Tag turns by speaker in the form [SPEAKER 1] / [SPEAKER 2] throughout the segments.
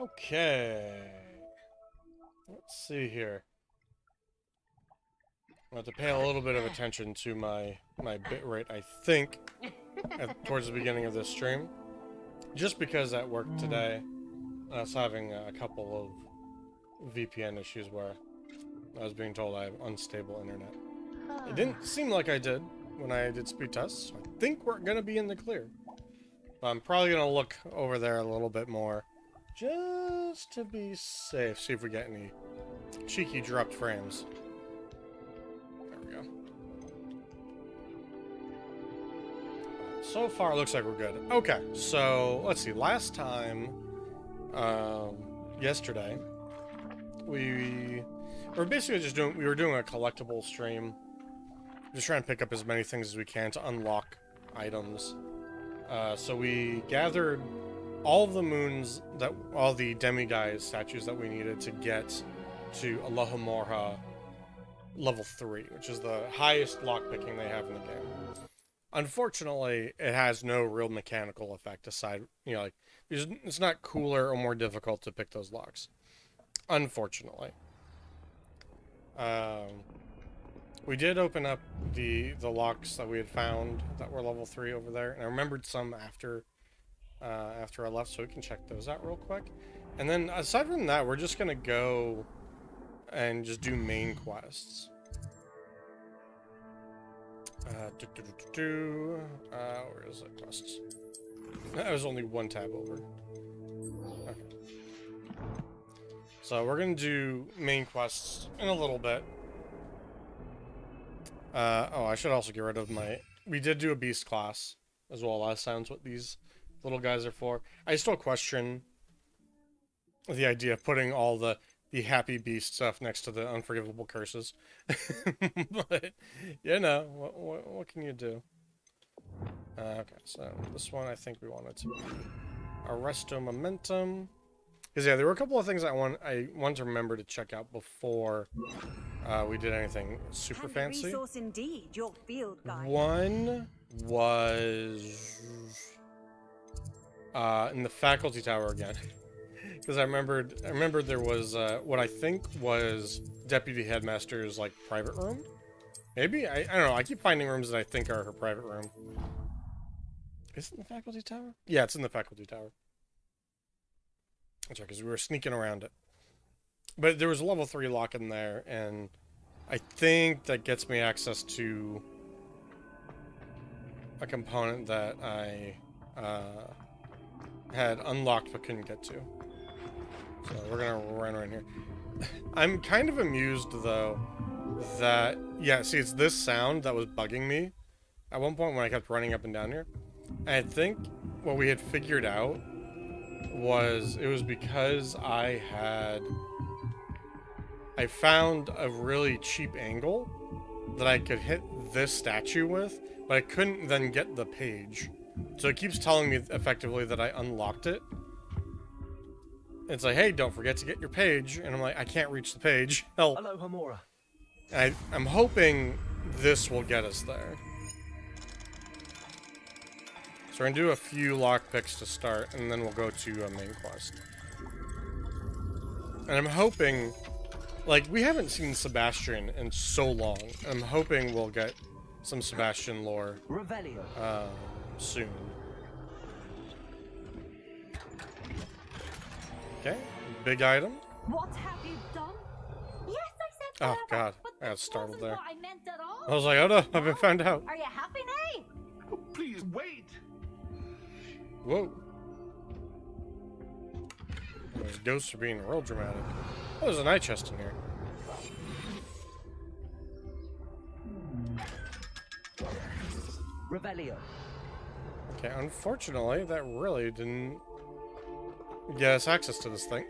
[SPEAKER 1] Okay. Let's see here. I have to pay a little bit of attention to my bitrate, I think, towards the beginning of this stream. Just because at work today, I was having a couple of VPN issues where I was being told I have unstable internet. It didn't seem like I did when I did speed tests, so I think we're going to be in the clear. But I'm probably going to look over there a little bit more, just to be safe, see if we get any cheeky dropped frames. There we go. So far, it looks like we're good. Okay, so let's see. Last time, yesterday, we were basically just doing a collectible stream, just trying to pick up as many things as we can to unlock items. So we gathered all the moons all the demiguise statues that we needed to get to Alohomorha level 3, which is the highest lockpicking they have in the game. Unfortunately, it has no real mechanical effect aside, like, it's not cooler or more difficult to pick those locks. Unfortunately. We did open up the locks that we had found that were level 3 over there, and I remembered some after I left, so we can check those out real quick. And then, aside from that, we're just gonna go and just do main quests. Where is that quests? That was only one tab over. Okay. So we're gonna do main quests in a little bit. Oh, I should also get rid of my... We did do a beast class as well last time. That's what these little guys are for. I still question the idea of putting all the happy beast stuff next to the unforgivable curses. But, what can you do? Okay, so this one I think we want it to be Arresto Momentum. Because, yeah, there were a couple of things I want to remember to check out before we did anything super fancy.
[SPEAKER 2] Resource indeed, your field guide.
[SPEAKER 1] One was in the faculty tower again. Because I remembered there was what I think was Deputy Headmaster's, like, private room. Maybe? I don't know. I keep finding rooms that I think are her private room. Is it in the faculty tower? Yeah, it's in the faculty tower. That's right, because we were sneaking around it. But there was a level 3 lock in there, and I think that gets me access to a component that I had unlocked but couldn't get to. So we're gonna run right here. I'm kind of amused, though, that... Yeah, see, it's this sound that was bugging me at one point when I kept running up and down here. And I think what we had figured out was it was because I found a really cheap angle that I could hit this statue with, but I couldn't then get the page. So it keeps telling me effectively that I unlocked it. It's like, hey, don't forget to get your page. And I'm like, I can't reach the page. Help.
[SPEAKER 3] Hello, Hamura.
[SPEAKER 1] I'm hoping this will get us there. So we're going to do a few lockpicks to start, and then we'll go to a main quest. And I'm hoping... Like, we haven't seen Sebastian in so long. I'm hoping we'll get some Sebastian lore soon. Okay, big item.
[SPEAKER 2] What have you done? Yes, I said
[SPEAKER 1] Oh,
[SPEAKER 2] forever,
[SPEAKER 1] God.
[SPEAKER 2] but
[SPEAKER 1] I got
[SPEAKER 2] this
[SPEAKER 1] startled
[SPEAKER 2] wasn't
[SPEAKER 1] there.
[SPEAKER 2] what I meant at all.
[SPEAKER 1] I was like, oh no, I've been found out.
[SPEAKER 2] Are you happy now?
[SPEAKER 3] Oh, please wait.
[SPEAKER 1] Whoa. Those ghosts are being real dramatic. Oh, there's an eye chest in here.
[SPEAKER 3] Revelio.
[SPEAKER 1] Okay, unfortunately, that really didn't get us access to this thing.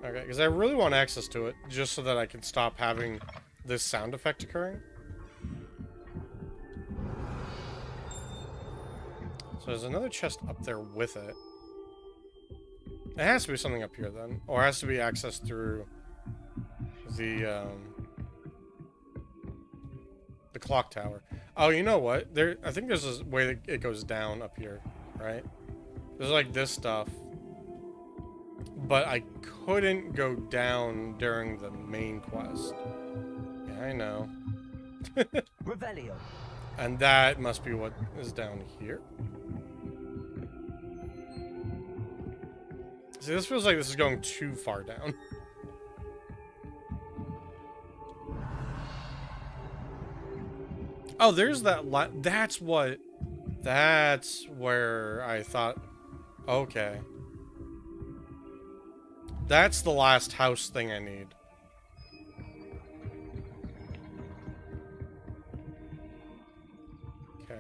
[SPEAKER 1] Okay, because I really want access to it, just so that I can stop having this sound effect occurring. So there's another chest up there with it. It has to be something up here then, or it has to be accessed through the clock tower. Oh, you know what? I think there's a way that it goes down up here, right? There's like this stuff. But I couldn't go down during the main quest. Yeah, I know.
[SPEAKER 3] Revelio.
[SPEAKER 1] And that must be what is down here. See, this feels like this is going too far down. Oh, there's that that's what... That's where I thought... Okay. That's the last house thing I need. Okay.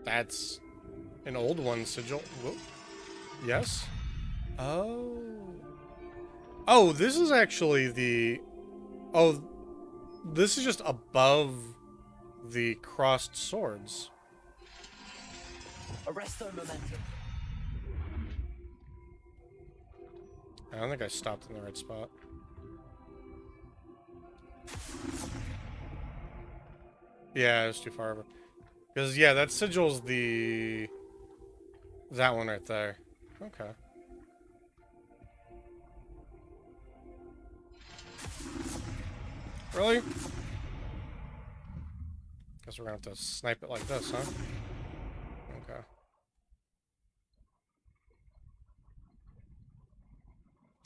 [SPEAKER 1] That's an old one, sigil. Whoa. Yes? Oh. Oh, this is actually the... Oh, this is just above the crossed swords.
[SPEAKER 3] Arresto momentum.
[SPEAKER 1] I don't think I stopped in the right spot. Yeah, it's too far over. Because, yeah, that sigil's the... That one right there. Okay. Really? Guess we're gonna have to snipe it like this, huh? Okay.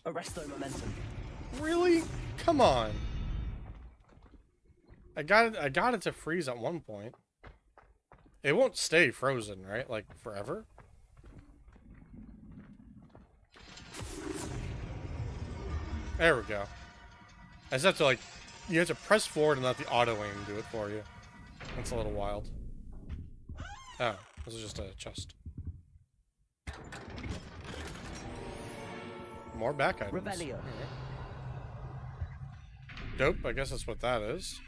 [SPEAKER 3] Arresto momentum.
[SPEAKER 1] Really? Come on. I got it to freeze at one point. It won't stay frozen, right? Like forever? There we go. I just have to like you have to press forward and let the auto aim do it for you. That's a little wild. Oh, this is just a chest. More back items.
[SPEAKER 3] Revelio.
[SPEAKER 1] Dope, I guess that's what that is.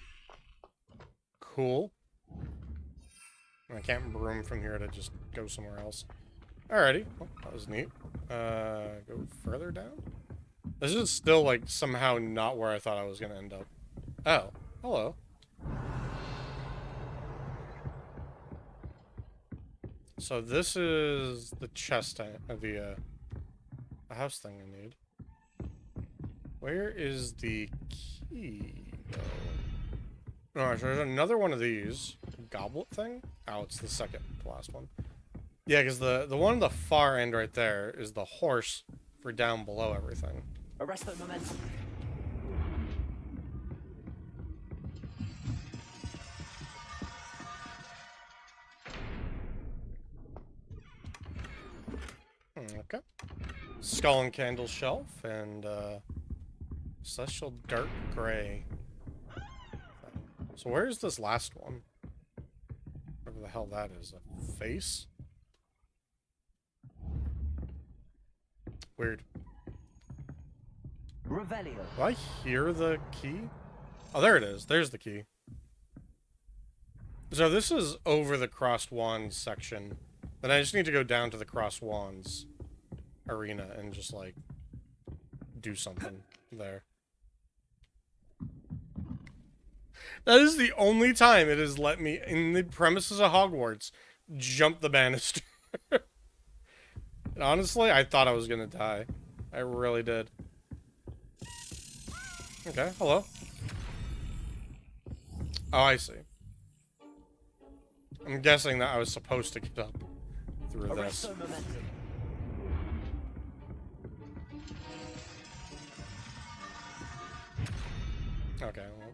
[SPEAKER 1] Cool. I can't broom from here to just go somewhere else. Alrighty. Well, that was neat. Go further down? This is still, like, somehow not where I thought I was gonna end up. Oh. Hello. So this is the chest, the house thing I need. Where is the key, though? Alright, so there's another one of these. Goblet thing? Oh, it's the second to last one. Yeah, because the one on the far end right there is the horse for down below everything.
[SPEAKER 3] Arresto momentum.
[SPEAKER 1] Okay. Skull and Candle Shelf and Celestial Dark Gray. So where's this last one? Whatever the hell that is. A face? Weird.
[SPEAKER 3] Revelio.
[SPEAKER 1] Do I hear the key? Oh, there it is. There's the key. So this is over the Crossed Wands section. Then I just need to go down to the Crossed Wands arena and just, like, do something there. That is the only time it has let me, in the premises of Hogwarts, jump the banister. And honestly, I thought I was gonna die. I really did. Okay, hello. Oh, I see. I'm guessing that I was supposed to get up through this.
[SPEAKER 3] Arresto momentum.
[SPEAKER 1] Okay, well.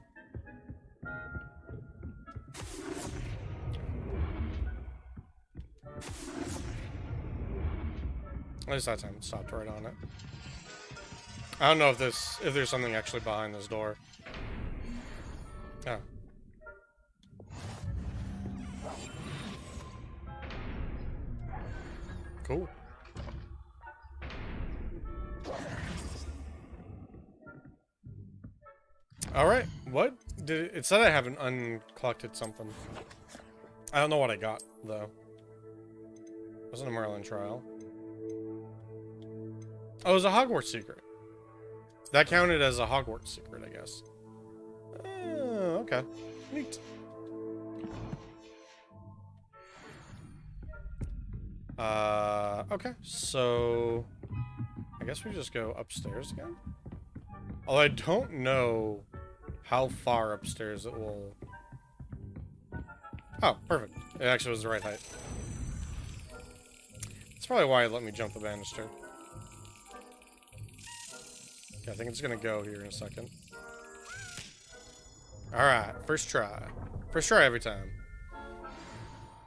[SPEAKER 1] At least that time it stopped right on it. I don't know if there's something actually behind this door. Oh. Cool. Alright, what? It said I haven't uncollected something. I don't know what I got, though. Wasn't a Merlin trial. Oh, it was a Hogwarts secret. That counted as a Hogwarts secret, I guess. Oh, okay. Neat. Okay, so I guess we just go upstairs again. Although I don't know how far upstairs it will. Oh, perfect. It actually was the right height. That's probably why it let me jump the banister. Okay, I think it's gonna go here in a second. Alright, first try. First try every time.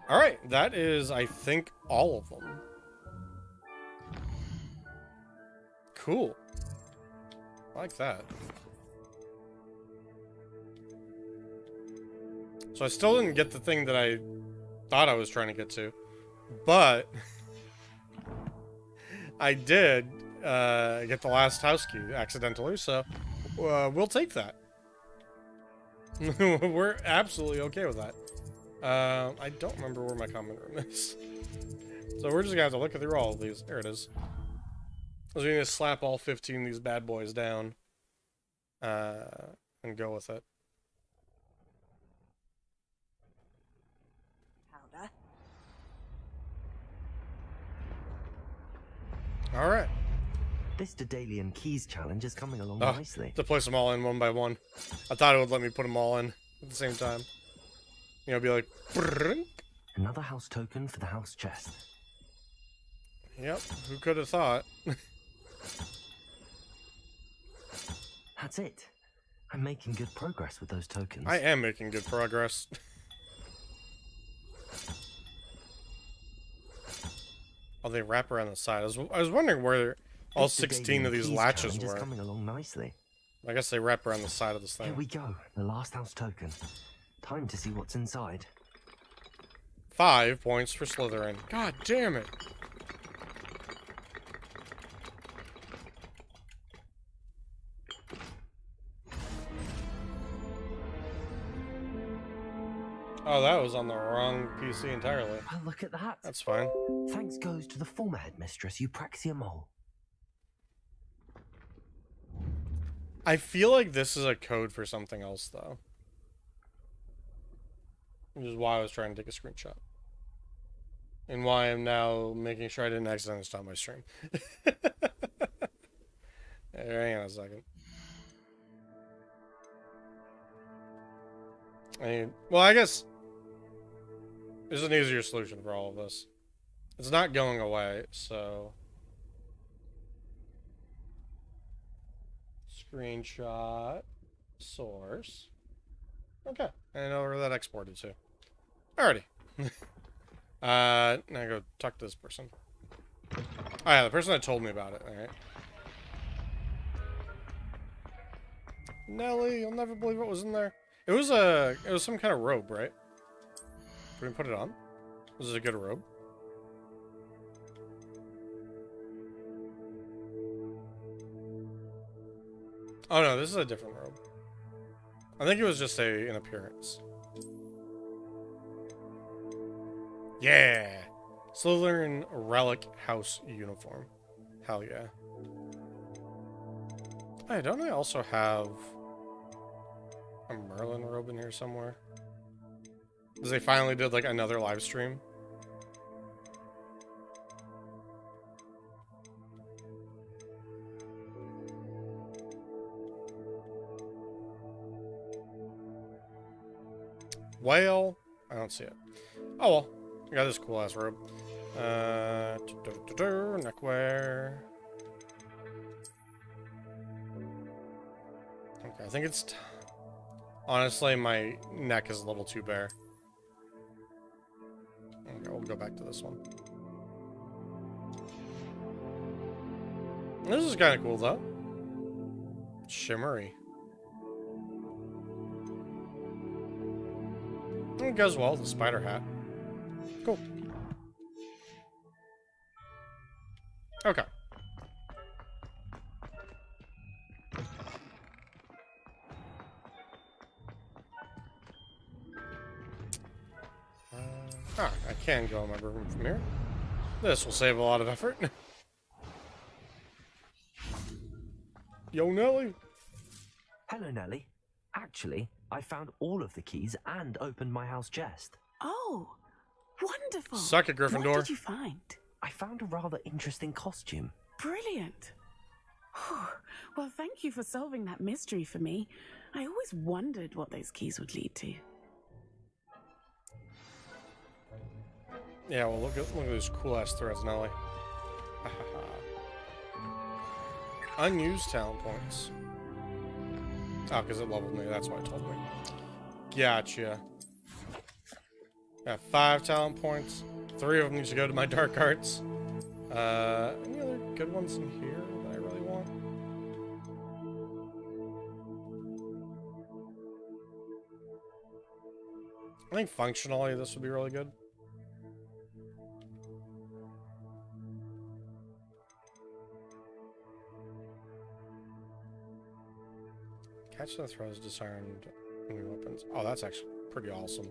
[SPEAKER 1] Alright, that is, I think, all of them. Cool. I like that. So I still didn't get the thing that I thought I was trying to get to. But I did get the last house key accidentally, so we'll take that. We're absolutely okay with that. I don't remember where my common room is. So we're just gonna have to look through all of these. There it is. I was gonna slap all 15 of these bad boys down. And go with it.
[SPEAKER 2] Powder.
[SPEAKER 1] Alright.
[SPEAKER 4] This Daedalian Keys challenge is coming along nicely.
[SPEAKER 1] To place them all in one by one. I thought it would let me put them all in at the same time. You know, be like... Brrrr.
[SPEAKER 4] Another house token for the house chest.
[SPEAKER 1] Yep, who could have thought?
[SPEAKER 4] That's it. I'm making good progress with those tokens.
[SPEAKER 1] I am making good progress. Oh, they wrap around the side. I was wondering where all 16 of these latches were.
[SPEAKER 4] Coming along nicely.
[SPEAKER 1] I guess they wrap around the side of this thing.
[SPEAKER 4] Here we go. The last house token. Time to see what's inside.
[SPEAKER 1] 5 points for Slytherin. God damn it. Oh, that was on the wrong PC entirely.
[SPEAKER 4] Well, look at that.
[SPEAKER 1] That's fine.
[SPEAKER 4] Thanks goes to the former headmistress, Eupraxia Mole.
[SPEAKER 1] I feel like this is a code for something else, though. Which is why I was trying to take a screenshot. And why I'm now making sure I didn't accidentally stop my stream. Hang on a second. Well, I guess there's an easier solution for all of this. It's not going away, so... Screenshot. Source. Okay. And over that exported to. Alrighty. Now I go talk to this person. Oh yeah, the person that told me about it, alright. Nelly, you'll never believe what was in there. It was some kind of robe, right? Did we put it on? Was it a good robe? Oh no, this is a different robe. I think it was just an appearance. Yeah! Slytherin Relic House uniform. Hell yeah. Hey, don't I also have a Merlin robe in here somewhere? Because they finally did, like, another live stream. Whale? I don't see it. Oh well. I got this cool ass robe. Neckwear. Okay, I think it's... Honestly, my neck is a little too bare. Okay, we'll go back to this one. This is kind of cool, though. Shimmery. It goes well with the spider hat. Cool. Okay. I can go in my room from here. This will save a lot of effort. Yo, Nelly.
[SPEAKER 4] Hello, Nelly. Actually, I found all of the keys and opened my house chest.
[SPEAKER 5] Oh, wonderful.
[SPEAKER 1] Suck it, Gryffindor.
[SPEAKER 5] What did you find?
[SPEAKER 4] I found a rather interesting costume.
[SPEAKER 5] Brilliant. Well, thank you for solving that mystery for me. I always wondered what those keys would lead to.
[SPEAKER 1] Yeah, well, look at those cool-ass threads, Nelly. Unused talent points. Oh, because it leveled me. That's why it told me. Gotcha. Got 5 talent points. 3 of them need to go to my dark arts. Any other good ones in here that I really want? I think functionally this would be really good. Catch the throws disarmed new weapons. Oh, that's actually pretty awesome.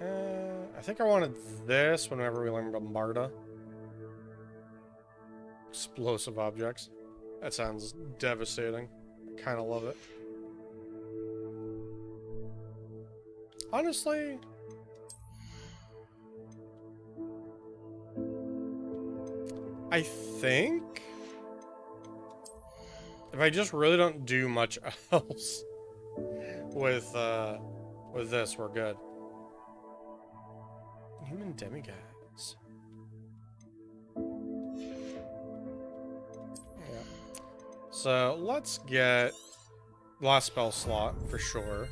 [SPEAKER 1] I think I wanted this whenever we learn Bombarda. Explosive objects. That sounds devastating. I kind of love it. Honestly, I think if I just really don't do much else with this, we're good. Human demigods. Yeah. So let's get last spell slot for sure.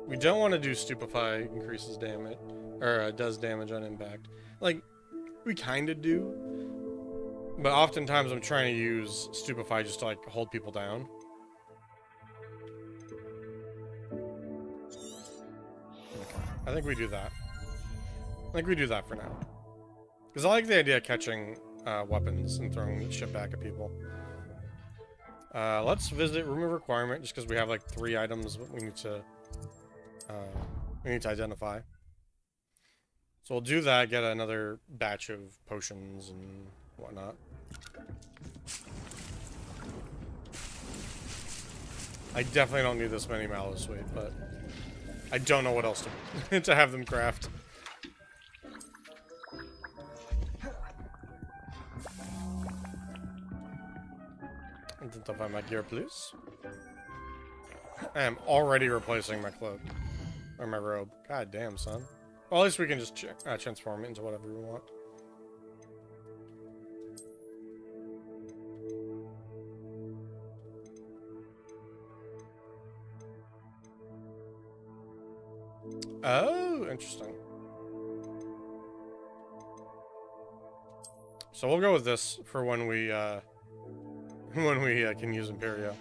[SPEAKER 1] We don't want to do stupefy, increases damage, or does damage on impact. Like, we kind of do, but oftentimes I'm trying to use stupefy just to like hold people down. I think we do that. I think we do that for now. Because I like the idea of catching weapons and throwing shit back at people. Let's visit Room of Requirement, just because we have like 3 items we need to identify. So we'll do that, get another batch of potions and whatnot. I definitely don't need this many Mallow Sweet, but I don't know what else to, to have them craft. Identify my gear, please. I am already replacing my cloak. Or my robe. God damn, son. Well, at least we can just transform it into whatever we want. Oh, interesting. So we'll go with this for when we can use Imperio.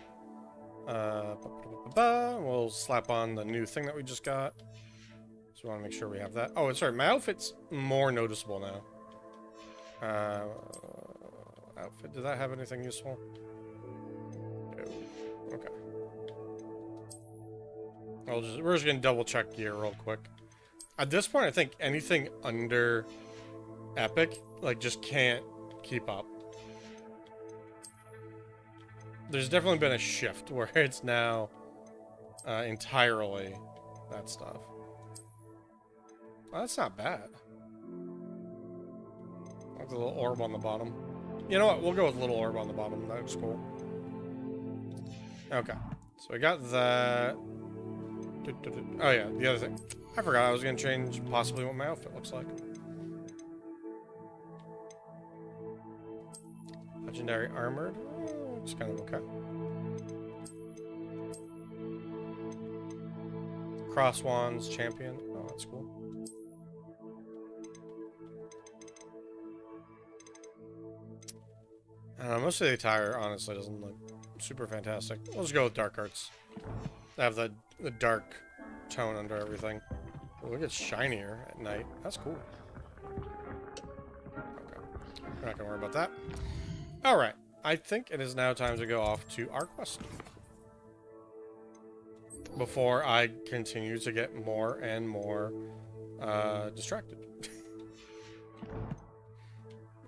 [SPEAKER 1] We'll slap on the new thing that we just got. So we want to make sure we have that. Oh, sorry, my outfit's more noticeable now. Outfit, did that have anything useful? No. Okay. We're just gonna double check gear real quick. At this point, I think anything under epic, like, just can't keep up. There's definitely been a shift where it's now entirely that stuff. Well, that's not bad. Like the little orb on the bottom. You know what? We'll go with little orb on the bottom. That looks cool. Okay. So we got that. Oh yeah, the other thing. I forgot I was going to change possibly what my outfit looks like. Legendary armored. It's kind of okay. Cross wands champion. Oh, that's cool. I don't know, most of the attire honestly doesn't look super fantastic. We'll just go with dark arts. They have the dark tone under everything. Oh, look, it's shinier at night. That's cool. Okay. We're not gonna worry about that. Alright. I think it is now time to go off to our quest. Before I continue to get more and more distracted.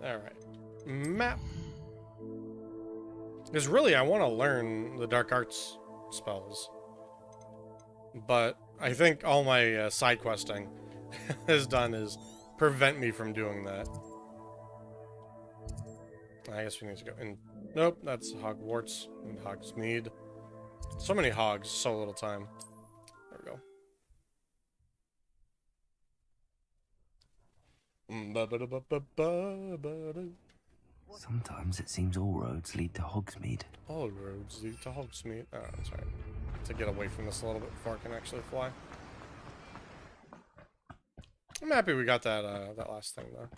[SPEAKER 1] Alright. Map. Because really, I want to learn the dark arts spells. But I think all my side questing has done is prevent me from doing that. I guess we need to go in. Nope, that's Hogwarts and Hogsmeade. So many hogs, so little time. There we go.
[SPEAKER 4] Sometimes it seems all roads lead to Hogsmeade.
[SPEAKER 1] All roads lead to Hogsmeade. Oh, that's right. To get away from this a little bit before I can actually fly. I'm happy we got that that last thing though.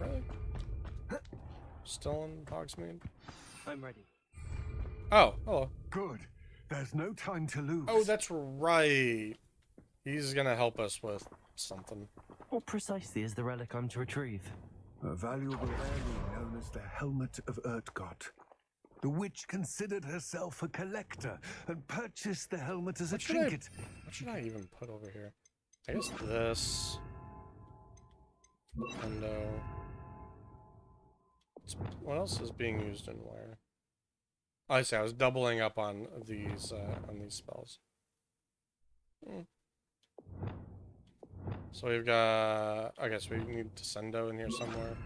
[SPEAKER 1] Really? Still in Hogsmeade?
[SPEAKER 3] I'm ready.
[SPEAKER 1] Oh, hello.
[SPEAKER 6] Good. There's no time to lose.
[SPEAKER 1] Oh, that's right. He's gonna help us with something.
[SPEAKER 4] What precisely is the relic I'm to retrieve?
[SPEAKER 6] A valuable heirloom known as the Helmet of Urtkot. The witch considered herself a collector and purchased the helmet as a trinket.
[SPEAKER 1] What should I even put over here? I guess this. Window. What else is being used and where? Oh, I see. I was doubling up on these spells. So we've got. I guess we need Descendo in here somewhere.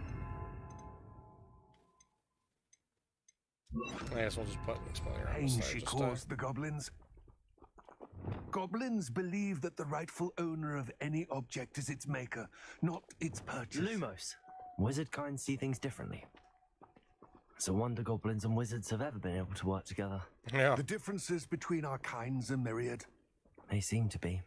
[SPEAKER 1] I guess we'll just put Explainer on this
[SPEAKER 6] Pain
[SPEAKER 1] side,
[SPEAKER 6] she
[SPEAKER 1] just,
[SPEAKER 6] caused the goblins. Goblins believe that the rightful owner of any object is its maker, not its purchase.
[SPEAKER 4] Lumos. Wizard kind see things differently. It's a wonder goblins and wizards have ever been able to work together.
[SPEAKER 1] Yeah.
[SPEAKER 6] The differences between our kinds are myriad.
[SPEAKER 4] They seem to be.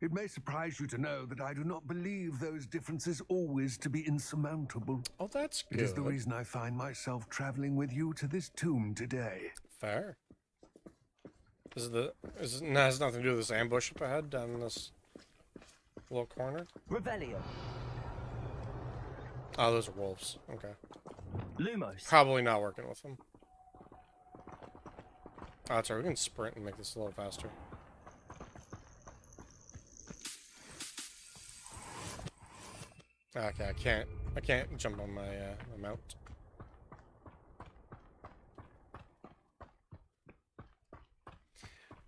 [SPEAKER 6] It may surprise you to know that I do not believe those differences always to be insurmountable.
[SPEAKER 1] Oh, that's good.
[SPEAKER 6] It is the reason I find myself traveling with you to this tomb today.
[SPEAKER 1] Fair. It has nothing to do with this ambush up ahead down in this little corner?
[SPEAKER 3] Revelio.
[SPEAKER 1] Oh, those are wolves. Okay.
[SPEAKER 3] Lumos.
[SPEAKER 1] Probably not working with them. Oh, that's right. We can sprint and make this a little faster. Okay, I can't jump on my my mount.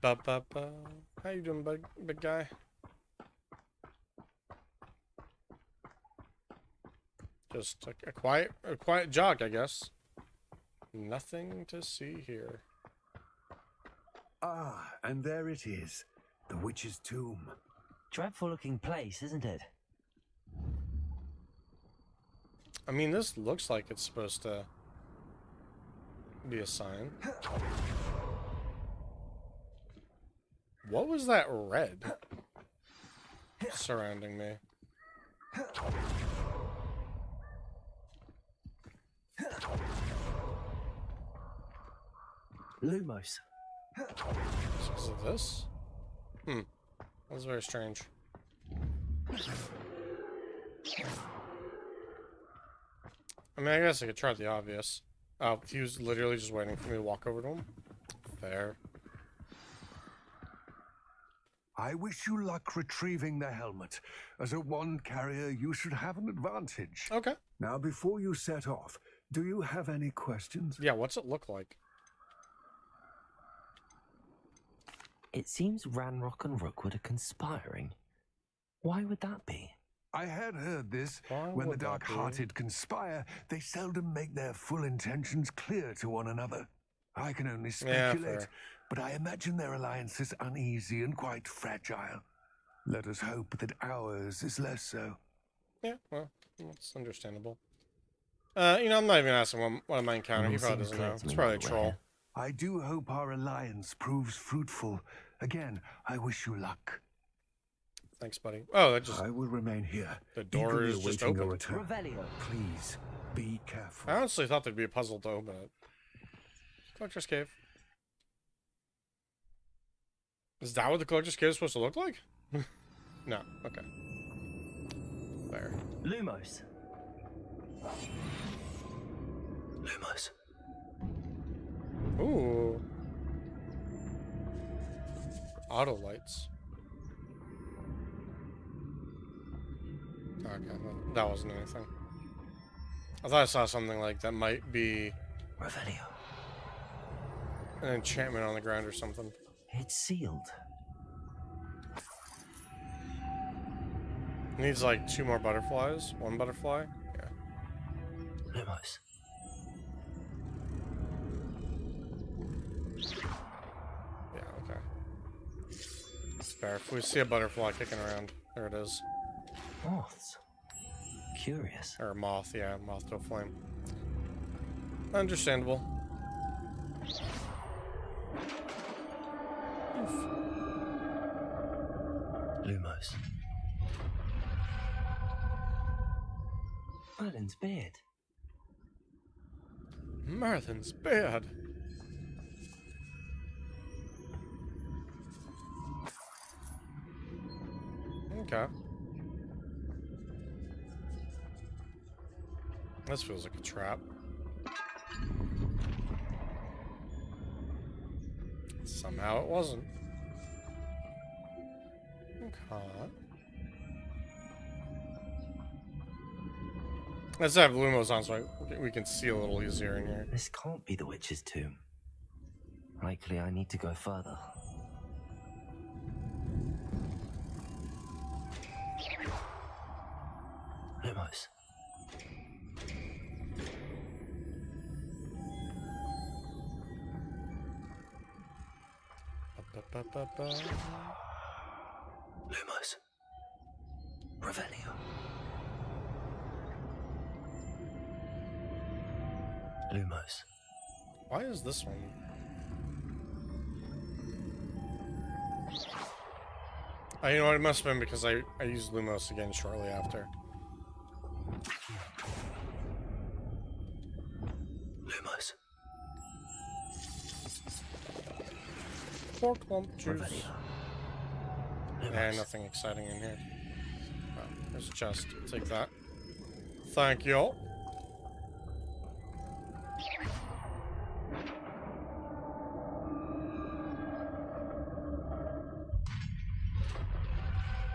[SPEAKER 1] Ba. How you doing, big guy? Just a quiet jog, I guess. Nothing to see here.
[SPEAKER 6] Ah, and there it is. The witch's tomb.
[SPEAKER 4] Dreadful looking place, isn't it?
[SPEAKER 1] I mean, this looks like it's supposed to be a sign. What was that red surrounding me?
[SPEAKER 4] Lumos.
[SPEAKER 1] Is it this? That's very strange. I mean, I guess I could try the obvious. Oh, he was literally just waiting for me to walk over to him. Fair.
[SPEAKER 6] I wish you luck retrieving the helmet. As a wand carrier, you should have an advantage.
[SPEAKER 1] Okay.
[SPEAKER 6] Now, before you set off, do you have any questions?
[SPEAKER 1] Yeah, what's it look like?
[SPEAKER 4] It seems Ranrock and Rookwood are conspiring. Why would that be?
[SPEAKER 6] I had heard this.
[SPEAKER 1] Why
[SPEAKER 6] When the
[SPEAKER 1] would that be?
[SPEAKER 6] dark-hearted conspire, they seldom make their full intentions clear to one another. I can only speculate,
[SPEAKER 1] fair.
[SPEAKER 6] but I imagine their alliance is uneasy and quite fragile. Let us hope that ours is less so.
[SPEAKER 1] Yeah, well, that's understandable. You know, I'm not even asking what I might encounter. He
[SPEAKER 4] It
[SPEAKER 1] probably
[SPEAKER 4] seems
[SPEAKER 1] doesn't
[SPEAKER 4] clear
[SPEAKER 1] know.
[SPEAKER 4] to
[SPEAKER 1] It's
[SPEAKER 4] me
[SPEAKER 1] probably a
[SPEAKER 4] what we're
[SPEAKER 1] troll.
[SPEAKER 4] here.
[SPEAKER 6] I do hope our alliance proves fruitful. Again, I wish you luck.
[SPEAKER 1] Thanks, buddy. Oh, that just...
[SPEAKER 6] I will remain here.
[SPEAKER 1] The door
[SPEAKER 6] eagerly
[SPEAKER 1] is just
[SPEAKER 6] awaiting your
[SPEAKER 1] open.
[SPEAKER 6] return.
[SPEAKER 3] Revelio.
[SPEAKER 6] Please, be careful.
[SPEAKER 1] I honestly thought there'd be a puzzle to open it. Collector's Cave. Is that what the Collector's Cave is supposed to look like? No. Okay. There.
[SPEAKER 3] Lumos.
[SPEAKER 4] Lumos.
[SPEAKER 1] Ooh. Auto lights. Okay, that wasn't anything. I thought I saw something like that might be
[SPEAKER 4] Revelio.
[SPEAKER 1] an enchantment on the ground or something.
[SPEAKER 4] It's sealed.
[SPEAKER 1] Needs like 2 more butterflies. 1 butterfly. Yeah.
[SPEAKER 4] Lumos.
[SPEAKER 1] Yeah, okay. Fair. If we see a butterfly kicking around, there it is.
[SPEAKER 4] Moths. Curious.
[SPEAKER 1] Or a moth, yeah, moth to a flame. Understandable.
[SPEAKER 4] Lumos. Merlin's beard.
[SPEAKER 1] Merlin's beard. Okay. This feels like a trap. Somehow it wasn't. Okay. Let's have Lumos on so we can see a little easier in here.
[SPEAKER 4] This can't be the witch's tomb. Likely I need to go further. Lumos. Lumos. Revelio. Lumos.
[SPEAKER 1] Why is this one? Oh, you know what? It must have been because I used Lumos again shortly after.
[SPEAKER 4] Lumos.
[SPEAKER 1] Poor clump juice.
[SPEAKER 4] Revelio.
[SPEAKER 1] And nothing exciting in here. Oh, there's a chest. Take that. Thank you.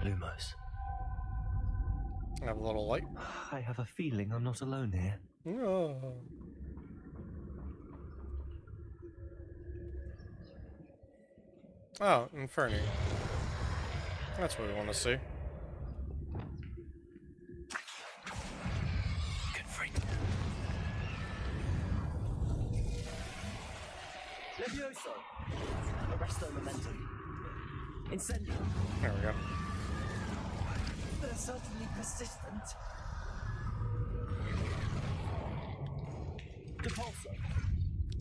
[SPEAKER 4] Lumos.
[SPEAKER 1] I have a little light.
[SPEAKER 4] I have a feeling I'm not alone here.
[SPEAKER 1] Oh. Oh, Inferni. That's what we want to see.
[SPEAKER 4] Confront. Levioso. Arresto momentum. Incendio.
[SPEAKER 1] There we go.
[SPEAKER 4] They're certainly persistent. Depulso.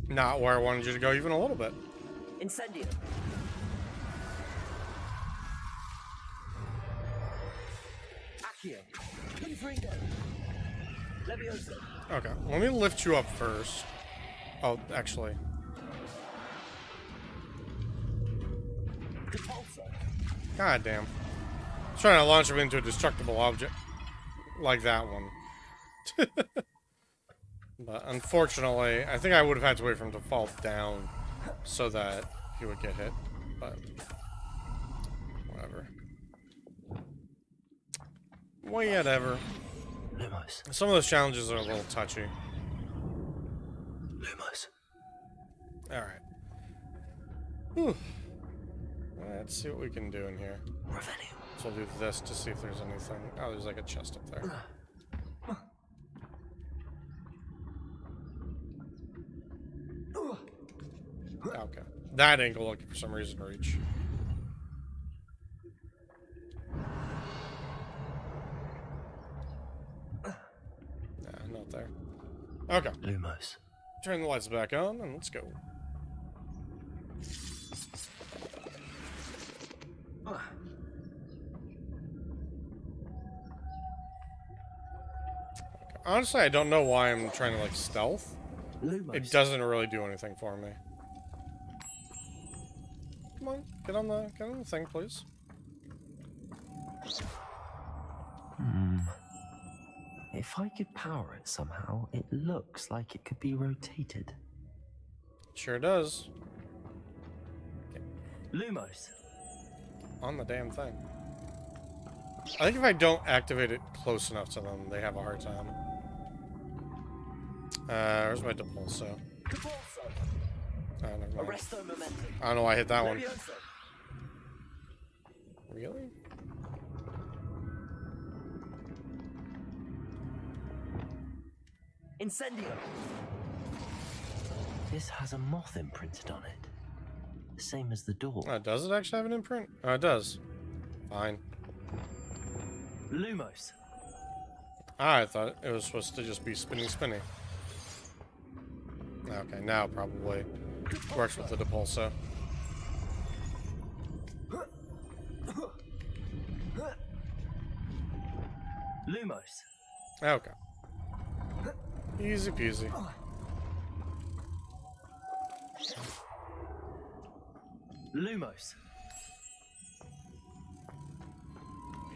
[SPEAKER 1] Not where I wanted you to go even a little bit.
[SPEAKER 4] Incendio. Accio. Confringo. Levioso.
[SPEAKER 1] Okay, let me lift you up first. Oh, actually.
[SPEAKER 4] Depulso.
[SPEAKER 1] God damn. I was trying to launch him into a destructible object. Like that one. But unfortunately, I think I would have had to wait for him to fall down so that he would get hit. But whatever. Whatever.
[SPEAKER 4] Lumos.
[SPEAKER 1] Some of those challenges are a little touchy.
[SPEAKER 4] Lumos.
[SPEAKER 1] Alright. Whew. Let's see what we can do in here.
[SPEAKER 4] Revelio.
[SPEAKER 1] So I'll do this to see if there's anything. Oh, there's like a chest up there. Okay. That angle looking for some reason to reach. Nah, not there. Okay.
[SPEAKER 4] Lumos.
[SPEAKER 1] Turn the lights back on and let's go. Honestly, I don't know why I'm trying to like stealth.
[SPEAKER 4] Lumos.
[SPEAKER 1] It doesn't really do anything for me. Come on, get on the thing, please.
[SPEAKER 4] If I could power it somehow, it looks like it could be rotated.
[SPEAKER 1] Sure does.
[SPEAKER 4] Lumos.
[SPEAKER 1] On the damn thing. I think if I don't activate it close enough to them, they have a hard time. Where's my depulso?
[SPEAKER 3] Depulso.
[SPEAKER 1] Oh, never mind.
[SPEAKER 3] Arresto momentum.
[SPEAKER 1] I don't know why I hit that one.
[SPEAKER 3] Levioso.
[SPEAKER 1] Really?
[SPEAKER 3] Incendio.
[SPEAKER 4] This has a moth imprinted on it. The same as the door.
[SPEAKER 1] Does it actually have an imprint? Oh, it does. Fine.
[SPEAKER 3] Lumos.
[SPEAKER 1] I thought it was supposed to just be spinny. Okay, now probably works with the depulso.
[SPEAKER 3] Lumos.
[SPEAKER 1] Okay. Easy peasy.
[SPEAKER 3] Lumos.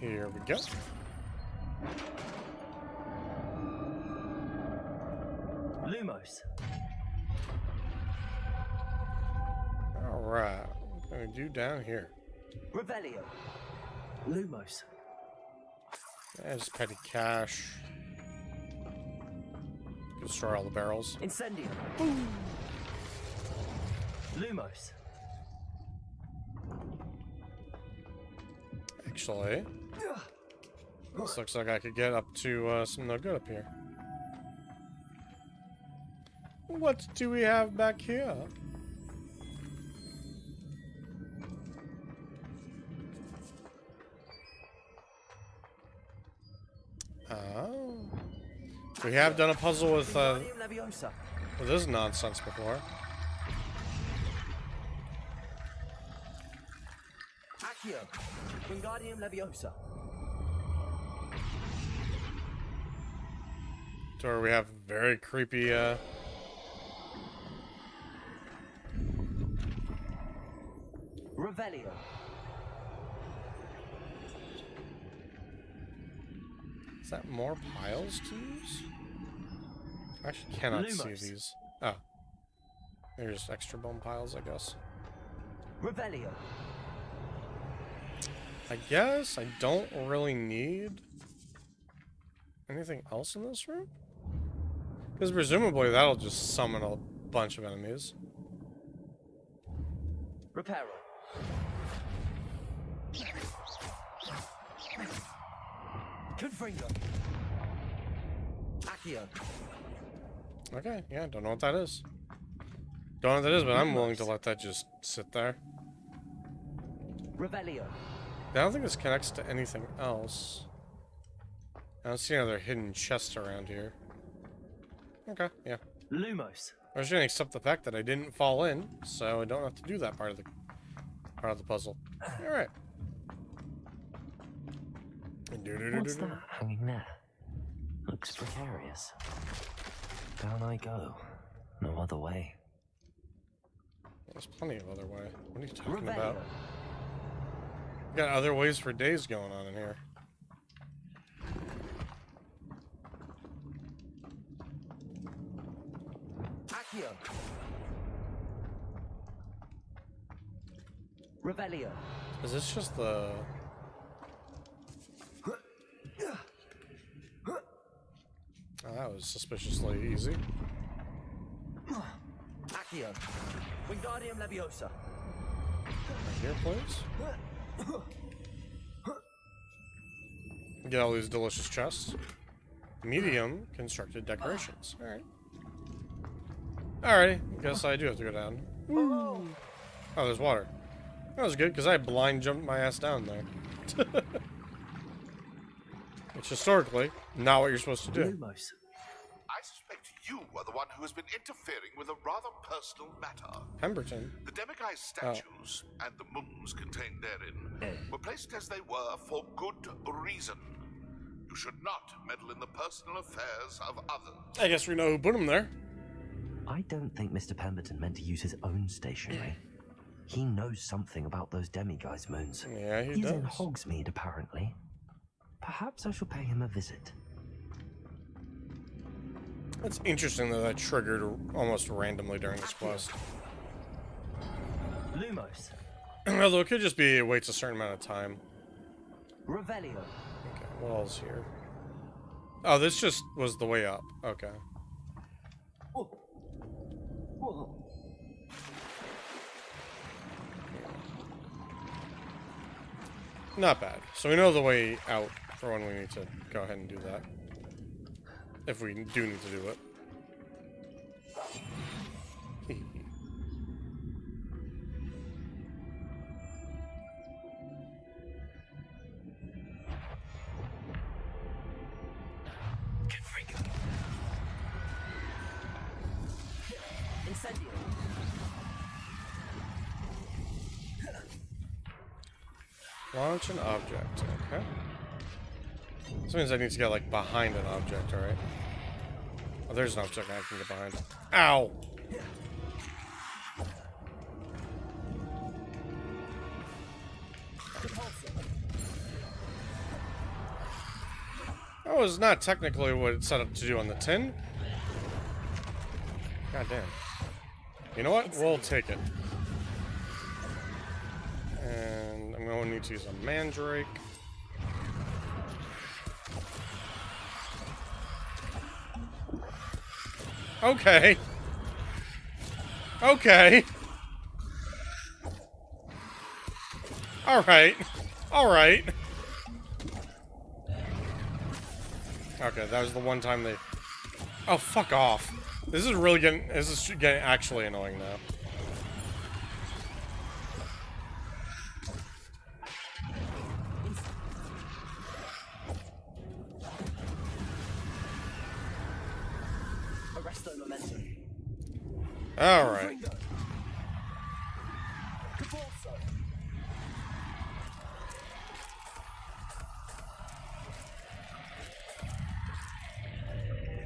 [SPEAKER 1] Here we go.
[SPEAKER 3] Lumos.
[SPEAKER 1] Alright. What can we do down here?
[SPEAKER 3] Revelio. Lumos.
[SPEAKER 1] There's petty cash. Destroy all the barrels.
[SPEAKER 3] Incendio. Lumos.
[SPEAKER 1] Actually, this looks like I could get up to some no good up here. What do we have back here? Oh. We have done a puzzle with
[SPEAKER 3] Leviosa.
[SPEAKER 1] this nonsense before.
[SPEAKER 3] Accio. Wingardium Leviosa.
[SPEAKER 1] To where we have very creepy
[SPEAKER 3] Revelio.
[SPEAKER 1] Is that more piles to use? I actually cannot
[SPEAKER 3] Lumos.
[SPEAKER 1] see these. Oh. There's extra bone piles, I guess.
[SPEAKER 3] Revelio.
[SPEAKER 1] I guess I don't really need anything else in this room? Because presumably that'll just summon a bunch of enemies.
[SPEAKER 3] Reparo. Confringo. Accio.
[SPEAKER 1] Okay, yeah, don't know what that is. Don't know what that is, but I'm willing to let that just sit there.
[SPEAKER 3] Revelio.
[SPEAKER 1] I don't think this connects to anything else. I don't see any other hidden chests around here. Okay, yeah.
[SPEAKER 3] Lumos.
[SPEAKER 1] I was going to accept the fact that I didn't fall in, so I don't have to do that part of the puzzle. All right.
[SPEAKER 4] What's that hanging there? Looks precarious. Down I go. No other way.
[SPEAKER 1] There's plenty of other way. What are you talking
[SPEAKER 3] Revelio.
[SPEAKER 1] about? We got other ways for days going on in here.
[SPEAKER 3] Accio. Revelio.
[SPEAKER 1] Is this just the... Oh, that was suspiciously easy.
[SPEAKER 3] Accio. Wingardium Leviosa.
[SPEAKER 1] Right here, please. Get all these delicious chests. Medium constructed decorations. Alright. Alrighty. Guess I do have to go down. Oh, there's water. That was good, because I blind jumped my ass down there. Which historically, not what you're supposed to do.
[SPEAKER 3] Lumos.
[SPEAKER 7] I suspect you are the one who has been interfering with a rather personal matter.
[SPEAKER 1] Pemberton.
[SPEAKER 7] The Demiguise statues and the moons contained therein were placed as they were for good reason. You should not meddle in the personal affairs of others.
[SPEAKER 1] I guess we know who put him there.
[SPEAKER 4] I don't think Mr. Pemberton meant to use his own stationery. He knows something about those Demiguise moons.
[SPEAKER 1] Yeah, he
[SPEAKER 4] He's
[SPEAKER 1] does.
[SPEAKER 4] in Hogsmeade, apparently. Perhaps I shall pay him a visit.
[SPEAKER 1] It's interesting that that triggered almost randomly during this quest.
[SPEAKER 3] Lumos.
[SPEAKER 1] Although it could just be it waits a certain amount of time.
[SPEAKER 3] Revelio.
[SPEAKER 1] Okay, what else here? Oh, this just was the way up. Okay. Not bad. So we know the way out for when we need to go ahead and do that. If we do need to do it.
[SPEAKER 3] Incendio.
[SPEAKER 1] Launch an object. Okay. This means I need to get, like, behind an object, alright? Oh, there's an object I can get behind. Ow! That was not technically what it's set up to do on the tin. God damn. You know what? We'll take it. And I'm going to need to use a mandrake. Okay. Okay. Alright. Alright. Okay, that was the one time they... Oh, fuck off. This is really getting... This is getting actually annoying now.
[SPEAKER 3] Arresto momentum.
[SPEAKER 1] Alright.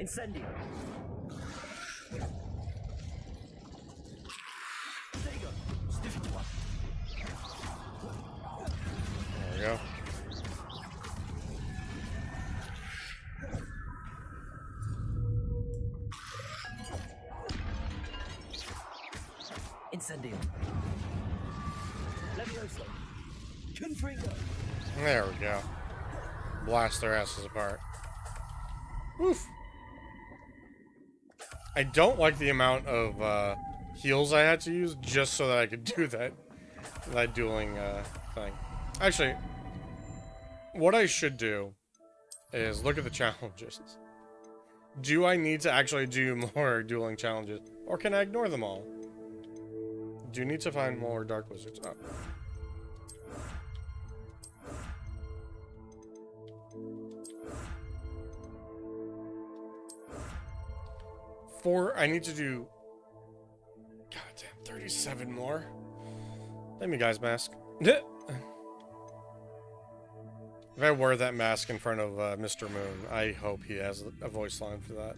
[SPEAKER 3] Incendio.
[SPEAKER 1] There we go.
[SPEAKER 3] Incendio. Levioso. Confringo.
[SPEAKER 1] There we go. Blast their asses apart. Oof. I don't like the amount of heals I had to use just so that I could do that dueling thing. Actually, what I should do is look at the challenges. Do I need to actually do more dueling challenges, or can I ignore them all? Do you need to find more dark wizards? Oh. I need to do... Goddamn, 37 more. Let me guys mask. If I wear that mask in front of Mr. Moon, I hope he has a voice line for that.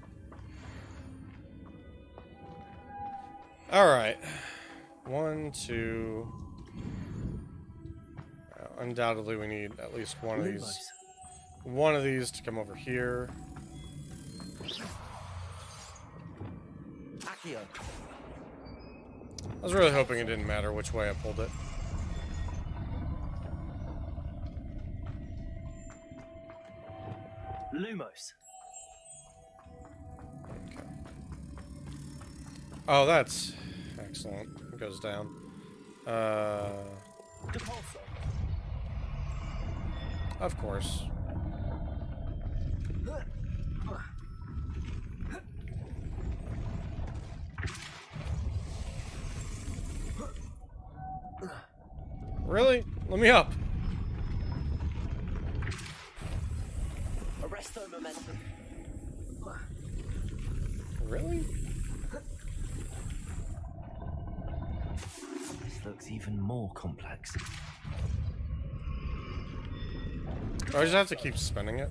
[SPEAKER 1] Alright. 1, 2... undoubtedly we need at least one of these. One of these to come over here.
[SPEAKER 3] Accio.
[SPEAKER 1] I was really hoping it didn't matter which way I pulled it.
[SPEAKER 3] Lumos.
[SPEAKER 1] Okay. Oh, that's excellent. It goes down.
[SPEAKER 3] Depulso.
[SPEAKER 1] Of course. Really? Let me up.
[SPEAKER 3] Arresto momentum.
[SPEAKER 1] Really?
[SPEAKER 4] This looks even more complex.
[SPEAKER 1] Do I just have to keep spinning it?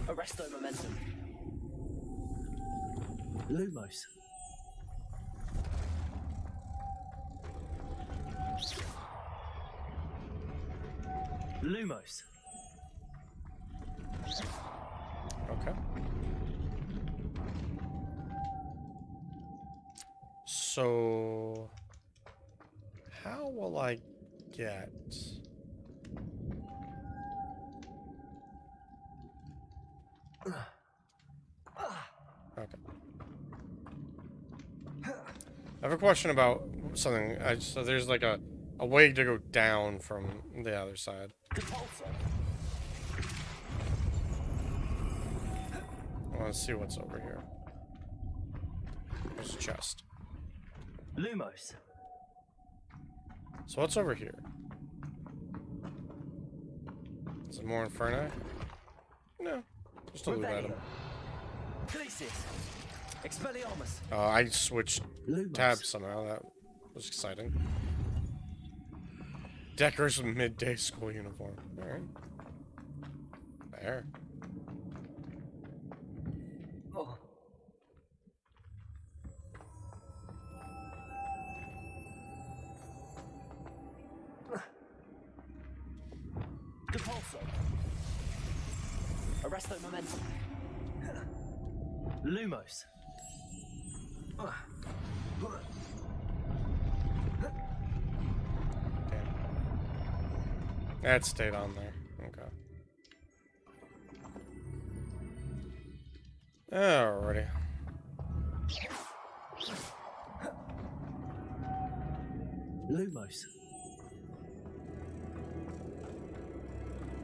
[SPEAKER 3] Arresto momentum. Lumos. Lumos.
[SPEAKER 1] Okay. So... how will I get... Okay. I have a question about something. So there's like a a way to go down from the other side. I want to see what's over here. There's a chest.
[SPEAKER 3] Lumos.
[SPEAKER 1] So what's over here? Is it more Inferno? No. Just a loot item.
[SPEAKER 3] Glacius. Expelliarmus.
[SPEAKER 1] I switched
[SPEAKER 3] Lumos.
[SPEAKER 1] tabs somehow. That was exciting. Decker's midday school uniform. Alright. There.
[SPEAKER 3] Oh. Depulso. Arresto momentum. Lumos.
[SPEAKER 1] That stayed on there. Okay. Alrighty.
[SPEAKER 3] Lumos.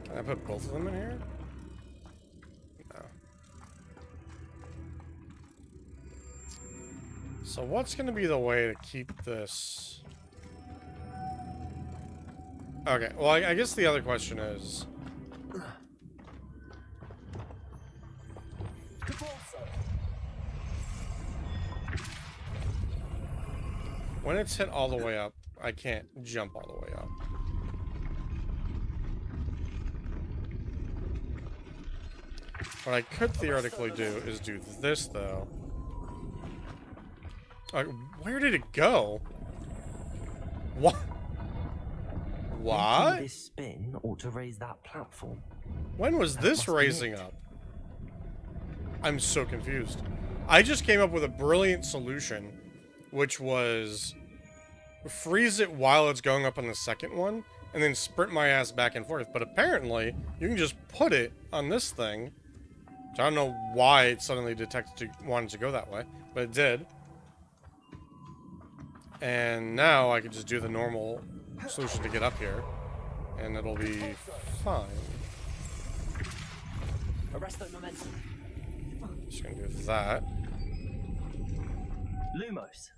[SPEAKER 1] Can I put both of them in here? No. So what's going to be the way to keep this? Okay, well, I guess the other question is... when it's hit all the way up, I can't jump all the way up. What I could theoretically do is do this, though. Where did it go? What? What?
[SPEAKER 4] This spin ought to raise that platform.
[SPEAKER 1] When was this raising up? I'm so confused. I just came up with a brilliant solution, which was freeze it while it's going up on the second one, and then sprint my ass back and forth. But apparently, you can just put it on this thing. So I don't know why it suddenly wanted to go that way, but it did. And now I can just do the normal solution to get up here, and it'll be fine.
[SPEAKER 3] Arresto momentum.
[SPEAKER 1] Just gonna do that.
[SPEAKER 3] Lumos.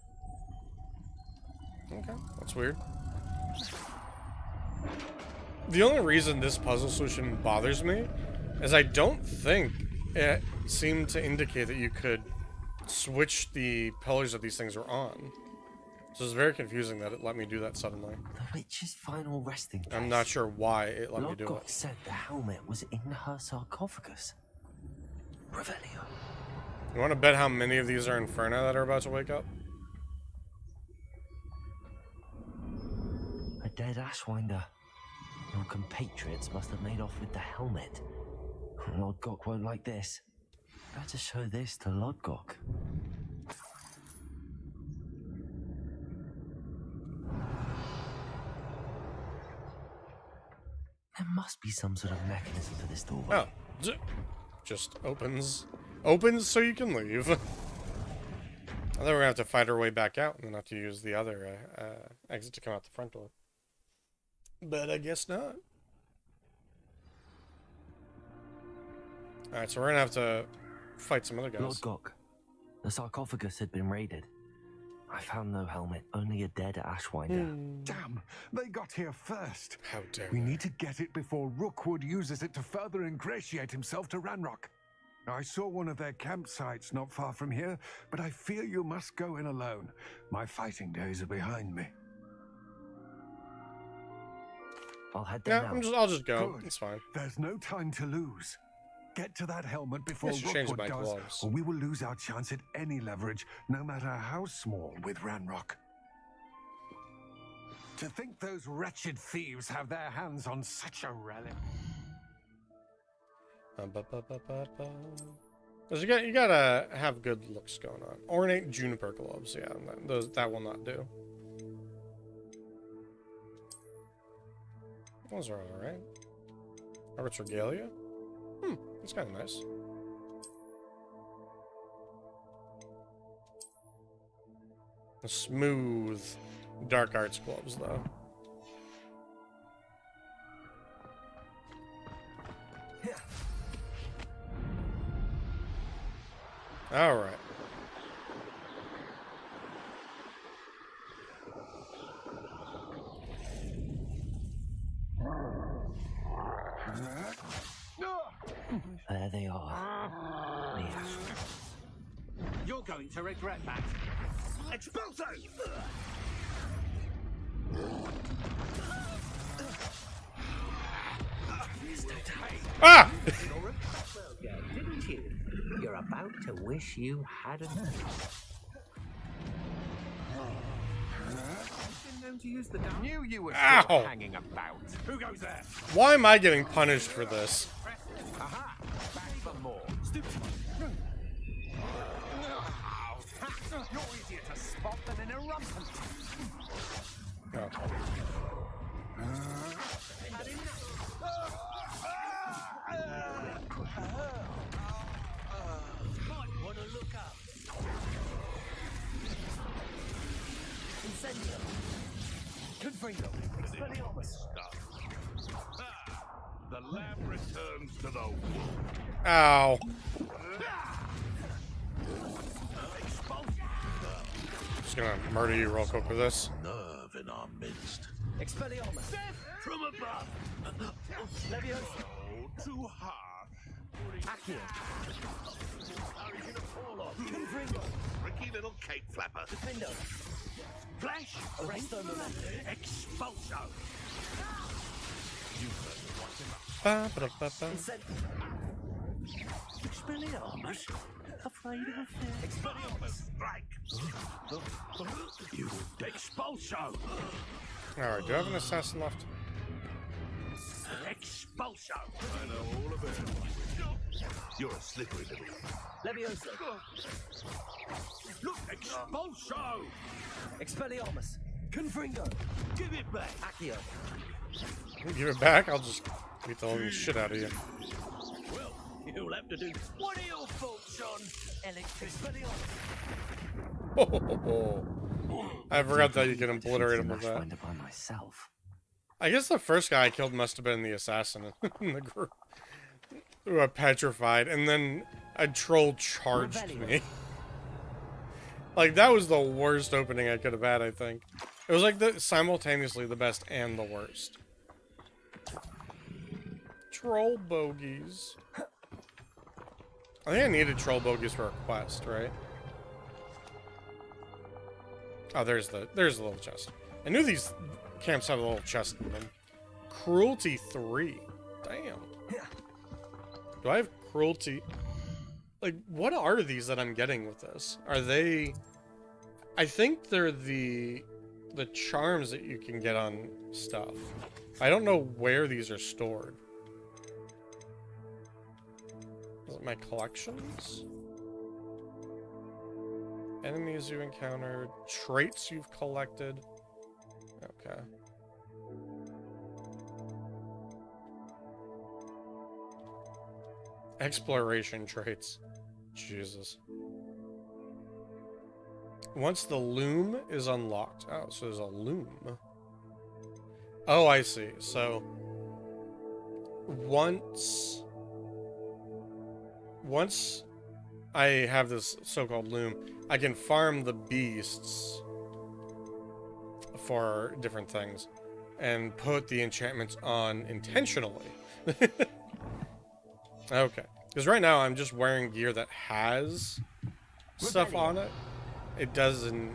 [SPEAKER 1] Okay, that's weird. The only reason this puzzle solution bothers me is I don't think it seemed to indicate that you could switch the pillars that these things are on. So it's very confusing that it let me do that suddenly.
[SPEAKER 4] The witch's final resting place.
[SPEAKER 1] I'm not sure why it let me do
[SPEAKER 4] Lodgok
[SPEAKER 1] it.
[SPEAKER 4] said the helmet was in her sarcophagus. Revelio.
[SPEAKER 1] You want to bet how many of these are Inferno that are about to wake up?
[SPEAKER 4] A dead Ashwinder. Your compatriots must have made off with the helmet. Lodgok won't like this. Better show this to Lodgok. There must be some sort of mechanism for this doorway.
[SPEAKER 1] Oh, just opens. Opens so you can leave. I thought we were going to have to fight our way back out and then have to use the other exit to come out the front door. But I guess not. Alright, so we're going to have to fight some other guys.
[SPEAKER 4] Lodgok, the sarcophagus had been raided. I found no helmet, only a dead Ashwinder.
[SPEAKER 6] Damn, they got here first.
[SPEAKER 1] How dare
[SPEAKER 6] We
[SPEAKER 1] they.
[SPEAKER 6] need to get it before Rookwood uses it to further ingratiate himself to Ranrock. I saw one of their campsites not far from here, but I fear you must go in alone. My fighting days are behind me.
[SPEAKER 4] I'll head there
[SPEAKER 1] Yeah,
[SPEAKER 4] now.
[SPEAKER 1] I'll just go.
[SPEAKER 6] Good.
[SPEAKER 1] It's fine.
[SPEAKER 6] There's no time to lose. Get to that helmet before
[SPEAKER 1] Yes, you changed
[SPEAKER 6] Rookwood
[SPEAKER 1] my
[SPEAKER 6] does,
[SPEAKER 1] gloves.
[SPEAKER 6] or we will lose our chance at any leverage, no matter how small, with Ranrock. To think those wretched thieves have their hands on such a relic.
[SPEAKER 1] Because you gotta have good looks going on. Ornate juniper gloves, yeah, that will not do. Those are alright. Robert's Regalia? That's kind of nice. A smooth dark arts gloves, though. All right.
[SPEAKER 4] There they are. The astronauts.
[SPEAKER 8] You're going to regret that. Expulso!
[SPEAKER 1] Ah!
[SPEAKER 8] Didn't you? You're about to wish you hadn't. Been known to use the gun.
[SPEAKER 6] Knew you were
[SPEAKER 1] Ow.
[SPEAKER 6] still hanging about. Who goes there?
[SPEAKER 1] Why am I getting punished for this?
[SPEAKER 6] Aha! Back for more.
[SPEAKER 8] Stupid.
[SPEAKER 6] You're easier to spot than an irrumpent.
[SPEAKER 1] Oh.
[SPEAKER 8] Might want to look up. Incendio.
[SPEAKER 6] Confringo.
[SPEAKER 8] Expelliarmus.
[SPEAKER 7] The lab returns to the womb.
[SPEAKER 1] Ow. Just gonna murder you real quick with this.
[SPEAKER 7] Nerve in our midst.
[SPEAKER 8] Expelliarmus.
[SPEAKER 7] From above.
[SPEAKER 8] Leviosa.
[SPEAKER 7] Oh, too harsh.
[SPEAKER 8] Accio.
[SPEAKER 7] How are you gonna fall off?
[SPEAKER 8] Confringo.
[SPEAKER 7] Tricky little cake flapper.
[SPEAKER 8] Defendo.
[SPEAKER 7] Flash.
[SPEAKER 8] Arresto Momento.
[SPEAKER 7] Expulso. You heard me once enough.
[SPEAKER 1] Ba-ba-da-ba-ba.
[SPEAKER 8] Expelliarmus. Afraid of a fair. Expelliarmus.
[SPEAKER 7] Strike. You expulso.
[SPEAKER 1] Alright, do I have an assassin left?
[SPEAKER 7] Expulso. I know all about it. You're a slippery little.
[SPEAKER 8] Leviosa.
[SPEAKER 7] Look, expulso.
[SPEAKER 8] Expelliarmus. Confringo.
[SPEAKER 7] Give it back.
[SPEAKER 8] Accio.
[SPEAKER 1] Give it back, I'll just beat the living shit out of you.
[SPEAKER 8] Well, you'll have to do. What are your thoughts on electric? Expelliarmus.
[SPEAKER 1] I forgot that you can obliterate him with
[SPEAKER 4] Smash
[SPEAKER 1] that.
[SPEAKER 4] Finder by myself.
[SPEAKER 1] I guess the first guy I killed must have been the assassin in the group. Who I petrified, and then a troll charged me. Like, that was the worst opening I could have had, I think. It was like simultaneously the best and the worst. Troll bogies. I think I needed troll bogies for a quest, right? Oh, there's the little chest. I knew these camps have a little chest in them. Cruelty 3. Damn. Do I have cruelty? Like, what are these that I'm getting with this? Are they... I think they're the charms that you can get on stuff. I don't know where these are stored. Is it my collections? Enemies you encountered. Traits you've collected. Okay. Exploration traits. Jesus. Once the loom is unlocked. Oh, so there's a loom. Oh, I see. So once I have this so-called loom, I can farm the beasts for different things and put the enchantments on intentionally. Okay. Because right now I'm just wearing gear that has stuff on it. It doesn't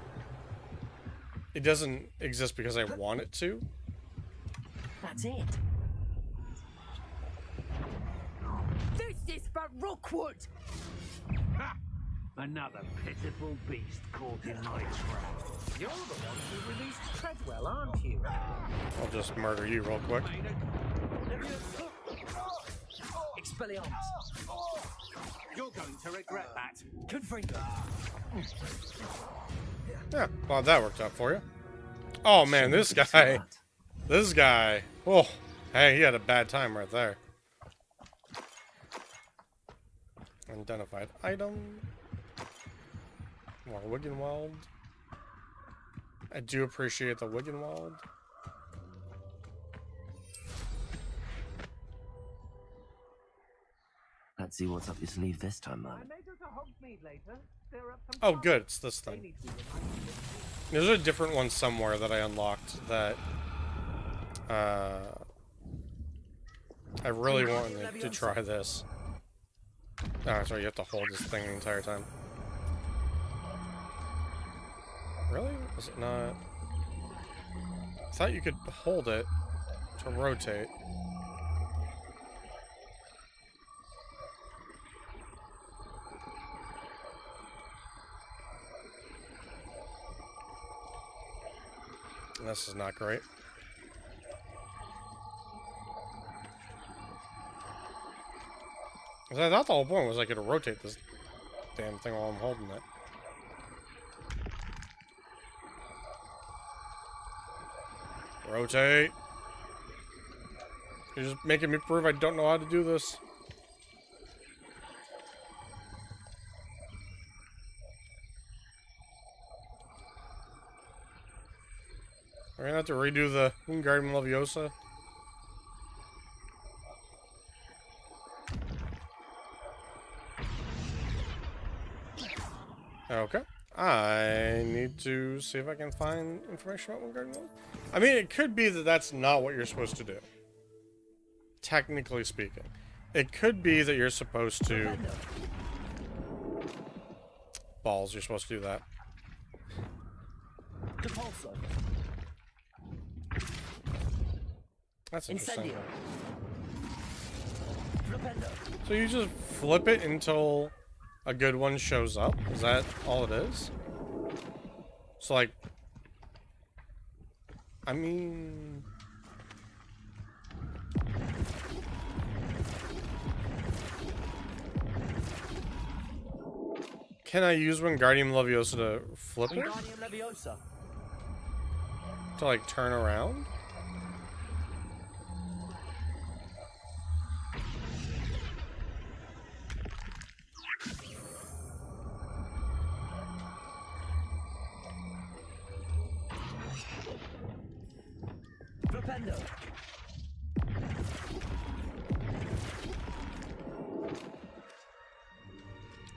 [SPEAKER 1] exist because I want it to.
[SPEAKER 8] That's it. This is for Rookwood.
[SPEAKER 3] Another pitiful beast caught in my trap.
[SPEAKER 8] You're the one who released Treadwell, aren't you?
[SPEAKER 1] I'll just murder you real quick.
[SPEAKER 8] Expelliarmus.
[SPEAKER 3] You're going to regret that.
[SPEAKER 8] Confringo.
[SPEAKER 1] Yeah, well, that worked out for you. Oh man, this guy. This guy. Oh, hey, he had a bad time right there. Identified item. More Wiggenweld. I do appreciate the Wiggenweld.
[SPEAKER 4] Let's see what's up your sleeve this time, man.
[SPEAKER 8] I made it a
[SPEAKER 3] Hogsmeade later. There are some
[SPEAKER 1] Oh, good. It's this
[SPEAKER 3] they
[SPEAKER 1] thing.
[SPEAKER 3] need to be reminded of.
[SPEAKER 1] There's a different one somewhere that I unlocked that I really wanted to try this. Oh, sorry, you have to hold this thing the entire time. Really? Is it not? I thought you could hold it to rotate. This is not great. 'Cause I thought the whole point was I could rotate this damn thing while I'm holding it. Rotate. You're just making me prove I don't know how to do this. We're gonna have to redo the Wingardium Leviosa. Okay. I need to see if I can find information about Wingardium Leviosa. I mean, it could be that that's not what you're supposed to do. Technically speaking. It could be that you're supposed to... Balls, you're supposed to do that. That's interesting. So you just flip it until a good one shows up? Is that all it is? So like... I mean... Can I use Wingardium Leviosa to flip it? To like turn around?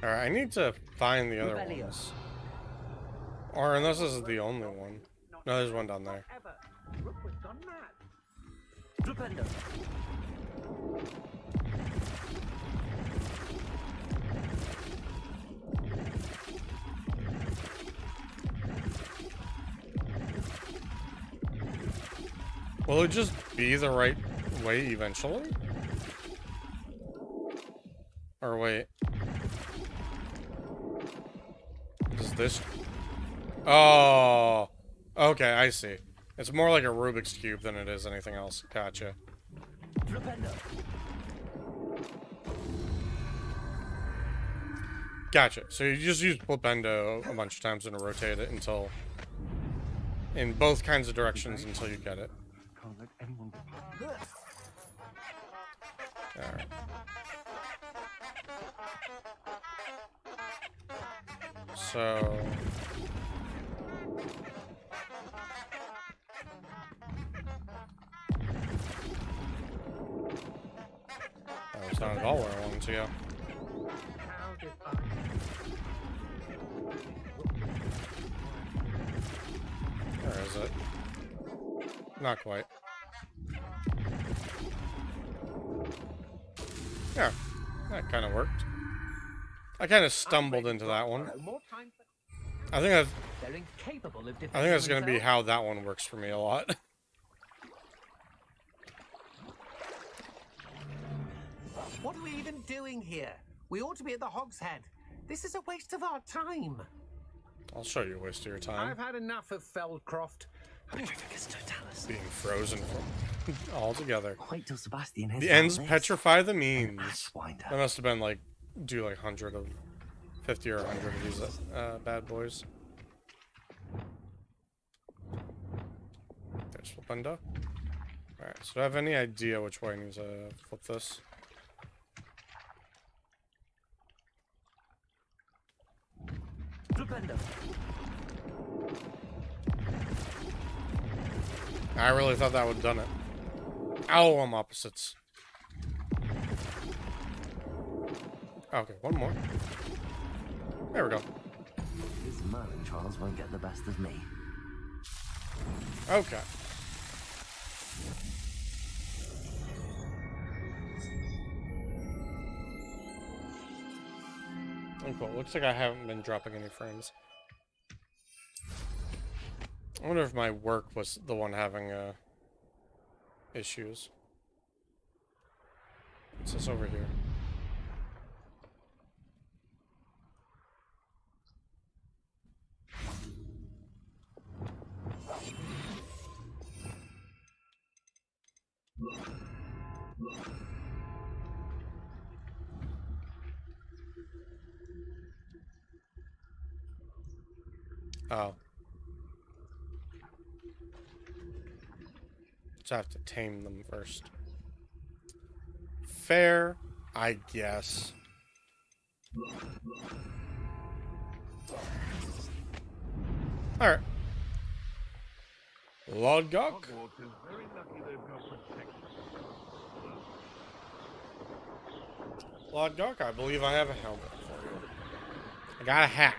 [SPEAKER 1] Alright, I need to find the other ones. Or unless this is the only one. No, there's one down there. Will it just be the right way eventually? Or wait. Does this... Oh! Okay, I see. It's more like a Rubik's Cube than it is anything else. Gotcha. Gotcha. So you just use Flipendo a bunch of times and rotate it until... In both kinds of directions until you get it.
[SPEAKER 6] Can't let anyone get past.
[SPEAKER 1] Alright. So... That was not at all where I wanted to go. Where is it? Not quite. Yeah, that kind of worked. I kind of stumbled into that one. I think that's going to be how that one works for me a lot.
[SPEAKER 3] What are we even doing here? We ought to be at the Hog's Head. This is a waste of our time.
[SPEAKER 1] I'll show you a waste of your time.
[SPEAKER 3] I've had enough of Feldcroft.
[SPEAKER 1] Being frozen from altogether.
[SPEAKER 4] Wait till Sebastian hits
[SPEAKER 1] The ends
[SPEAKER 4] this.
[SPEAKER 1] petrify the means.
[SPEAKER 4] Winder.
[SPEAKER 1] That must have been like, do like 100 of 50 or 100 of these bad boys. There's Flipendo. Alright, so do I have any idea which way I need to flip this?
[SPEAKER 3] Flipendo.
[SPEAKER 1] I really thought that would have done it. Ow, I'm opposites. Okay, one more. There we go.
[SPEAKER 4] These Merlin trials won't get the best of me.
[SPEAKER 1] Okay. Oh, cool. Looks like I haven't been dropping any frames. I wonder if my work was the one having issues. What's this over here? Oh. So I have to tame them first. Fair, I guess. Alright. Lord Gok. Lord Gok, I believe I have a helmet for you. I got a hat.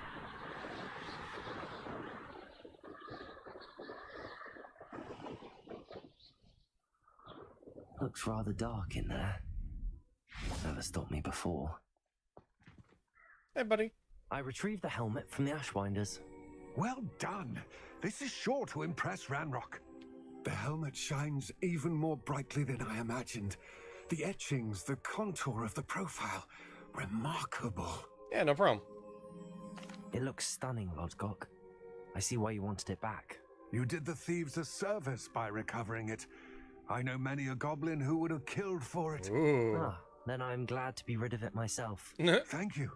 [SPEAKER 4] Looks rather dark in there. Never stopped me before.
[SPEAKER 1] Hey, buddy.
[SPEAKER 4] I retrieved the helmet from the Ashwinders.
[SPEAKER 6] Well done. This is sure to impress Ranrock. The helmet shines even more brightly than I imagined. The etchings, the contour of the profile, remarkable.
[SPEAKER 1] Yeah, no problem.
[SPEAKER 4] It looks stunning, Lodgok. I see why you wanted it back.
[SPEAKER 6] You did the thieves a service by recovering it. I know many a goblin who would have killed for it.
[SPEAKER 1] Ooh.
[SPEAKER 4] Ah, then I'm glad to be rid of it myself.
[SPEAKER 6] Thank you.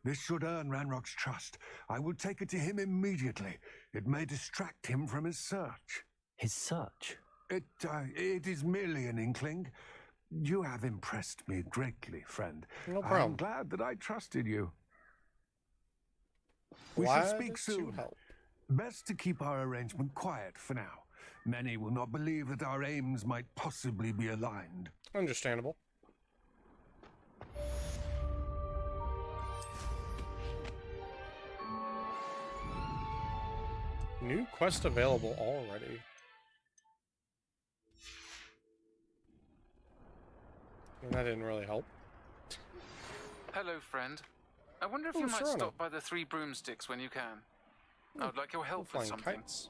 [SPEAKER 6] This should earn Ranrock's trust. I will take it to him immediately. It may distract him from his search.
[SPEAKER 4] His search?
[SPEAKER 6] It is merely an inkling. You have impressed me greatly, friend.
[SPEAKER 1] No problem.
[SPEAKER 6] I'm glad that I trusted you. We
[SPEAKER 1] Glad
[SPEAKER 6] shall speak
[SPEAKER 1] to
[SPEAKER 6] soon.
[SPEAKER 1] help.
[SPEAKER 6] Best to keep our arrangement quiet for now. Many will not believe that our aims might possibly be aligned.
[SPEAKER 1] Understandable. New quest available already. And that didn't really help.
[SPEAKER 9] Hello, friend. I wonder if
[SPEAKER 1] Oh,
[SPEAKER 9] you might
[SPEAKER 1] Serrano.
[SPEAKER 9] stop by the Three Broomsticks when you can. I would like your help with
[SPEAKER 1] Flying
[SPEAKER 9] something.
[SPEAKER 1] kites.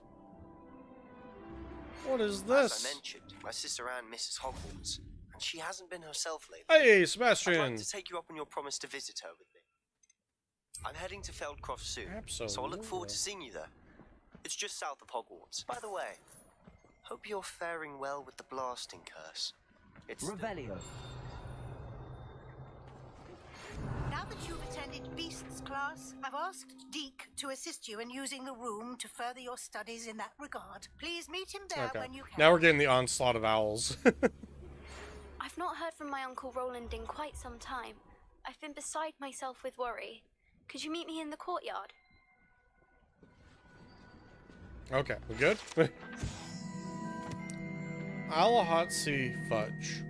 [SPEAKER 1] What is
[SPEAKER 10] As
[SPEAKER 1] this?
[SPEAKER 10] I mentioned, my sister Anne misses Hogwarts, and she hasn't been herself lately.
[SPEAKER 1] Hey,
[SPEAKER 10] I'd
[SPEAKER 1] Sebastian!
[SPEAKER 10] like to take you up on your promise to visit her with me. I'm heading to Feldcroft soon, so I'll look forward to seeing you there. It's just south of Hogwarts. By the way, hope you're faring well with the blasting curse. It's
[SPEAKER 4] Revelio.
[SPEAKER 11] Now that you've attended Beasts class, I've asked Deke to assist you in using the room to further your studies in that regard. Please meet him there
[SPEAKER 1] Okay.
[SPEAKER 11] when you can.
[SPEAKER 1] Now we're getting the onslaught of owls.
[SPEAKER 12] I've not heard from my Uncle Roland in quite some time. I've been beside myself with worry. Could you meet me in the courtyard?
[SPEAKER 1] Okay, we good? Alahatsi fudge.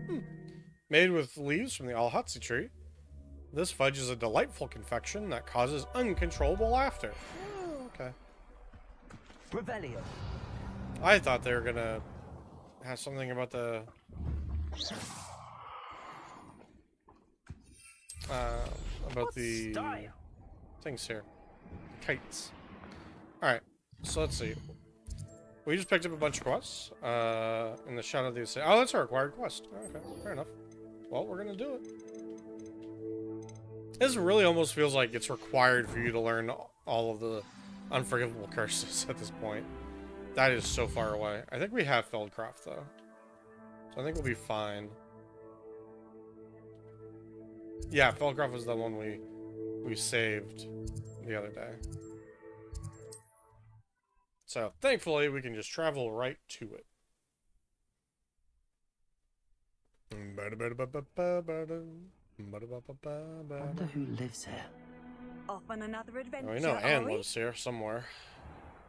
[SPEAKER 1] Made with leaves from the Alahatsi tree. This fudge is a delightful confection that causes uncontrollable laughter. Oh, okay.
[SPEAKER 4] Revelio.
[SPEAKER 1] I thought they were gonna have something about the things here. Kites. Alright, so let's see. We just picked up a bunch of quests. In the Shadow of the City. Oh, that's our required quest. Okay, fair enough. Well, we're gonna do it. This really almost feels like it's required for you to learn all of the unforgivable curses at this point. That is so far away. I think we have Feldcroft, though. So I think we'll be fine. Yeah, Feldcroft was the one we saved the other day. So, thankfully, we can just travel right to it.
[SPEAKER 4] Wonder who lives here.
[SPEAKER 2] Off on another adventure.
[SPEAKER 1] Oh, we know Anne
[SPEAKER 2] are we?
[SPEAKER 1] lives here somewhere.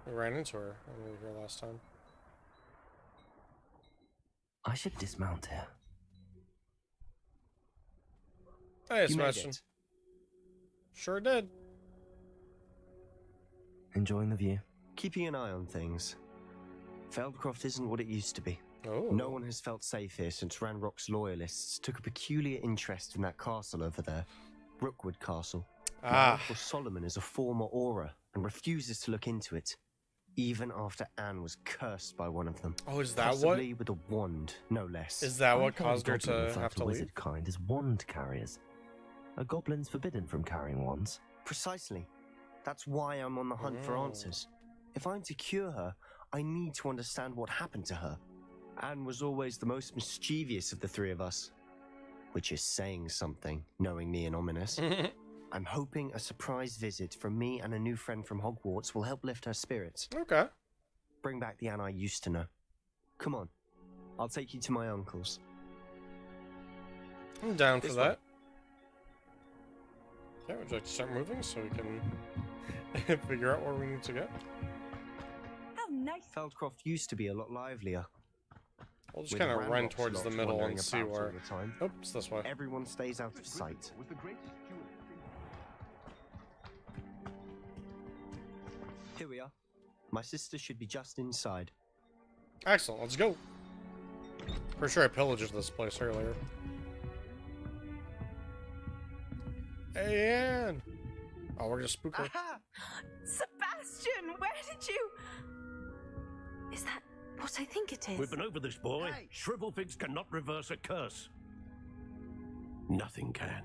[SPEAKER 1] We ran into her when we were here last time.
[SPEAKER 4] I should dismount here.
[SPEAKER 1] Hey,
[SPEAKER 4] You made
[SPEAKER 1] Sebastian.
[SPEAKER 4] it.
[SPEAKER 1] Sure did.
[SPEAKER 4] Enjoying the view?
[SPEAKER 10] Keeping an eye on things. Feldcroft isn't what it used to be.
[SPEAKER 1] Oh.
[SPEAKER 10] No one has felt safe here since Ranrock's loyalists took a peculiar interest in that castle over there. Rookwood Castle. My Uncle Solomon is a former Aura and refuses to look into it, even after Anne was cursed by one of them.
[SPEAKER 1] Oh, is that
[SPEAKER 10] possibly with a wand, no less.
[SPEAKER 1] Is that what caused her to have to leave?
[SPEAKER 4] Wizard kind is wand carriers. Are goblins forbidden from carrying wands?
[SPEAKER 10] Precisely. That's why I'm on the hunt for answers. If I'm to cure her, I need to understand what happened to her. Anne was always the most mischievous of the three of us. Which is saying something, knowing me and ominous. I'm hoping a surprise visit from me and a new friend from Hogwarts will help lift her spirits.
[SPEAKER 1] Okay.
[SPEAKER 10] Bring back the Anne I used to know. Come on. I'll take you to my uncle's.
[SPEAKER 1] I'm down for that. Yeah, would you like to start moving so we can figure out where we need to go?
[SPEAKER 2] How nice.
[SPEAKER 10] Feldcroft used to be a lot livelier.
[SPEAKER 1] We'll just kind of run towards the middle and see where... Oops, this way.
[SPEAKER 10] Everyone stays out of sight. Here we are. My sister should be just inside.
[SPEAKER 1] Excellent, let's go. Pretty sure I pillaged this place earlier. Hey, Anne! Oh, we're gonna spook her.
[SPEAKER 5] Aha! Sebastian, where did you... Is that what I think it is?
[SPEAKER 8] We've been over this, boy. Hey. Shrivelfigs cannot reverse a curse. Nothing can.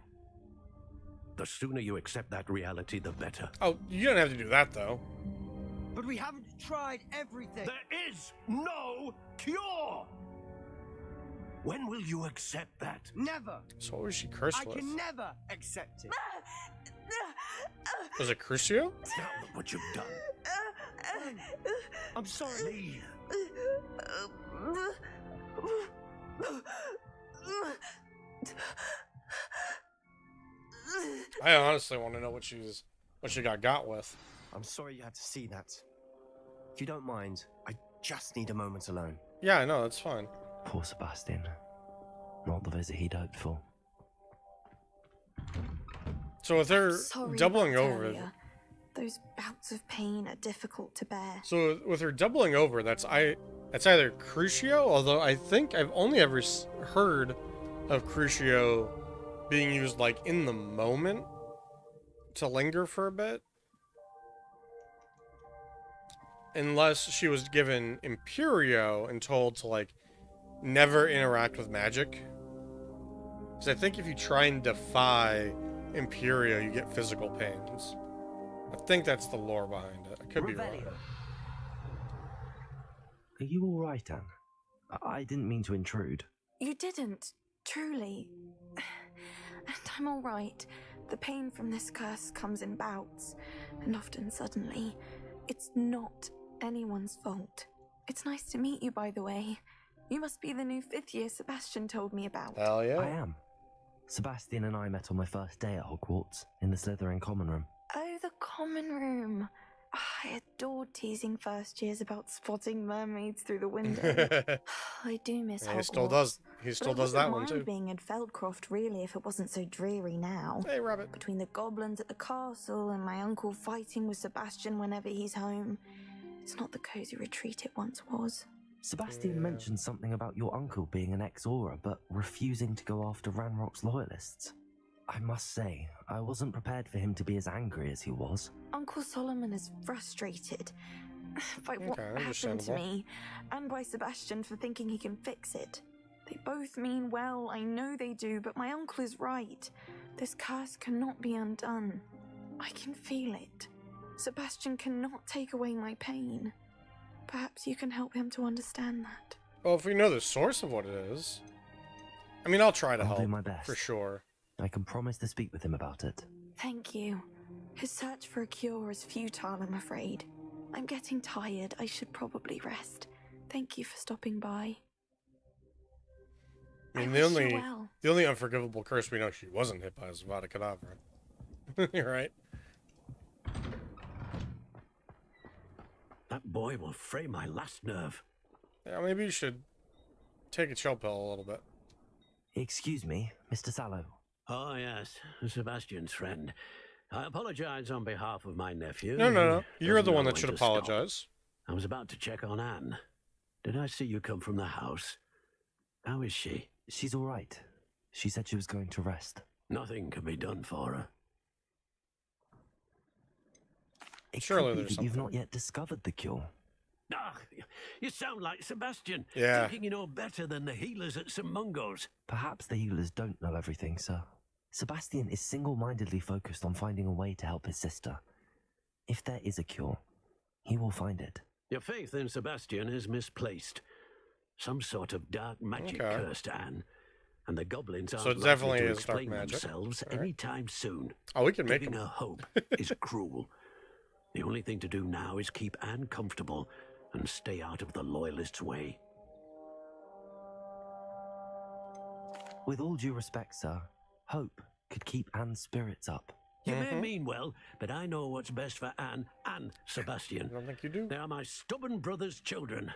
[SPEAKER 8] The sooner you accept that reality, the better.
[SPEAKER 1] Oh, you don't have to do that, though.
[SPEAKER 13] But we haven't tried everything.
[SPEAKER 8] There is no cure! When will you accept that?
[SPEAKER 13] Never.
[SPEAKER 1] So what was she cursed with?
[SPEAKER 13] I can never accept it.
[SPEAKER 1] Was it Crucio?
[SPEAKER 8] Now look what you've done.
[SPEAKER 13] I'm sorry.
[SPEAKER 8] Leave.
[SPEAKER 1] I honestly want to know what she got with.
[SPEAKER 10] I'm sorry you had to see that. If you don't mind, I just need a moment alone.
[SPEAKER 1] Yeah, I know, that's fine.
[SPEAKER 4] Poor Sebastian. Not the visit he'd hoped for.
[SPEAKER 1] So with her doubling over...
[SPEAKER 14] Earlier. Those bouts of pain are difficult to bear.
[SPEAKER 1] So with her doubling over, that's either Crucio, although I think I've only ever heard of Crucio being used like in the moment to linger for a bit. Unless she was given Imperio and told to like never interact with magic. Because I think if you try and defy Imperio, you get physical pains. I think that's the lore behind it. I could be wrong.
[SPEAKER 4] Are you alright, Anne? I didn't mean to intrude.
[SPEAKER 14] You didn't, truly. And I'm alright. The pain from this curse comes in bouts, and often suddenly. It's not anyone's fault. It's nice to meet you, by the way. You must be the new 5th year Sebastian told me about.
[SPEAKER 1] Hell yeah.
[SPEAKER 4] I am. Sebastian and I met on my first day at Hogwarts, in the Slytherin common room.
[SPEAKER 14] Oh, the common room. I adored teasing first years about spotting mermaids through the window. I do miss Hogwarts.
[SPEAKER 1] He still does that one too.
[SPEAKER 14] I wouldn't mind being in Feldcroft really if it wasn't so dreary now.
[SPEAKER 1] Hey, Rabbit.
[SPEAKER 14] Between the goblins at the castle and my uncle fighting with Sebastian whenever he's home, it's not the cozy retreat it once was.
[SPEAKER 4] Sebastian mentioned something about your uncle being an ex-Aura, but refusing to go after Ranrock's loyalists. I must say, I wasn't prepared for him to be as angry as he was.
[SPEAKER 14] Uncle Solomon is frustrated by what happened to me, and by Sebastian for thinking he can fix it. They both mean well, I know they do, but my uncle is right. This curse cannot be undone. I can feel it. Sebastian cannot take away my pain. Perhaps you can help him to understand that.
[SPEAKER 1] Well, if we know the source of what it is... I mean, I'll try to help,
[SPEAKER 4] do my best.
[SPEAKER 1] For sure.
[SPEAKER 4] I can promise to speak with him about it.
[SPEAKER 14] Thank you. His search for a cure is futile, I'm afraid. I'm getting tired. I should probably rest. Thank you for stopping by.
[SPEAKER 1] I mean, the only unforgivable curse we know she wasn't hit by is Vada Kedavra. You're right.
[SPEAKER 8] That boy will fray my last nerve.
[SPEAKER 1] Yeah, maybe you should take a chill pill a little bit.
[SPEAKER 4] Excuse me, Mr. Sallow.
[SPEAKER 8] Oh, yes, Sebastian's friend. I apologize on behalf of my nephew.
[SPEAKER 1] No. You're the one that
[SPEAKER 8] Doesn't
[SPEAKER 1] should
[SPEAKER 8] know when to stop.
[SPEAKER 1] apologize.
[SPEAKER 8] I was about to check on Anne. Did I see you come from the house? How is she?
[SPEAKER 4] She's all right. She said she was going to rest.
[SPEAKER 8] Nothing can be done for her.
[SPEAKER 4] It
[SPEAKER 1] Surely
[SPEAKER 4] could be
[SPEAKER 1] there's
[SPEAKER 4] that you've
[SPEAKER 1] something.
[SPEAKER 4] not yet discovered the cure.
[SPEAKER 8] Ah, you sound like Sebastian.
[SPEAKER 1] Yeah.
[SPEAKER 8] Thinking you know better than the healers at St. Mungo's.
[SPEAKER 4] Perhaps the healers don't know everything, sir. Sebastian is single-mindedly focused on finding a way to help his sister. If there is a cure, he will find it.
[SPEAKER 8] Your faith in Sebastian is misplaced. Some sort of dark magic
[SPEAKER 1] Okay.
[SPEAKER 8] cursed Anne. And the goblins aren't
[SPEAKER 1] So it
[SPEAKER 8] likely
[SPEAKER 1] definitely
[SPEAKER 8] to
[SPEAKER 1] is dark
[SPEAKER 8] explain
[SPEAKER 1] magic.
[SPEAKER 8] themselves
[SPEAKER 1] All right.
[SPEAKER 8] anytime soon.
[SPEAKER 1] Oh, we can make
[SPEAKER 8] Giving
[SPEAKER 1] them.
[SPEAKER 8] her hope is cruel. The only thing to do now is keep Anne comfortable and stay out of the Loyalists' way.
[SPEAKER 4] With all due respect, sir, hope could keep Anne's spirits up.
[SPEAKER 8] You may mean well, but I know what's best for Anne and Sebastian.
[SPEAKER 1] I don't think you do.
[SPEAKER 8] They are my stubborn brother's children.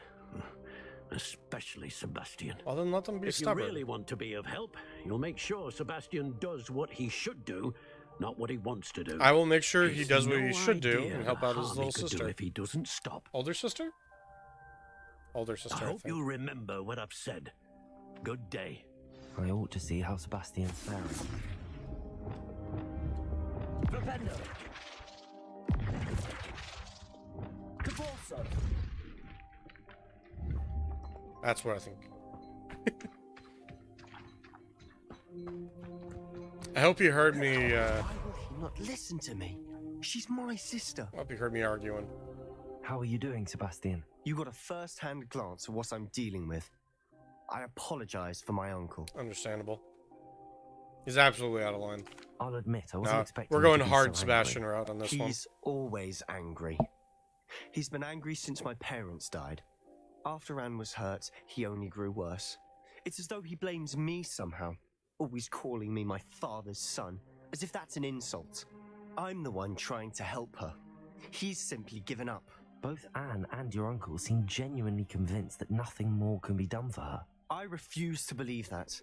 [SPEAKER 8] Especially Sebastian.
[SPEAKER 1] Well, then let them be
[SPEAKER 8] If
[SPEAKER 1] stubborn.
[SPEAKER 8] you really want to be of help, you'll make sure Sebastian does what he should do, not what he wants to do.
[SPEAKER 1] I will make sure he
[SPEAKER 8] He's
[SPEAKER 1] does what
[SPEAKER 8] no
[SPEAKER 1] he should do
[SPEAKER 8] idea
[SPEAKER 1] and help
[SPEAKER 8] the
[SPEAKER 1] out his
[SPEAKER 8] harm
[SPEAKER 1] little
[SPEAKER 8] he could do
[SPEAKER 1] sister.
[SPEAKER 8] if he doesn't stop.
[SPEAKER 1] Older sister? Older sister,
[SPEAKER 8] I
[SPEAKER 1] I
[SPEAKER 8] hope
[SPEAKER 1] think.
[SPEAKER 8] you remember what I've said. Good day.
[SPEAKER 4] I ought to see how Sebastian's faring.
[SPEAKER 13] Vivendo. Caborso.
[SPEAKER 1] That's what I think. I hope you heard me,
[SPEAKER 10] Why will he not listen to me? She's my sister.
[SPEAKER 1] I hope you heard me arguing.
[SPEAKER 4] How are you doing, Sebastian?
[SPEAKER 10] You got a first-hand glance at what I'm dealing with. I apologize for my uncle.
[SPEAKER 1] Understandable. He's absolutely out of line.
[SPEAKER 4] I'll admit, I wasn't expecting
[SPEAKER 1] We're
[SPEAKER 4] him
[SPEAKER 1] going
[SPEAKER 4] to be
[SPEAKER 1] hard
[SPEAKER 4] so
[SPEAKER 1] Sebastian
[SPEAKER 4] angry.
[SPEAKER 1] route on this one.
[SPEAKER 10] He's always angry. He's been angry since my parents died. After Anne was hurt, he only grew worse. It's as though he blames me somehow, always calling me my father's son, as if that's an insult. I'm the one trying to help her. He's simply given up.
[SPEAKER 4] Both Anne and your uncle seem genuinely convinced that nothing more can be done for her.
[SPEAKER 10] I refuse to believe that.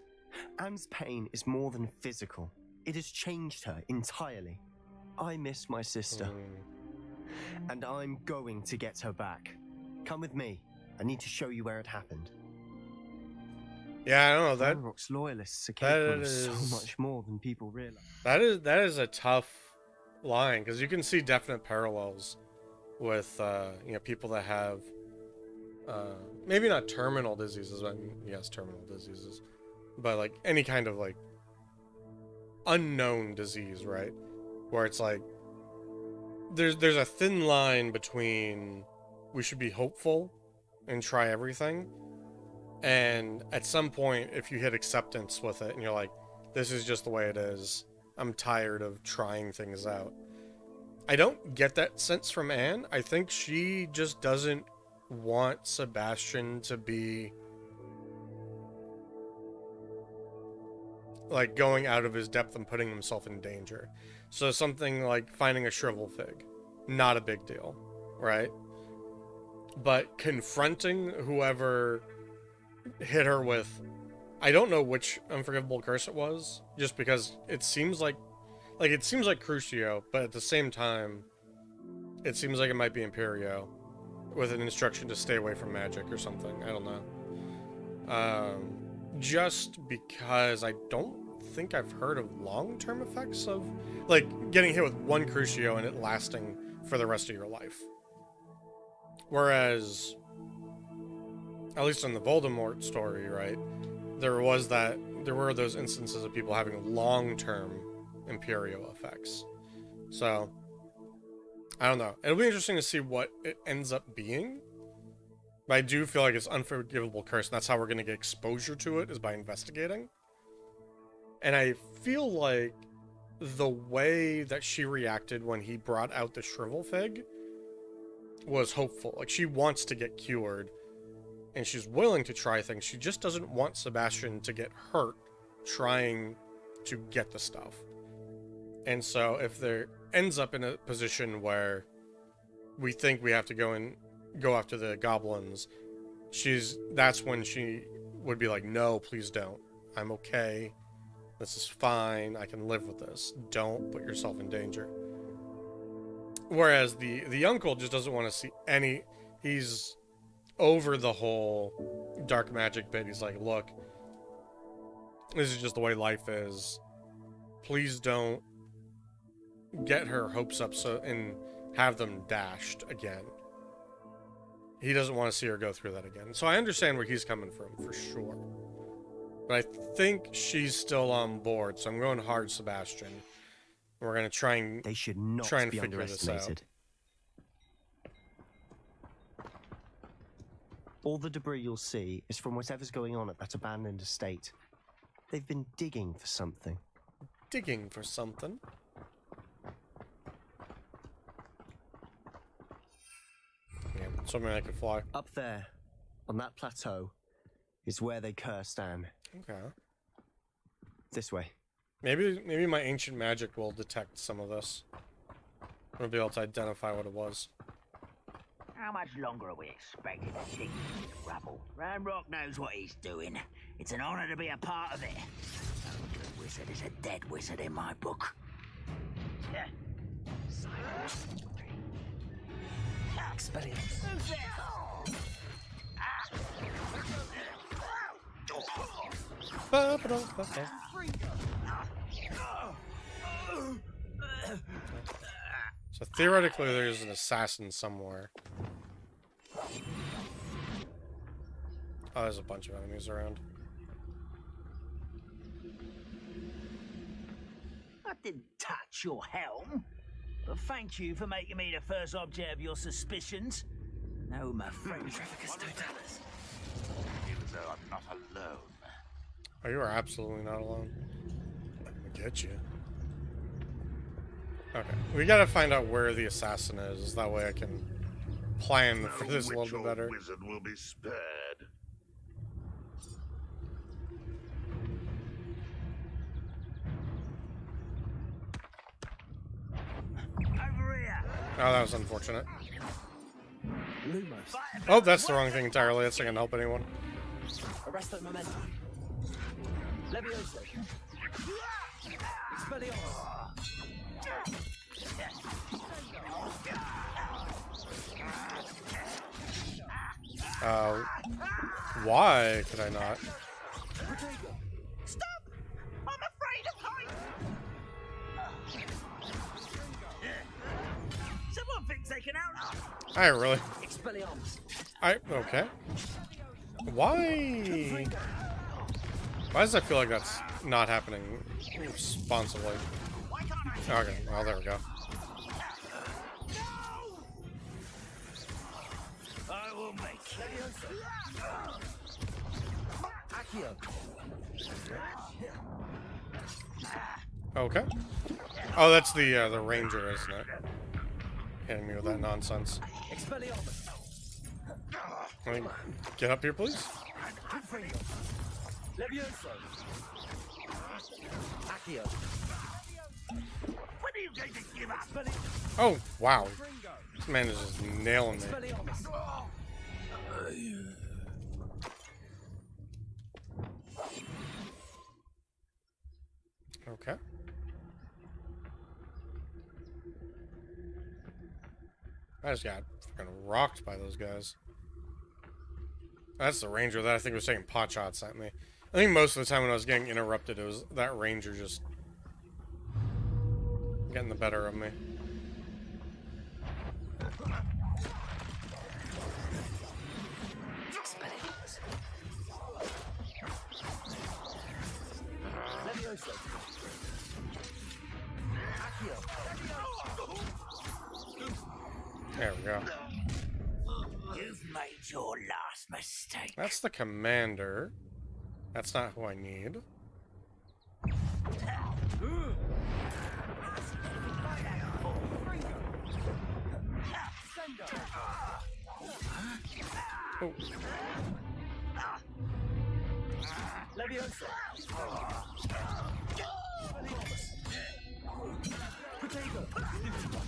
[SPEAKER 10] Anne's pain is more than physical. It has changed her entirely. I miss my sister. And I'm going to get her back. Come with me. I need to show you where it happened.
[SPEAKER 1] Yeah, I don't know that.
[SPEAKER 10] Ranrock's loyalists are capable of so much more than people realize.
[SPEAKER 1] That is a tough line because you can see definite parallels with people that have maybe not terminal diseases, but yes, terminal diseases, but like any kind of like unknown disease, right? Where it's like there's a thin line between we should be hopeful and try everything, and at some point if you hit acceptance with it and you're like, this is just the way it is, I'm tired of trying things out. I don't get that sense from Anne. I think she just doesn't want Sebastian to be like going out of his depth and putting himself in danger. So something like finding a shrivel fig, not a big deal, right? But confronting whoever hit her with, I don't know which unforgivable curse it was, just because it seems like Crucio, but at the same time, it seems like it might be Imperio, with an instruction to stay away from magic or something. I don't know. Just because I don't think I've heard of long-term effects of, like, getting hit with one Crucio and it lasting for the rest of your life. Whereas, at least in the Voldemort story, right, there were those instances of people having long-term Imperio effects. So, I don't know. It'll be interesting to see what it ends up being. But I do feel like it's unforgivable curse, and that's how we're going to get exposure to it, is by investigating. And I feel like the way that she reacted when he brought out the shrivel fig was hopeful. Like, she wants to get cured, and she's willing to try things. She just doesn't want Sebastian to get hurt trying to get the stuff. And so if there ends up in a position where we think we have to go after the goblins, that's when she would be like, no, please don't. I'm okay This is fine. I can live with this. Don't put yourself in danger. Whereas the uncle just doesn't want to see any... He's over the whole dark magic bit. He's like, look, this is just the way life is. Please don't get her hopes up and have them dashed again. He doesn't want to see her go through that again. So I understand where he's coming from, for sure. But I think she's still on board, so I'm going hard, Sebastian. We're going to try and
[SPEAKER 10] They should not be
[SPEAKER 1] figure this out.
[SPEAKER 10] All the debris you'll see is from whatever's going on at that abandoned estate. They've been digging for something.
[SPEAKER 1] Digging for something? Yeah, something that could fly.
[SPEAKER 10] Up there, on that plateau, is where they cursed Anne.
[SPEAKER 1] Okay.
[SPEAKER 10] This way.
[SPEAKER 1] Maybe my ancient magic will detect some of this. We'll be able to identify what it was.
[SPEAKER 15] How much longer are we expected to dig this rubble? Ranrock knows what he's doing. It's an honor to be a part of it. A good wizard is a dead wizard in my book.
[SPEAKER 10] Expelliarmus.
[SPEAKER 15] Who's there?
[SPEAKER 1] So theoretically there's an assassin somewhere. Oh, there's a bunch of enemies around.
[SPEAKER 15] I didn't touch your helm, but thank you for making me the first object of your suspicions. No, my friend.
[SPEAKER 7] Even though I'm not alone.
[SPEAKER 1] Oh, you are absolutely not alone. I get you. Okay, we gotta find out where the assassin is. That way I can plan for this a little bit better.
[SPEAKER 7] Wizard will be spared.
[SPEAKER 15] Over here.
[SPEAKER 1] Oh, that was unfortunate. Oh, that's the wrong thing entirely. That's not gonna help anyone.
[SPEAKER 10] Arrest that momentum. Levioso. Expelliarmus.
[SPEAKER 1] Why could I not?
[SPEAKER 15] Stop! I'm afraid of heights! Someone thinks they can out.
[SPEAKER 1] I really.
[SPEAKER 10] Expelliarmus.
[SPEAKER 1] Okay. Why? Why does that feel like that's not happening responsibly? Okay, well, there we go.
[SPEAKER 15] I will make
[SPEAKER 1] Okay. Oh, that's the ranger, isn't it? Hitting me with that nonsense.
[SPEAKER 10] Expelliarmus.
[SPEAKER 1] Let me get up here, please.
[SPEAKER 10] Levioso. Accio.
[SPEAKER 15] When are you going to give up?
[SPEAKER 1] Oh, wow. This man is just nailing me. Okay. I just got fucking rocked by those guys. That's the ranger that I think was taking pot shots at me. I think most of the time when I was getting interrupted, it was that ranger just getting the better of me. There we go.
[SPEAKER 15] You've made your last mistake.
[SPEAKER 1] That's the commander. That's not who I need. Oh.
[SPEAKER 10] Levioso.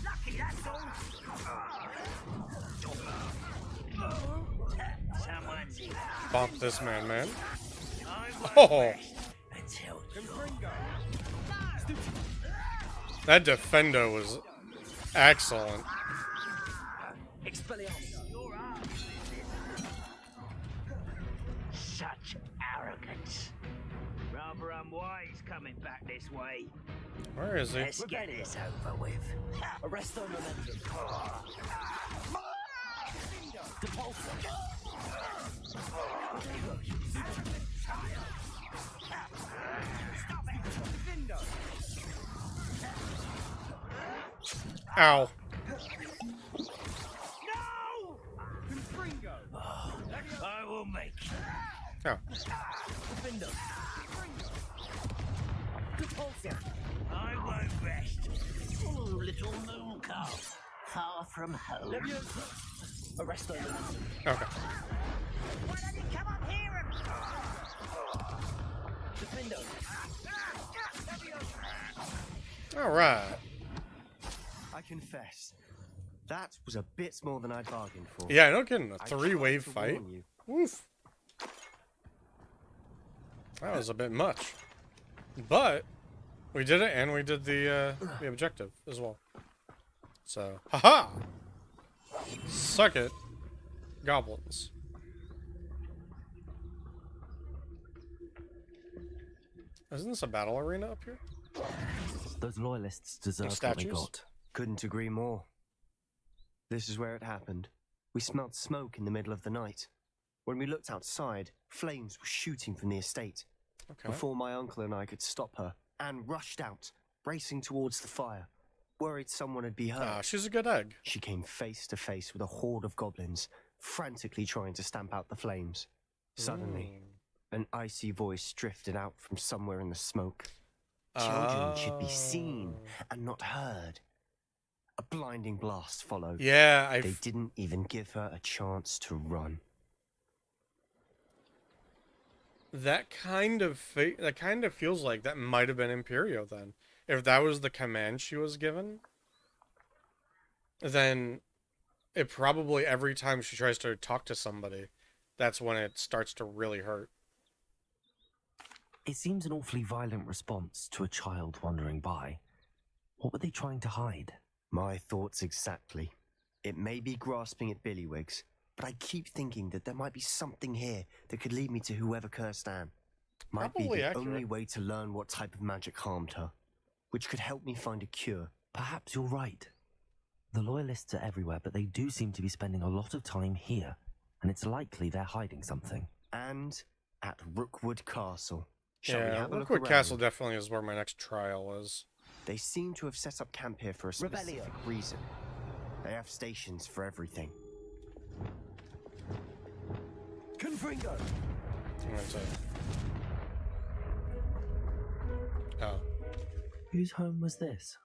[SPEAKER 15] Lucky, that's all.
[SPEAKER 1] Bump this man. Oh!
[SPEAKER 15] Until
[SPEAKER 1] That Defendo was excellent.
[SPEAKER 15] Such arrogance. Rather unwise coming back this way.
[SPEAKER 1] Where is he?
[SPEAKER 15] Let's get this over with.
[SPEAKER 4] Arrest on momentum.
[SPEAKER 1] Ow.
[SPEAKER 15] I will make you.
[SPEAKER 1] Oh.
[SPEAKER 15] I won't rest. Oh, little moon calf. Far from home.
[SPEAKER 4] Arrest on momentum.
[SPEAKER 1] Okay.
[SPEAKER 15] Why don't you come up here and...
[SPEAKER 1] Alright.
[SPEAKER 10] I confess, that was a bit more than I'd bargained for.
[SPEAKER 1] Yeah, no kidding. A
[SPEAKER 10] I
[SPEAKER 1] 3-wave
[SPEAKER 10] tried to
[SPEAKER 1] fight.
[SPEAKER 10] warn you.
[SPEAKER 1] Woof. That was a bit much. But we did it, and we did the objective as well. So, haha! Suck it, goblins. Isn't this a battle arena up here?
[SPEAKER 4] Those loyalists deserve what they got.
[SPEAKER 10] Couldn't agree more. This is where it happened. We smelled smoke in the middle of the night. When we looked outside, flames were shooting from the estate.
[SPEAKER 1] Okay.
[SPEAKER 10] Before my uncle and I could stop her, Anne rushed out, racing towards the fire, worried someone had been hurt.
[SPEAKER 1] Ah, she's a good egg.
[SPEAKER 10] She came face to face with a horde of goblins, frantically trying to stamp out the flames. Suddenly, an icy voice drifted out from somewhere in the smoke. Children should be seen and not heard. A blinding blast followed.
[SPEAKER 1] Yeah,
[SPEAKER 10] They didn't even give her a chance to run.
[SPEAKER 1] That kind of feels like that might have been Imperio then. If that was the command she was given, then it probably every time she tries to talk to somebody, that's when it starts to really hurt.
[SPEAKER 4] It seems an awfully violent response to a child wandering by. What were they trying to hide?
[SPEAKER 10] My thoughts exactly. It may be grasping at Billywigs, but I keep thinking that there might be something here that could lead me to whoever cursed Anne. Might
[SPEAKER 1] Probably
[SPEAKER 10] be the
[SPEAKER 1] accurate.
[SPEAKER 10] only way to learn what type of magic harmed her, which could help me find a cure.
[SPEAKER 4] Perhaps you're right. The loyalists are everywhere, but they do seem to be spending a lot of time here, and it's likely they're hiding something.
[SPEAKER 10] And at Rookwood Castle. Shall we
[SPEAKER 1] Yeah,
[SPEAKER 10] have a look
[SPEAKER 1] Rookwood
[SPEAKER 10] around?
[SPEAKER 1] Castle definitely is where my next trial is.
[SPEAKER 10] They seem to have set up camp here for a specific reason. They have stations for everything.
[SPEAKER 6] Confringo!
[SPEAKER 1] Oh.
[SPEAKER 4] Whose home was this?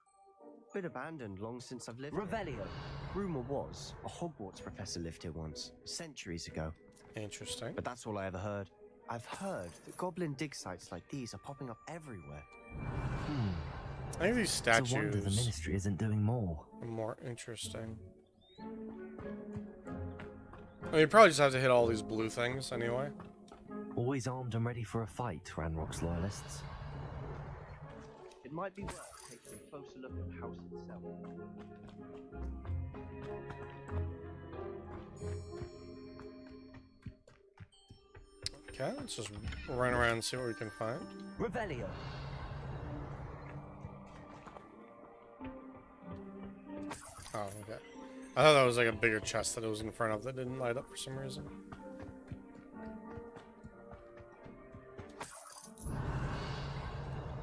[SPEAKER 10] Been abandoned long since I've lived
[SPEAKER 4] Revelio.
[SPEAKER 10] here. Rumour was a Hogwarts professor lived here once, centuries ago.
[SPEAKER 1] Interesting.
[SPEAKER 10] But that's all I ever heard. I've heard that goblin dig sites like these are popping up everywhere.
[SPEAKER 1] I think these statues
[SPEAKER 4] It's a wonder the ministry isn't doing more.
[SPEAKER 1] are more interesting. I mean, you probably just have to hit all these blue things anyway.
[SPEAKER 4] Always armed and ready for a fight, Ranrock's loyalists.
[SPEAKER 10] It might be worth taking a closer look at the house itself.
[SPEAKER 1] Okay, let's just run around and see what we can find.
[SPEAKER 4] Revelio.
[SPEAKER 1] Oh, okay. I thought that was like a bigger chest that it was in front of that didn't light up for some reason.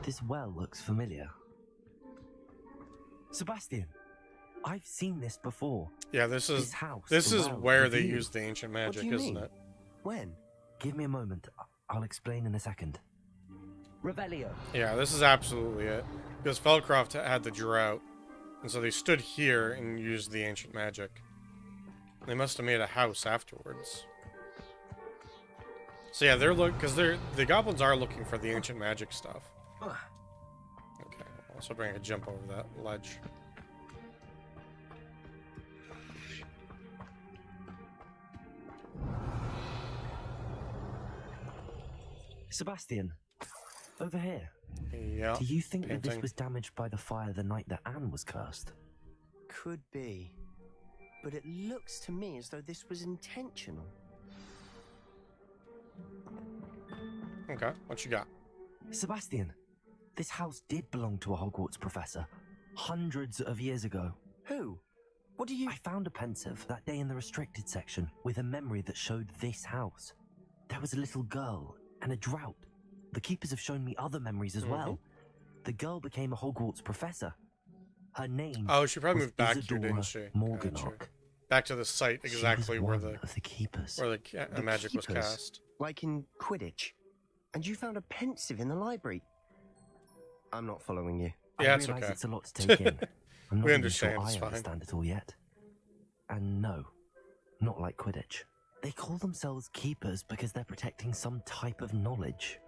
[SPEAKER 4] This well looks familiar. Sebastian, I've seen this before.
[SPEAKER 1] Yeah, this is
[SPEAKER 4] house,
[SPEAKER 1] this
[SPEAKER 4] the
[SPEAKER 1] is
[SPEAKER 4] well,
[SPEAKER 1] where
[SPEAKER 4] the
[SPEAKER 1] they
[SPEAKER 4] view.
[SPEAKER 1] use the ancient
[SPEAKER 10] What
[SPEAKER 1] magic,
[SPEAKER 10] do you
[SPEAKER 1] isn't
[SPEAKER 10] mean?
[SPEAKER 1] it?
[SPEAKER 10] When?
[SPEAKER 4] Give me a moment. I'll explain in a second. Revelio.
[SPEAKER 1] Yeah, this is absolutely it. Because Feldcroft had the drought, and so they stood here and used the ancient magic. They must have made a house afterwards. So yeah, the goblins are looking for the ancient magic stuff. Okay, I'll also bring a jump over that ledge.
[SPEAKER 4] Sebastian, over here.
[SPEAKER 1] Yeah.
[SPEAKER 4] Do you think that this was damaged by the fire the night that Anne was cursed?
[SPEAKER 10] Could be. But it looks to me as though this was intentional.
[SPEAKER 1] Okay, what you got?
[SPEAKER 4] Sebastian, this house did belong to a Hogwarts professor hundreds of years ago.
[SPEAKER 10] Who? What do you...
[SPEAKER 4] I found a pensive that day in the restricted section with a memory that showed this house. There was a little girl and a drought. The keepers have shown me other memories as well. The girl became a Hogwarts professor. Her name
[SPEAKER 1] she probably moved back here, didn't she?
[SPEAKER 4] Morganach.
[SPEAKER 1] Back to the site exactly where the
[SPEAKER 4] keepers.
[SPEAKER 1] Where the magic was cast.
[SPEAKER 10] Like in Quidditch. And you found a pensive in the library. I'm not following you.
[SPEAKER 1] Yeah,
[SPEAKER 4] I realize it's a lot to take in. I'm not
[SPEAKER 1] We
[SPEAKER 4] even
[SPEAKER 1] understand,
[SPEAKER 4] sure
[SPEAKER 1] it's
[SPEAKER 4] I
[SPEAKER 1] fine.
[SPEAKER 4] understand it all yet. And no, not like Quidditch. They call themselves keepers because they're protecting some type of knowledge.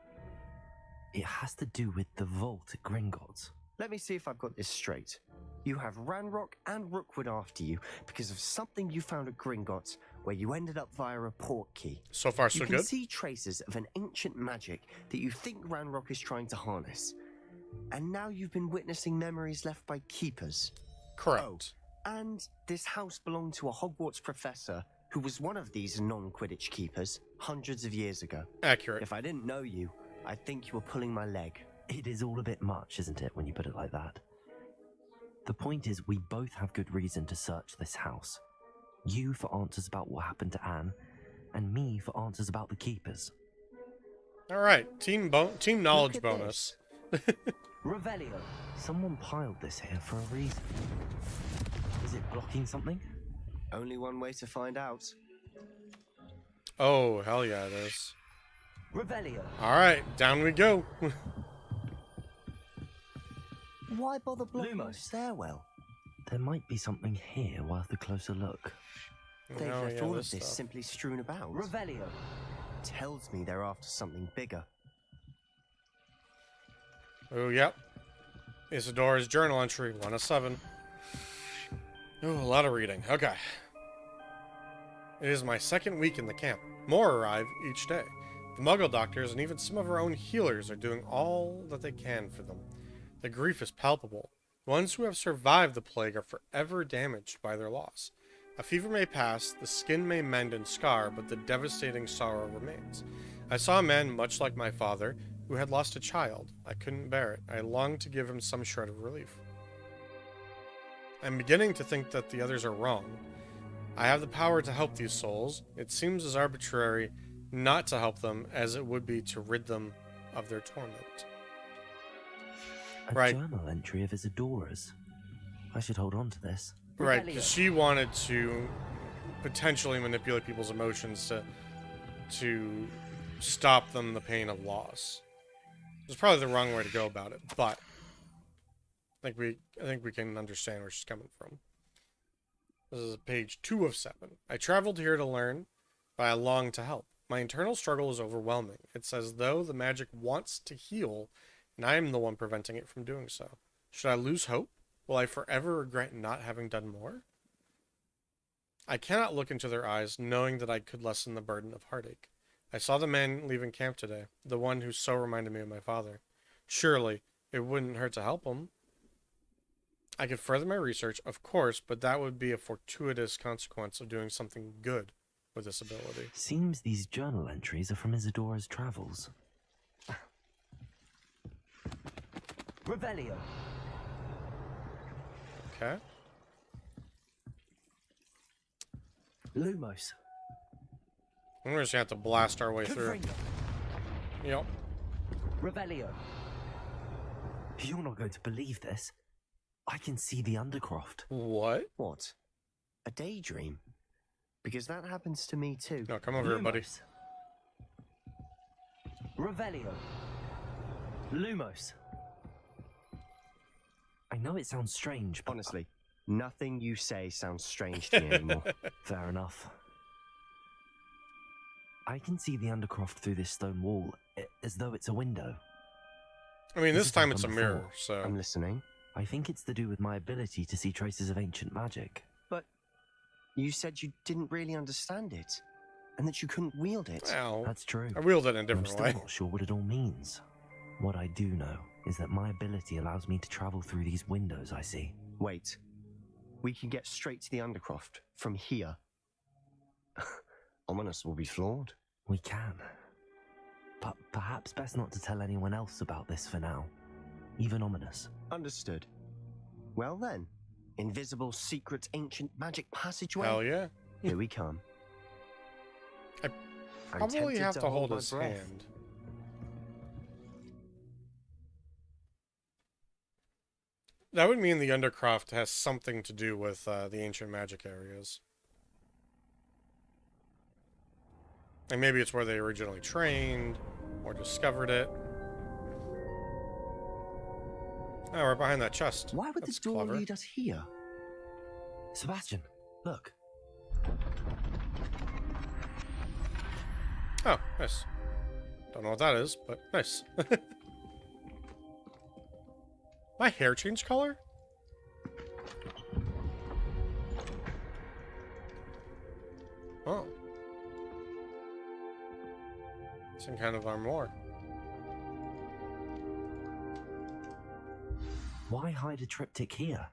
[SPEAKER 4] It has to do with the vault at Gringotts.
[SPEAKER 10] Let me see if I've got this straight. You have Ranrock and Rookwood after you because of something you found at Gringotts where you ended up via a port key.
[SPEAKER 1] So far, so
[SPEAKER 10] good. You
[SPEAKER 1] good.
[SPEAKER 10] can see traces of an ancient magic that you think Ranrock is trying to harness. And now you've been witnessing memories left by keepers.
[SPEAKER 1] Correct.
[SPEAKER 10] And this house belonged to a Hogwarts professor who was one of these non-Quidditch keepers hundreds of years ago.
[SPEAKER 1] Accurate.
[SPEAKER 10] If I didn't know you, I'd think you were pulling my leg.
[SPEAKER 4] It is all a bit much, isn't it, when you put it like that? The point is, we both have good reason to search this house. You for answers about what happened to Anne, and me for answers about the keepers.
[SPEAKER 1] All right, team knowledge bonus.
[SPEAKER 4] Revelio. Someone piled this here for a reason. Is it blocking something?
[SPEAKER 10] Only one way to find out.
[SPEAKER 1] Oh, hell yeah, it is.
[SPEAKER 4] Revelio.
[SPEAKER 1] All right, down we go.
[SPEAKER 10] Why bother blocking the stairwell?
[SPEAKER 4] There might be something here worth a closer look.
[SPEAKER 10] They've left all of this
[SPEAKER 1] stuff.
[SPEAKER 10] simply strewn about.
[SPEAKER 4] Revelio.
[SPEAKER 10] Tells me they're after something bigger.
[SPEAKER 1] Oh, yep. Isidora's journal entry, 1 of 7. Oh, a lot of reading. Okay. It is my second week in the camp. More arrive each day. The Muggle doctors and even some of our own healers are doing all that they can for them. The grief is palpable. The ones who have survived the plague are forever damaged by their loss. A fever may pass, the skin may mend and scar, but the devastating sorrow remains. I saw a man much like my father, who had lost a child. I couldn't bear it. I longed to give him some shred of relief. I'm beginning to think that the others are wrong. I have the power to help these souls. It seems as arbitrary not to help them as it would be to rid them of their torment.
[SPEAKER 4] A journal entry of Isidora's. I should hold on to this.
[SPEAKER 1] Right, because she wanted to potentially manipulate people's emotions to stop them the pain of loss. It's probably the wrong way to go about it, but I think we can understand where she's coming from. This is page 2 of 7. I traveled here to learn, but I long to help. My internal struggle is overwhelming. It's as though the magic wants to heal, and I am the one preventing it from doing so. Should I lose hope? Will I forever regret not having done more? I cannot look into their eyes, knowing that I could lessen the burden of heartache. I saw the man leaving camp today, the one who so reminded me of my father. Surely, it wouldn't hurt to help him. I could further my research, of course, but that would be a fortuitous consequence of doing something good with this ability.
[SPEAKER 4] Seems these journal entries are from Isidora's travels. Revelio.
[SPEAKER 1] Okay.
[SPEAKER 4] Lumos.
[SPEAKER 1] We're just gonna have to blast our way through. Yep.
[SPEAKER 4] Revelio. You're not going to believe this. I can see the Undercroft.
[SPEAKER 1] What?
[SPEAKER 10] What? A daydream? Because that happens to me too.
[SPEAKER 1] No, come over here, buddy.
[SPEAKER 4] Revelio. Lumos. I know it sounds strange, but...
[SPEAKER 10] Honestly, nothing you say sounds strange to me anymore.
[SPEAKER 4] Fair enough. I can see the Undercroft through this stone wall, as though it's a window.
[SPEAKER 1] I mean, this time it's a mirror, so...
[SPEAKER 10] I'm listening.
[SPEAKER 4] I think it's to do with my ability to see traces of ancient magic.
[SPEAKER 10] But you said you didn't really understand it, and that you couldn't wield it.
[SPEAKER 1] Well,
[SPEAKER 4] that's true.
[SPEAKER 1] I wield it in a different
[SPEAKER 4] I'm still
[SPEAKER 1] way.
[SPEAKER 4] not sure what it all means. What I do know is that my ability allows me to travel through these windows I see.
[SPEAKER 10] Wait. We can get straight to the Undercroft from here. Ominous will be flawed.
[SPEAKER 4] We can. But perhaps best not to tell anyone else about this for now. Even Ominous.
[SPEAKER 10] Understood. Well then, invisible, secret, ancient magic passageway.
[SPEAKER 1] Hell yeah.
[SPEAKER 10] Here we come.
[SPEAKER 1] I probably have to hold his hand. That would mean the Undercroft has something to do with the ancient magic areas. And maybe it's where they originally trained or discovered it. Oh, we're behind that chest.
[SPEAKER 10] Why would
[SPEAKER 1] That's
[SPEAKER 10] the door
[SPEAKER 1] clever.
[SPEAKER 10] lead us here?
[SPEAKER 4] Sebastian, look.
[SPEAKER 1] Oh, nice. Don't know what that is, but nice. My hair changed color? Oh. Some kind of armor.
[SPEAKER 4] Why hide a triptych here?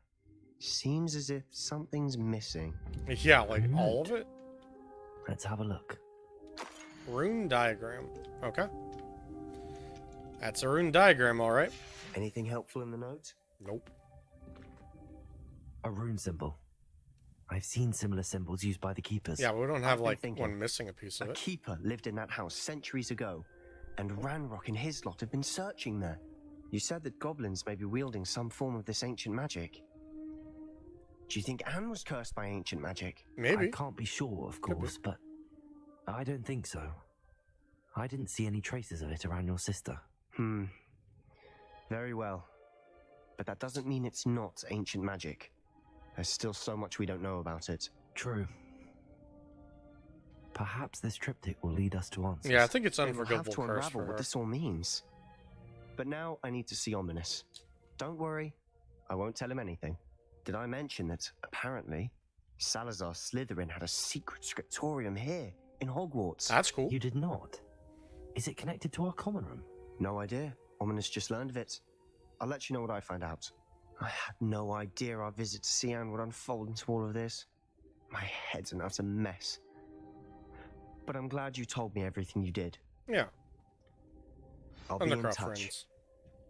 [SPEAKER 10] Seems as if something's missing.
[SPEAKER 1] Yeah, like all of it?
[SPEAKER 4] Let's have a look.
[SPEAKER 1] Rune diagram. Okay. That's a rune diagram, alright.
[SPEAKER 10] Anything helpful in the note?
[SPEAKER 1] Nope.
[SPEAKER 4] A rune symbol. I've seen similar symbols used by the keepers.
[SPEAKER 1] Yeah, we don't have,
[SPEAKER 10] I've been
[SPEAKER 1] like,
[SPEAKER 10] thinking,
[SPEAKER 1] one missing a piece of
[SPEAKER 10] A
[SPEAKER 1] it.
[SPEAKER 10] keeper lived in that house centuries ago, and Ranrock and his lot have been searching there. You said that goblins may be wielding some form of this ancient magic. Do you think Anne was cursed by ancient magic?
[SPEAKER 1] Maybe.
[SPEAKER 4] I can't be sure, of course, but I don't think so. I didn't see any traces of it around your sister.
[SPEAKER 10] Very well. But that doesn't mean it's not ancient magic. There's still so much we don't know about it.
[SPEAKER 4] True. Perhaps this triptych will lead us to answers.
[SPEAKER 1] Yeah, I think it's
[SPEAKER 10] We'll
[SPEAKER 1] unforgivable
[SPEAKER 10] have to
[SPEAKER 1] curse
[SPEAKER 10] unravel
[SPEAKER 1] for her.
[SPEAKER 10] what this all means. But now I need to see Ominous. Don't worry, I won't tell him anything. Did I mention that, apparently, Salazar Slytherin had a secret scriptorium here, in Hogwarts?
[SPEAKER 1] That's cool.
[SPEAKER 4] You did not? Is it connected to our common room?
[SPEAKER 10] No idea. Ominous just learned of it. I'll let you know what I find out. I had no idea our visit to Sian would unfold into all of this. My head's an utter mess. But I'm glad you told me everything you did.
[SPEAKER 1] Yeah.
[SPEAKER 10] I'll be in
[SPEAKER 1] Undercroft
[SPEAKER 10] touch.
[SPEAKER 1] friends.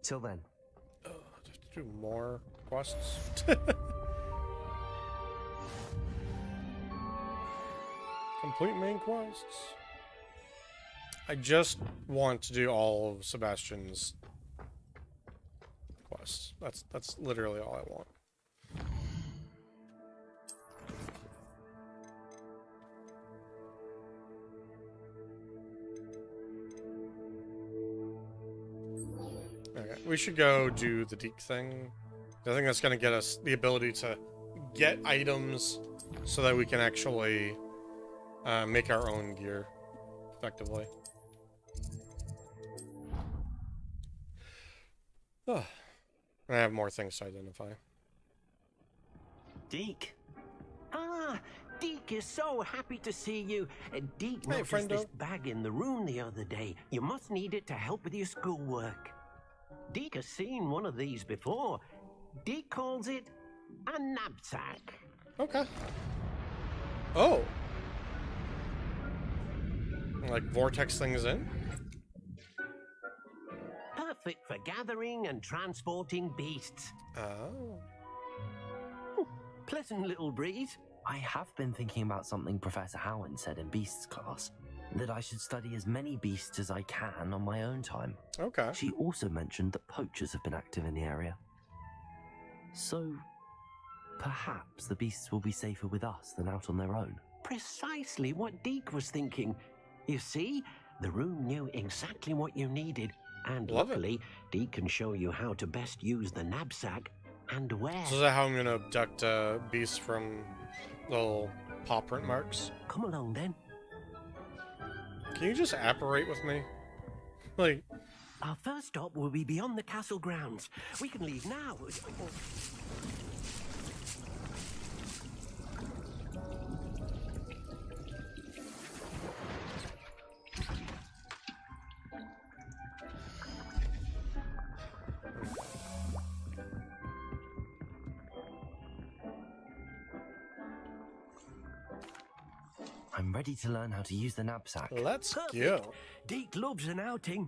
[SPEAKER 10] Till then.
[SPEAKER 1] Do I have to do more quests? Complete main quests. I just want to do all of Sebastian's quests. That's literally all I want. Okay, we should go do the Deke thing. I think that's going to get us the ability to get items so that we can actually make our own gear effectively. Oh, I have more things to identify.
[SPEAKER 8] Deke. Ah, Deke is so happy to see you. Deke
[SPEAKER 1] Hey,
[SPEAKER 8] noticed
[SPEAKER 1] friendo.
[SPEAKER 8] this bag in the room the other day. You must need it to help with your schoolwork. Deke has seen one of these before. Deke calls it a knapsack.
[SPEAKER 1] Okay. Oh. Like vortex things in?
[SPEAKER 8] Perfect for gathering and transporting beasts.
[SPEAKER 1] Oh.
[SPEAKER 8] Pleasant little breeze.
[SPEAKER 4] I have been thinking about something Professor Howard said in Beasts class. That I should study as many beasts as I can on my own time.
[SPEAKER 1] Okay.
[SPEAKER 4] She also mentioned that poachers have been active in the area. So, perhaps the beasts will be safer with us than out on their own.
[SPEAKER 8] Precisely what Deke was thinking. You see, the room knew exactly what you needed, and
[SPEAKER 1] Love it.
[SPEAKER 8] luckily, Deke can show you how to best use the knapsack and where.
[SPEAKER 1] So is that how I'm gonna abduct beasts from little paw print marks?
[SPEAKER 8] Come along then.
[SPEAKER 1] Can you just apparate with me? Like,
[SPEAKER 8] Our first stop will be beyond the castle grounds. We can leave now.
[SPEAKER 4] I'm ready to learn how to use the knapsack.
[SPEAKER 1] Let's
[SPEAKER 8] Perfect.
[SPEAKER 1] go.
[SPEAKER 8] Deke loves an outing.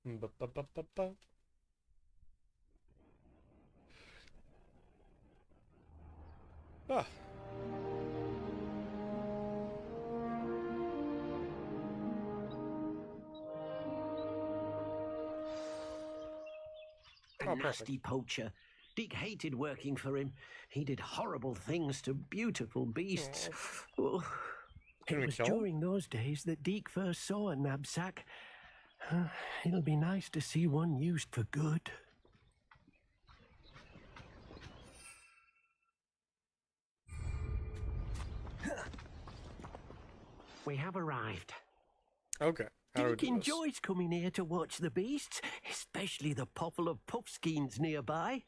[SPEAKER 1] Ba-ba-ba-ba-ba. Ah.
[SPEAKER 8] A nasty poacher. Deke hated working for him. He did horrible things to beautiful beasts. Oh. It was during those days that Deke first saw a knapsack. It'll be nice to see one used for good. We have arrived.
[SPEAKER 1] Okay. How do we
[SPEAKER 8] Deke
[SPEAKER 1] do this?
[SPEAKER 8] enjoys coming here to watch the beasts, especially the popple of puffskeins nearby.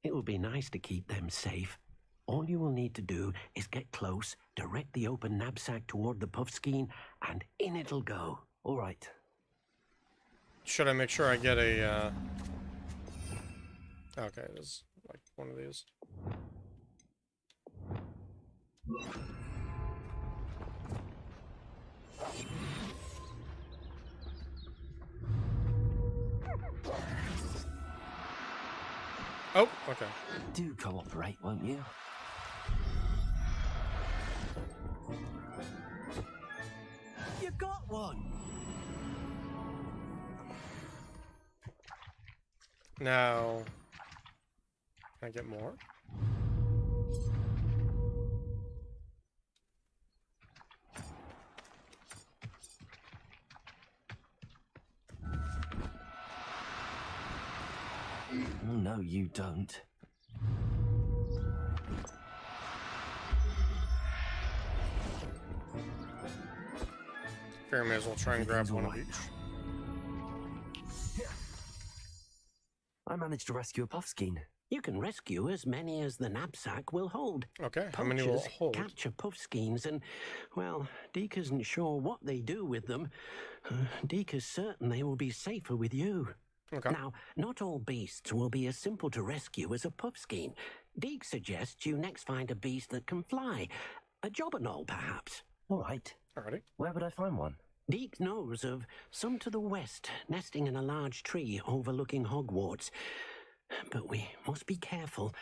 [SPEAKER 8] It will be nice to keep them safe. All you will need to do is get close, direct the open knapsack toward the puffskein, and in it'll go.
[SPEAKER 4] All right.
[SPEAKER 1] Should I make sure I get a, Okay, there's like one of these. Oh, okay.
[SPEAKER 4] Do cooperate, won't you?
[SPEAKER 8] You got one!
[SPEAKER 1] Now, can I get more?
[SPEAKER 4] Oh, no, you don't.
[SPEAKER 1] Fair, may as well try and grab one of each.
[SPEAKER 4] I managed to rescue a puffskein.
[SPEAKER 8] You can rescue as many as the knapsack will hold.
[SPEAKER 1] Okay, how many will
[SPEAKER 8] Poachers
[SPEAKER 1] hold?
[SPEAKER 8] capture puffskeins and, well, Deke isn't sure what they do with them. Deke is certain they will be safer with you.
[SPEAKER 1] Okay.
[SPEAKER 8] Now, not all beasts will be as simple to rescue as a puffskein. Deke suggests you next find a beast that can fly. A jobberknoll, perhaps.
[SPEAKER 4] All right.
[SPEAKER 1] Alrighty.
[SPEAKER 4] Where would I find one?
[SPEAKER 8] Deke knows of some to the west, nesting in a large tree overlooking Hogwarts. But we must be careful.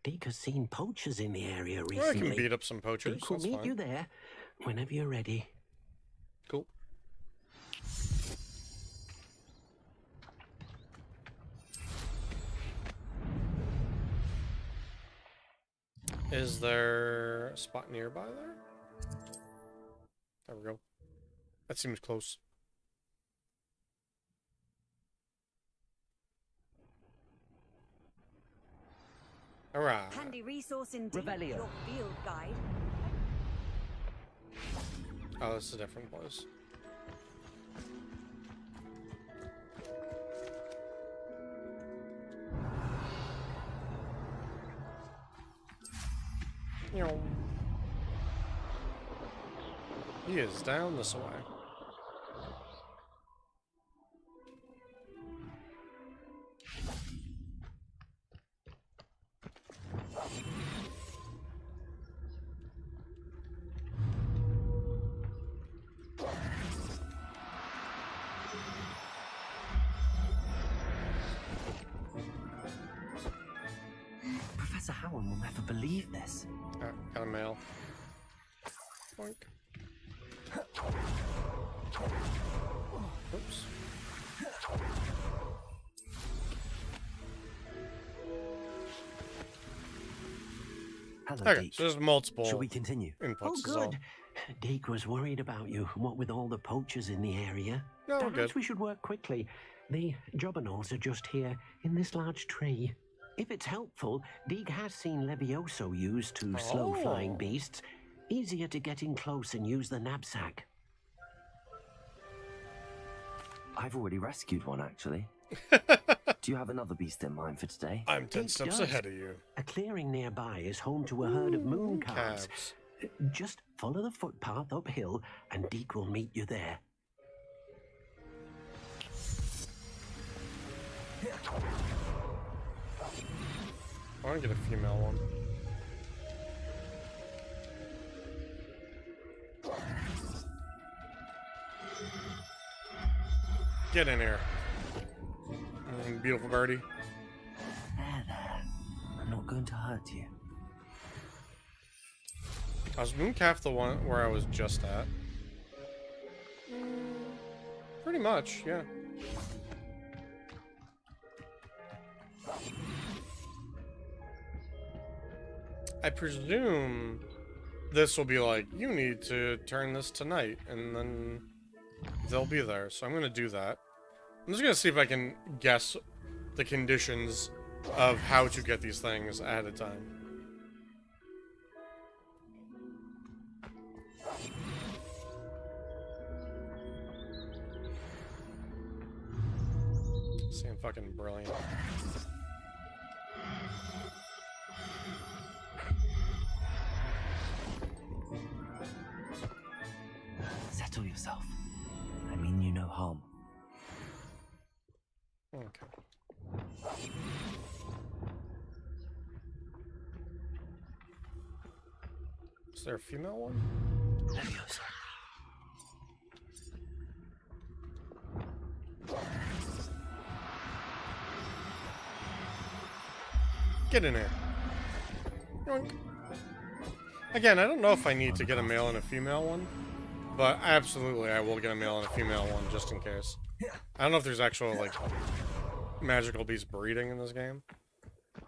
[SPEAKER 8] Deke has seen poachers in the area recently.
[SPEAKER 1] Well, I can beat up some poachers.
[SPEAKER 8] Deke will
[SPEAKER 1] That's
[SPEAKER 8] meet
[SPEAKER 1] fine.
[SPEAKER 8] you there whenever you're ready.
[SPEAKER 1] Cool. Is there a spot nearby there? There we go. That seems close. Alright.
[SPEAKER 2] Handy resource indeed.
[SPEAKER 13] Revelio.
[SPEAKER 2] Your field guide.
[SPEAKER 1] Oh, this is a different place. He is down this way.
[SPEAKER 4] Professor Howard will never believe this.
[SPEAKER 1] Got a mail. Boink. Oops.
[SPEAKER 4] Hello,
[SPEAKER 1] Okay,
[SPEAKER 4] Deke.
[SPEAKER 1] so there's multiple
[SPEAKER 4] Shall we continue?
[SPEAKER 1] inputs.
[SPEAKER 8] Oh,
[SPEAKER 1] is all.
[SPEAKER 8] good. Deke was worried about you, what with all the poachers in the area.
[SPEAKER 1] No, we're
[SPEAKER 8] Perhaps
[SPEAKER 1] good.
[SPEAKER 8] we should work quickly. The jobberknolls are just here, in this large tree. If it's helpful, Deke has seen Levioso used to slow flying beasts. Easier to get in close and use the knapsack.
[SPEAKER 4] I've already rescued one, actually. Do you have another beast in mind for today?
[SPEAKER 1] I'm 10
[SPEAKER 8] Deke
[SPEAKER 1] steps
[SPEAKER 8] does.
[SPEAKER 1] ahead of you.
[SPEAKER 8] A clearing nearby is home to a herd of moon calves.
[SPEAKER 1] Calves.
[SPEAKER 8] Just follow the footpath uphill, and Deke will meet you there.
[SPEAKER 1] I want to get a female one. Get in here. Beautiful birdie.
[SPEAKER 4] There. I'm not going to hurt you.
[SPEAKER 1] Was Mooncalf the one where I was just at? Pretty much, yeah. I presume this will be like, you need to turn this tonight, and then they'll be there. So I'm going to do that. I'm just going to see if I can guess the conditions of how to get these things ahead of time. Seem fucking brilliant.
[SPEAKER 4] Settle yourself. I mean you no harm.
[SPEAKER 1] Okay. Is there a female one?
[SPEAKER 4] Leviosa.
[SPEAKER 1] Get in here. Yoink. Again, I don't know if I need to get a male and a female one, but absolutely I will get a male and a female one just in case. I don't know if there's actual, like, magical beast breeding in this game,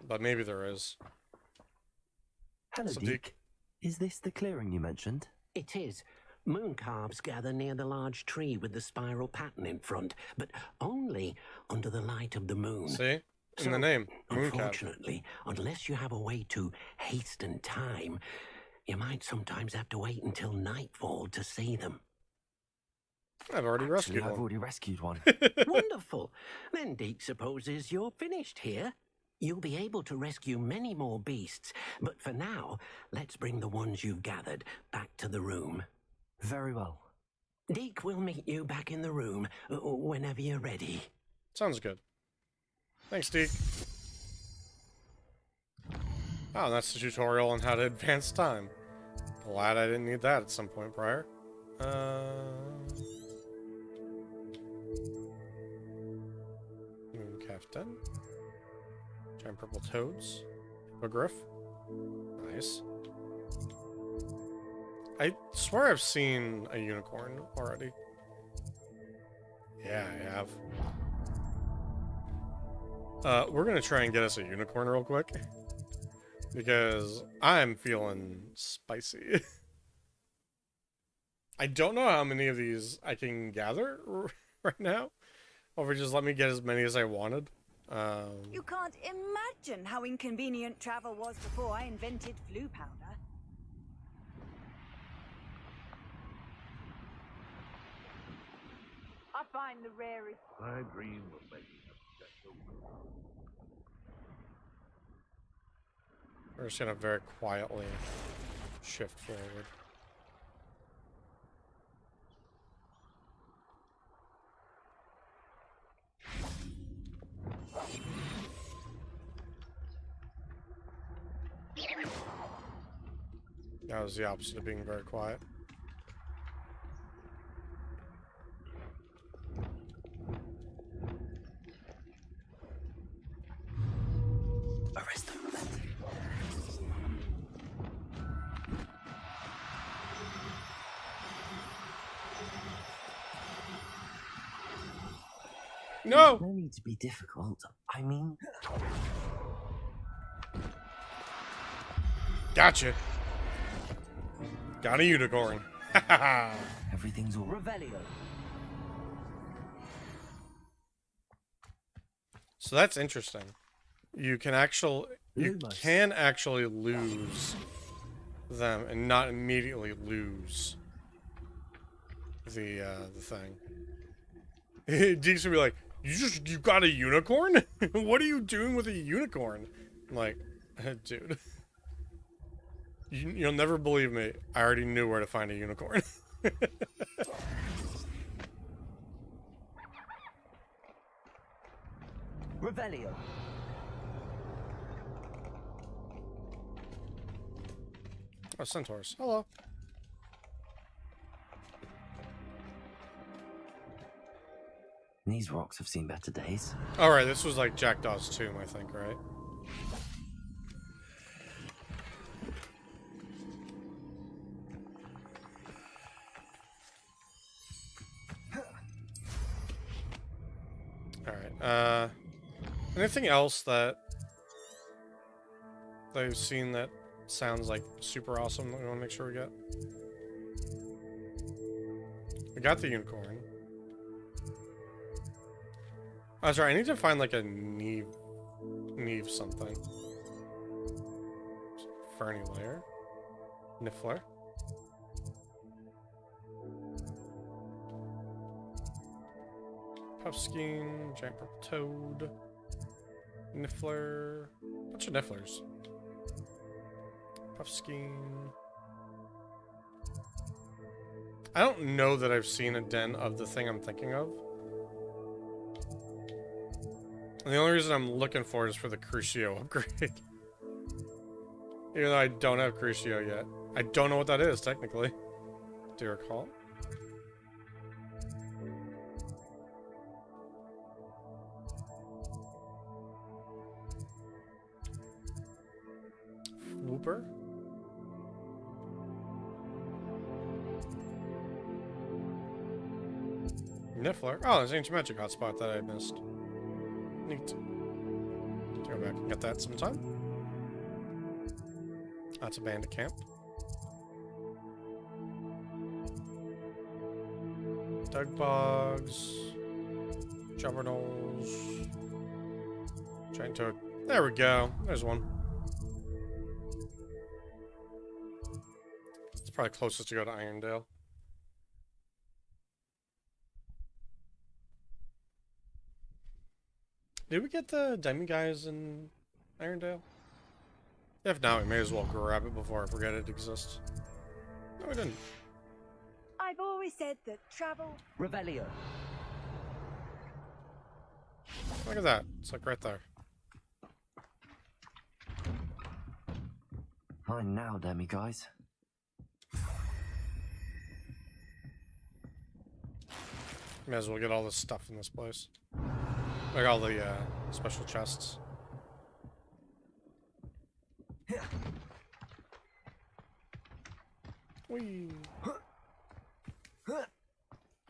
[SPEAKER 1] but maybe there is.
[SPEAKER 4] Hello, Deke. Is this the clearing you mentioned?
[SPEAKER 8] It is. Mooncalves gather near the large tree with the spiral pattern in front, but only under the light of the moon.
[SPEAKER 1] See? In the name, Mooncalf.
[SPEAKER 8] Unfortunately, unless you have a way to hasten time, you might sometimes have to wait until nightfall to see them.
[SPEAKER 1] I've already rescued one.
[SPEAKER 4] I've already rescued one.
[SPEAKER 8] Wonderful. Then Deke supposes you're finished here. You'll be able to rescue many more beasts, but for now, let's bring the ones you've gathered back to the room.
[SPEAKER 4] Very well.
[SPEAKER 8] Deke will meet you back in the room whenever you're ready.
[SPEAKER 1] Sounds good. Thanks, Deke. Oh, that's the tutorial on how to advance time. Glad I didn't need that at some point prior. Mooncalf done. Giant purple toads. Hippogriff. Nice. I swear I've seen a unicorn already. Yeah, I have. We're gonna try and get us a unicorn real quick. Because I'm feeling spicy. I don't know how many of these I can gather right now. Or just let me get as many as I wanted.
[SPEAKER 2] You can't imagine how inconvenient travel was before I invented flu powder.
[SPEAKER 16] I find the rarest.
[SPEAKER 7] I dream of making a special.
[SPEAKER 1] We're just gonna very quietly shift forward. That was the opposite of being very quiet.
[SPEAKER 4] Arrest them.
[SPEAKER 1] No!
[SPEAKER 4] No need to be difficult. I mean...
[SPEAKER 1] Gotcha! Got a unicorn.
[SPEAKER 4] Everything's all...
[SPEAKER 13] Revelio.
[SPEAKER 1] So that's interesting. You can actually lose them and not immediately lose the thing. Deeks would be like, you got a unicorn? What are you doing with a unicorn? I'm like, dude. You'll never believe me. I already knew where to find a unicorn.
[SPEAKER 13] Revelio.
[SPEAKER 1] Oh, centaurs. Hello.
[SPEAKER 4] These rocks have seen better days.
[SPEAKER 1] Alright, this was like Jackdaw's tomb, I think, right? Alright, anything else that they've seen that sounds like super awesome that we want to make sure we get? We got the unicorn. Oh, that's right, I need to find like a Neve something. Ferny layer. Niffler. Puffskein, giant purple toad, Niffler, bunch of Nifflers. Puffskein. I don't know that I've seen a den of the thing I'm thinking of. And the only reason I'm looking for it is for the Crucio upgrade. Even though I don't have Crucio yet. I don't know what that is, technically. Do you recall? Whooper? Niffler? Oh, there's an ancient magic hotspot that I missed. Neat. Go back and get that sometime. That's a bandit camp. Dug bugs. Jobberknolls. Giant toad. There we go. There's one. It's probably closest to go to Irondale. Did we get the demi guys in Irondale? If not, we may as well grab it before I forget it exists. No, we didn't.
[SPEAKER 2] I've always said that travel...
[SPEAKER 8] Revelio.
[SPEAKER 1] Look at that. It's like right there.
[SPEAKER 4] Fine now, demi guys.
[SPEAKER 1] May as well get all this stuff in this place. Like all the special chests. Whee.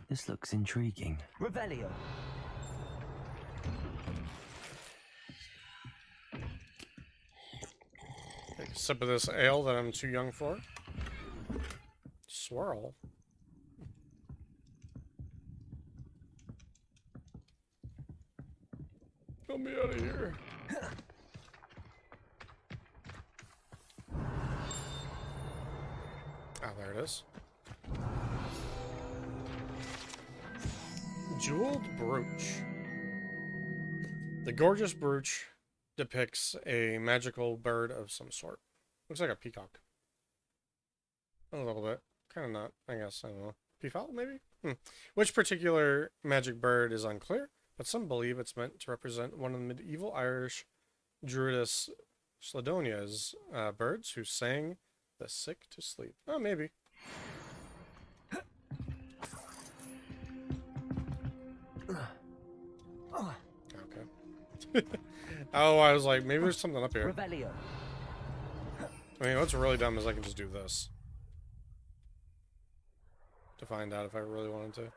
[SPEAKER 4] This looks intriguing.
[SPEAKER 8] Revelio.
[SPEAKER 1] Take a sip of this ale that I'm too young for. Swirl. Get me out of here. Ah, there it is. Jeweled brooch. The gorgeous brooch depicts a magical bird of some sort. Looks like a peacock. A little bit. Kind of not, I guess. I don't know. Peafowl, maybe? Which particular magic bird is unclear, but some believe it's meant to represent one of the medieval Irish druidess Sladonia's birds who sang the sick to sleep. Oh, maybe. Okay. Oh, I was like, maybe there's something up here.
[SPEAKER 8] Revelio.
[SPEAKER 1] I mean, what's really dumb is I can just do this. To find out if I really wanted to.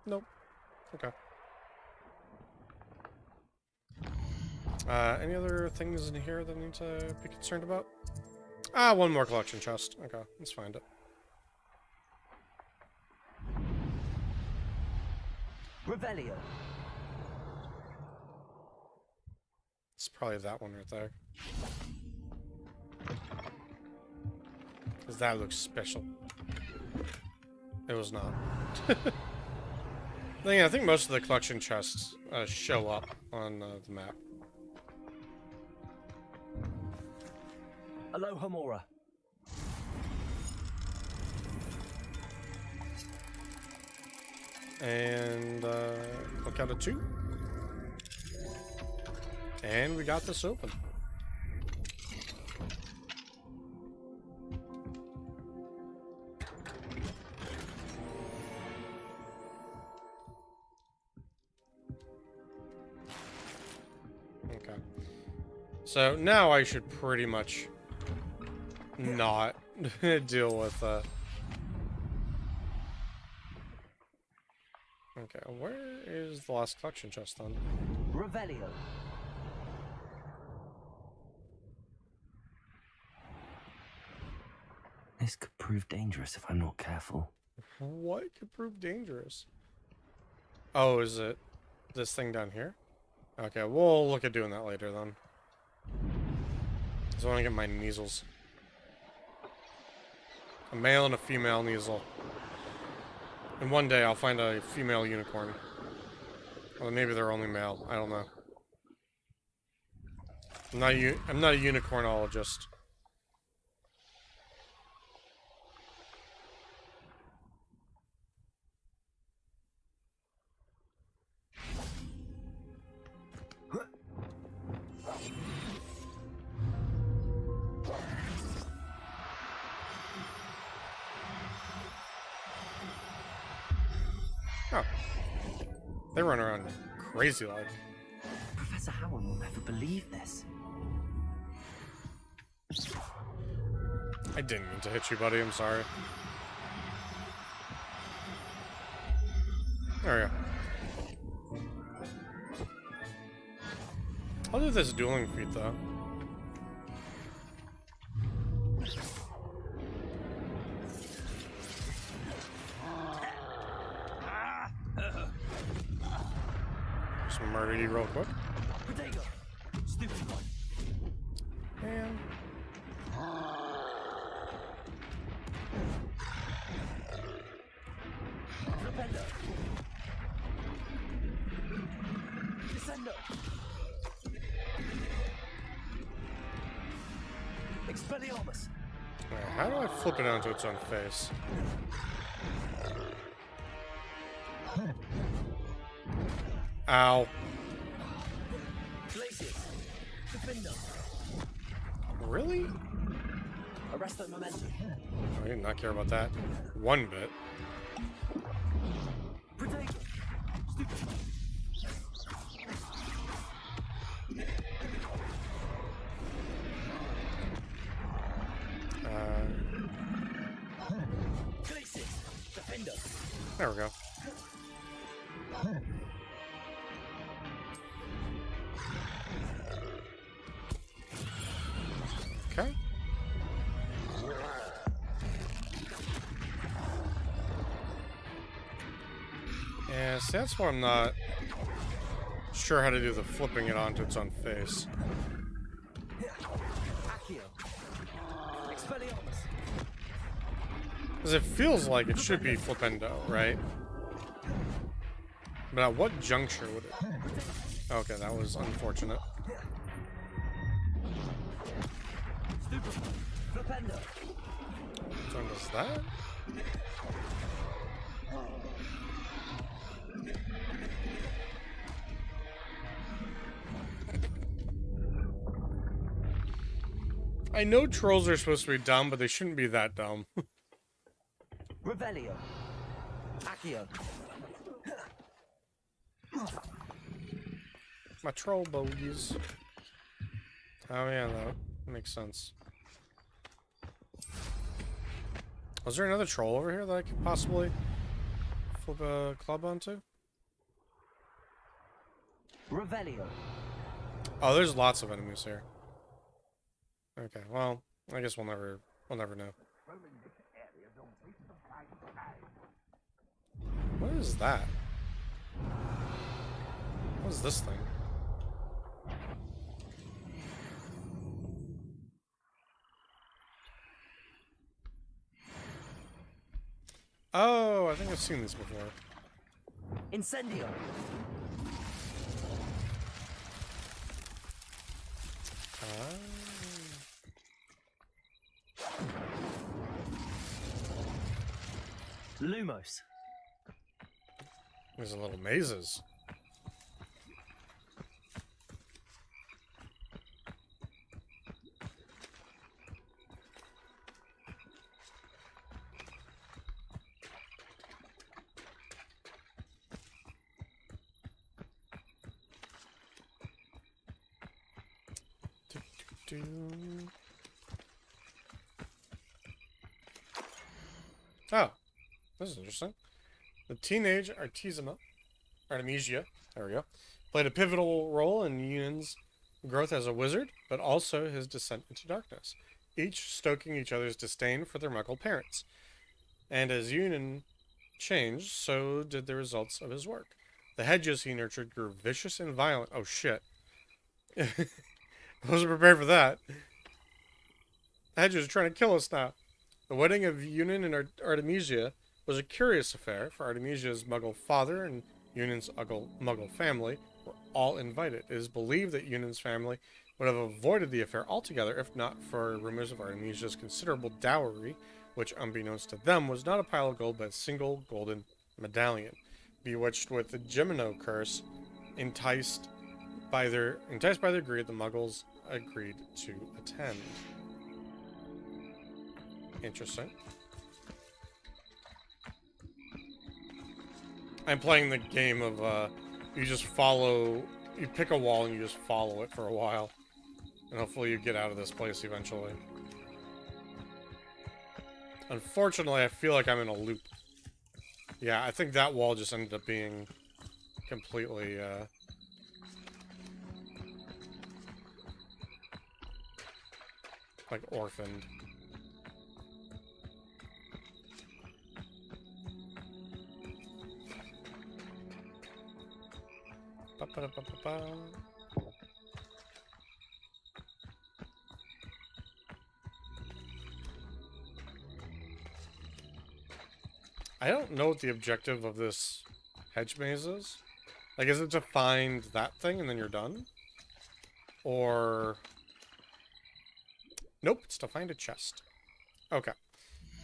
[SPEAKER 1] Nope. Okay. Any other things in here that I need to be concerned about? Ah, one more collection chest. Okay, let's find it.
[SPEAKER 8] Revelio.
[SPEAKER 1] It's probably that one right there. Because that looks special. It was not. I think most of the collection chests show up on the map.
[SPEAKER 8] Aloha Mora.
[SPEAKER 1] And look out of 2. And we got this open. So now I should pretty much not deal with Okay, where is the last collection chest then?
[SPEAKER 4] Revelio. This could prove dangerous if I'm not careful.
[SPEAKER 1] What could prove dangerous? Oh, is it this thing down here? Okay, we'll look at doing that later then. I want to get my Kneasels. A male and a female Kneasel. And one day I'll find a female unicorn. Or maybe they're only male. I don't know. I'm not a unicornologist. Oh. They run around crazy like.
[SPEAKER 4] Professor Howard will never believe this.
[SPEAKER 1] I didn't mean to hit you, buddy. I'm sorry. There we go. I'll do this dueling feat, though. Just murder you real quick. And...
[SPEAKER 4] Expelliarmus.
[SPEAKER 1] Right, how do I flip it onto its own face? Ow. Really?
[SPEAKER 4] Arrest momentum.
[SPEAKER 1] I did not care about that one bit. There we go. Okay. Yeah, see, that's why I'm not sure how to do the flipping it onto its own face. Because it feels like it should be flipendo, right? But at what juncture would it? Okay, that was unfortunate. Which one does that? I know trolls are supposed to be dumb, but they shouldn't be that dumb.
[SPEAKER 4] Revelio. Accio.
[SPEAKER 1] My troll bogies. Oh yeah, that makes sense. Was there another troll over here that I could possibly flip a club onto?
[SPEAKER 4] Revelio.
[SPEAKER 1] Oh, there's lots of enemies here. Okay, well, I guess we'll never know. What is that? What is this thing? Oh, I think I've seen this before.
[SPEAKER 4] Incendio. Lumos.
[SPEAKER 1] There's a little mazes. Oh, this is interesting. The teenage Artemisia, there we go, played a pivotal role in Yunan's growth as a wizard, but also his descent into darkness, each stoking each other's disdain for their Muggle parents. And as Yunan changed, so did the results of his work. The hedges he nurtured grew vicious and violent. Oh shit. I wasn't prepared for that. The hedges are trying to kill us now. The wedding of Yunan and Artemisia was a curious affair, for Artemisia's Muggle father and Yunan's Muggle family were all invited. It is believed that Yunan's family would have avoided the affair altogether if not for rumors of Artemisia's considerable dowry, which, unbeknownst to them, was not a pile of gold but a single golden medallion. Bewitched with the Gemino curse, enticed by their greed, the Muggles agreed to attend. Interesting. I'm playing the game of, you pick a wall and you just follow it for a while. And hopefully you get out of this place eventually. Unfortunately, I feel like I'm in a loop. Yeah, I think that wall just ended up being completely, like, orphaned. Ba-ba-da-ba-ba-ba. I don't know what the objective of this hedge maze is. Like, is it to find that thing and then you're done? Or... Nope, it's to find a chest. Okay.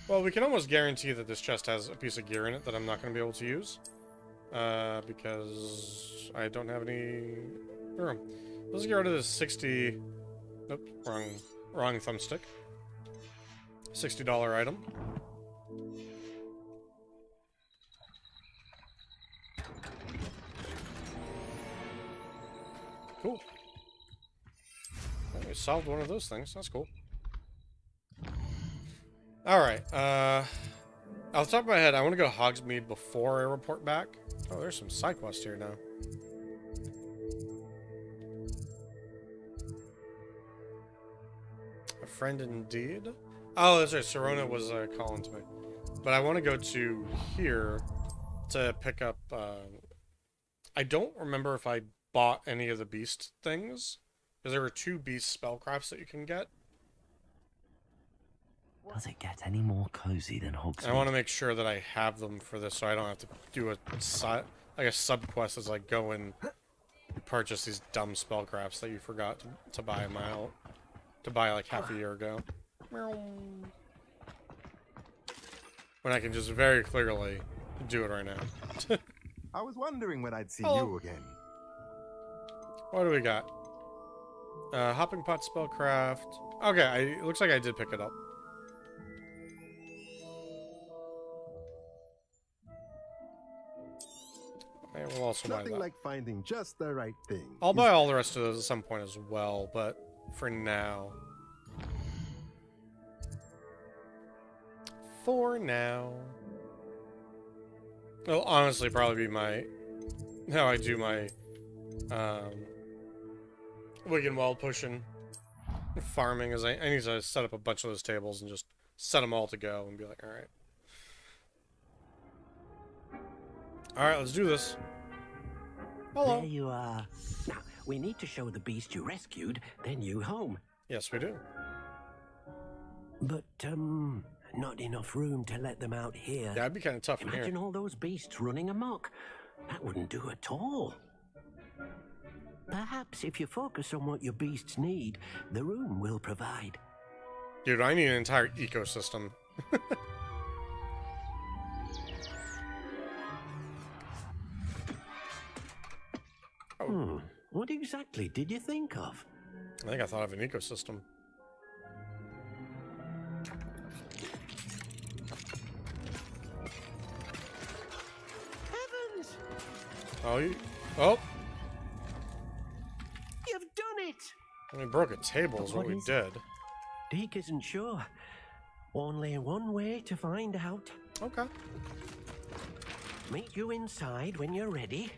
[SPEAKER 1] Well, we can almost guarantee that this chest has a piece of gear in it that I'm not going to be able to use. Because I don't have any room. Let's get rid of this 60... Nope, wrong thumbstick. $60 item. Cool. Well, we solved one of those things. That's cool. Alright, off the top of my head, I want to go to Hogsmeade before I report back. Oh, there's some side quests here now. A friend indeed. Oh, that's right. Serona was calling to me. But I want to go to here to pick up... I don't remember if I bought any of the beast things. Because there were 2 beast spellcrafts that you can get.
[SPEAKER 4] Does it get any more cozy than Hogsmeade?
[SPEAKER 1] I want to make sure that I have them for this, so I don't have to do a sub quest as I go and purchase these dumb spellcrafts that you forgot to buy like half a year ago. When I can just very clearly do it right now.
[SPEAKER 17] I was wondering when I'd see you again.
[SPEAKER 1] What do we got? Hopping pot spellcraft. Okay, it looks like I did pick it up. I will also buy that.
[SPEAKER 17] Nothing like finding just the right thing.
[SPEAKER 1] I'll buy all the rest of those at some point as well, but for now. It'll honestly probably be how I do my Wigan Wild pushing farming, as I need to set up a bunch of those tables and just set them all to go and be like, alright. Alright, let's do this. Hello.
[SPEAKER 8] There you are. Now, we need to show the beast you rescued their new home.
[SPEAKER 1] Yes, we do.
[SPEAKER 8] But, not enough room to let them out here.
[SPEAKER 1] Yeah, that'd be kind of tough in here.
[SPEAKER 8] Imagine all those beasts running amok. That wouldn't do at all. Perhaps if you focus on what your beasts need, the room will provide.
[SPEAKER 1] Dude, I need an entire ecosystem.
[SPEAKER 8] What exactly did you think of?
[SPEAKER 1] I think I thought of an ecosystem.
[SPEAKER 8] Heavens!
[SPEAKER 1] Oh,
[SPEAKER 8] You've done it!
[SPEAKER 1] Let me We broke a table is what we did.
[SPEAKER 8] Deke isn't sure. Only one way to find out.
[SPEAKER 1] Okay.
[SPEAKER 8] Meet you inside when you're ready.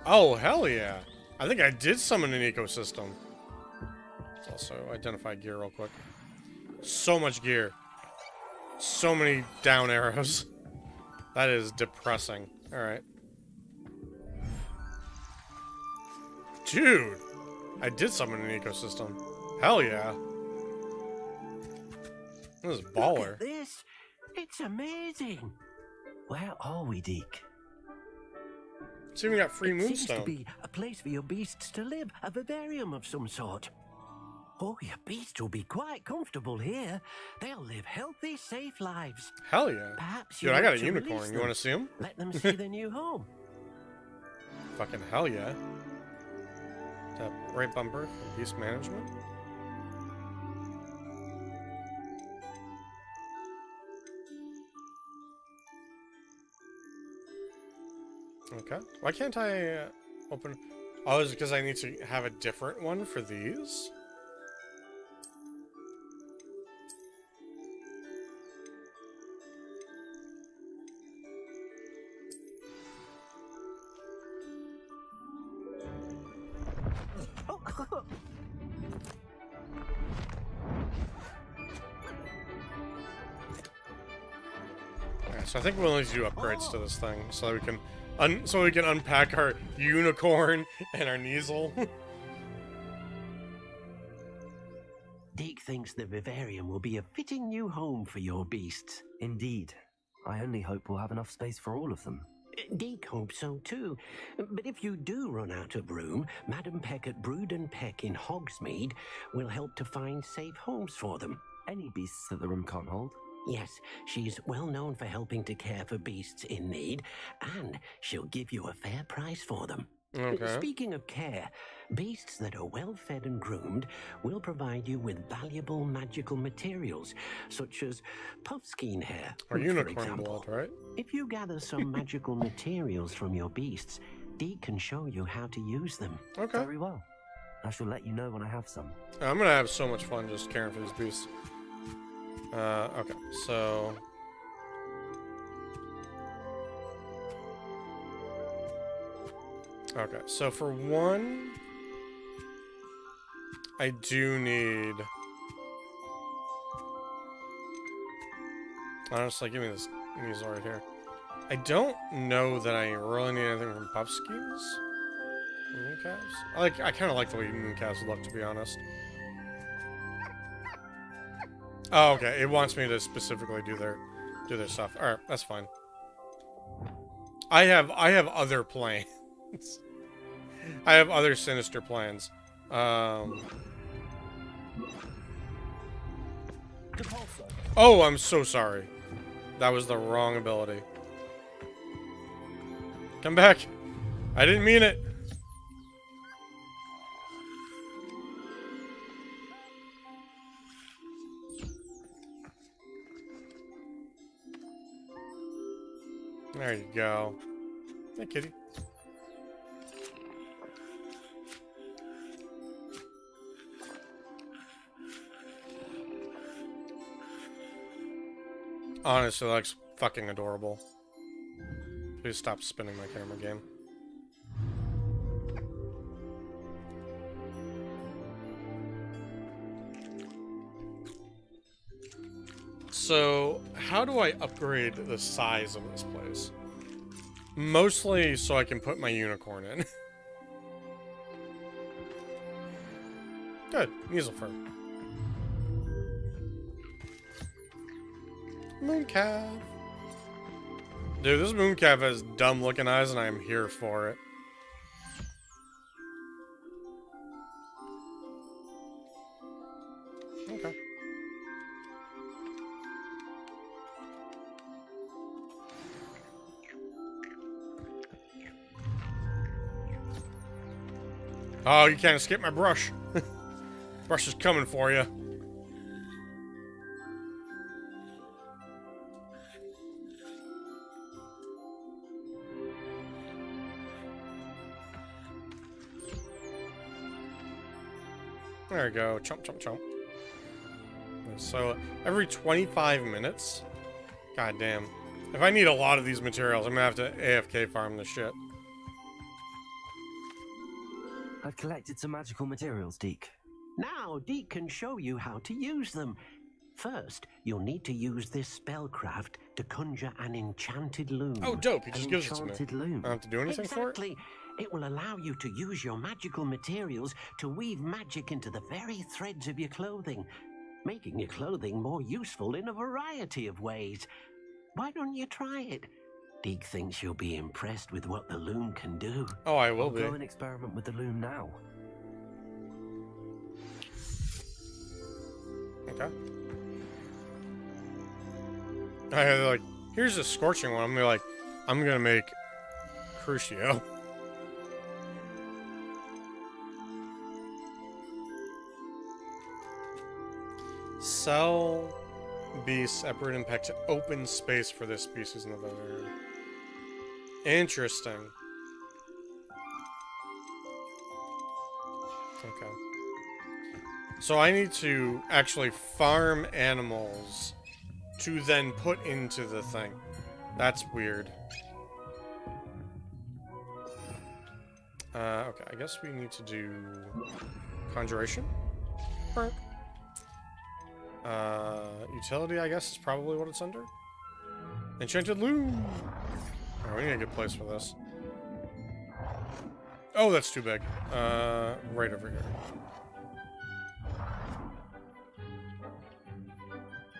[SPEAKER 1] Oh, hell yeah. I think I did summon an ecosystem. Let's also identify gear real quick. So much gear. So many down arrows. That is depressing. Alright. Dude! I did summon an ecosystem. Hell yeah. This is baller.
[SPEAKER 8] Look at this. It's amazing.
[SPEAKER 4] Where are we, Deke?
[SPEAKER 1] See, we got free
[SPEAKER 8] It seems to
[SPEAKER 1] moonstone.
[SPEAKER 8] be a place for your beasts to live, a vivarium of some sort. Oh, your beasts will be quite comfortable here. They'll live healthy, safe lives.
[SPEAKER 1] Hell yeah.
[SPEAKER 8] Perhaps
[SPEAKER 1] Dude,
[SPEAKER 8] you
[SPEAKER 1] I got
[SPEAKER 8] want
[SPEAKER 1] a
[SPEAKER 8] to release
[SPEAKER 1] unicorn. You
[SPEAKER 8] them.
[SPEAKER 1] want to see him?
[SPEAKER 8] Let them see their new home.
[SPEAKER 1] Fucking hell yeah. Tap right bumper for beast management. Okay. Why can't I open... Oh, is it because I need to have a different one for these? Okay, so I think we'll need to do upgrades to this thing so that we can unpack our unicorn and our Yizel.
[SPEAKER 8] Deke thinks the vivarium will be a fitting new home for your beasts.
[SPEAKER 4] Indeed. I only hope we'll have enough space for all of them.
[SPEAKER 8] Deke hopes so too. But if you do run out of room, Madam Peck at Brood and Peck in Hogsmeade will help to find safe homes for them.
[SPEAKER 4] Any beasts that the room can't hold?
[SPEAKER 8] Yes, she's well known for helping to care for beasts in need, and she'll give you a fair price for them.
[SPEAKER 1] Okay.
[SPEAKER 8] Speaking of care, beasts that are well fed and groomed will provide you with valuable magical materials, such as puffskein hair,
[SPEAKER 1] Or
[SPEAKER 8] for
[SPEAKER 1] unicorn
[SPEAKER 8] example.
[SPEAKER 1] blood, right?
[SPEAKER 8] If you gather some magical materials from your beasts, Deke can show you how to use them.
[SPEAKER 1] Okay.
[SPEAKER 4] Very well. I shall let you know when I have some.
[SPEAKER 1] I'm gonna have so much fun just caring for these beasts. Okay, so... Okay, so for one... I do need... Honestly, give me this Yizel right here. I don't know that I really need anything from Puffskeins. Mooncalves? I kind of like the way mooncalves look, to be honest. Oh, okay. It wants me to specifically do their stuff. All right, that's fine. I have other plans. I have other sinister plans. Oh, I'm so sorry. That was the wrong ability. Come back. I didn't mean it. There you go. Hey, kitty. Honestly, that looks fucking adorable. Please stop spinning my camera game. So, how do I upgrade the size of this place? Mostly so I can put my unicorn in. Good. Yizel fur. Mooncalf. Dude, this mooncalf has dumb looking eyes and I am here for it. Okay. Oh, you can't escape my brush. Brush is coming for you. There we go. Chomp, chomp, chomp. So, every 25 minutes? God damn. If I need a lot of these materials, I'm gonna have to AFK farm this shit.
[SPEAKER 4] I've collected some magical materials, Deke.
[SPEAKER 8] Now, Deke can show you how to use them. First, you'll need to use this spellcraft to conjure an enchanted loom.
[SPEAKER 1] Oh, dope. He just
[SPEAKER 8] An
[SPEAKER 1] gives it to me.
[SPEAKER 8] enchanted loom.
[SPEAKER 1] I don't have to do anything for it?
[SPEAKER 8] Exactly. It will allow you to use your magical materials to weave magic into the very threads of your clothing, making your clothing more useful in a variety of ways. Why don't you try it? Deke thinks you'll be impressed with what the loom can do.
[SPEAKER 1] Oh, I will
[SPEAKER 4] I'll
[SPEAKER 1] be.
[SPEAKER 4] go and experiment with the loom now.
[SPEAKER 1] Okay. I like, here's a scorching one. I'm gonna make Crucio. Sell beasts, uproot impact to open space for this species in the area. Interesting. Okay. So I need to actually farm animals to then put into the thing. That's weird. Okay, I guess we need to do conjuration. Utility, I guess, is probably what it's under. Enchanted loom. Oh, we need a good place for this. Oh, that's too big. Right over here.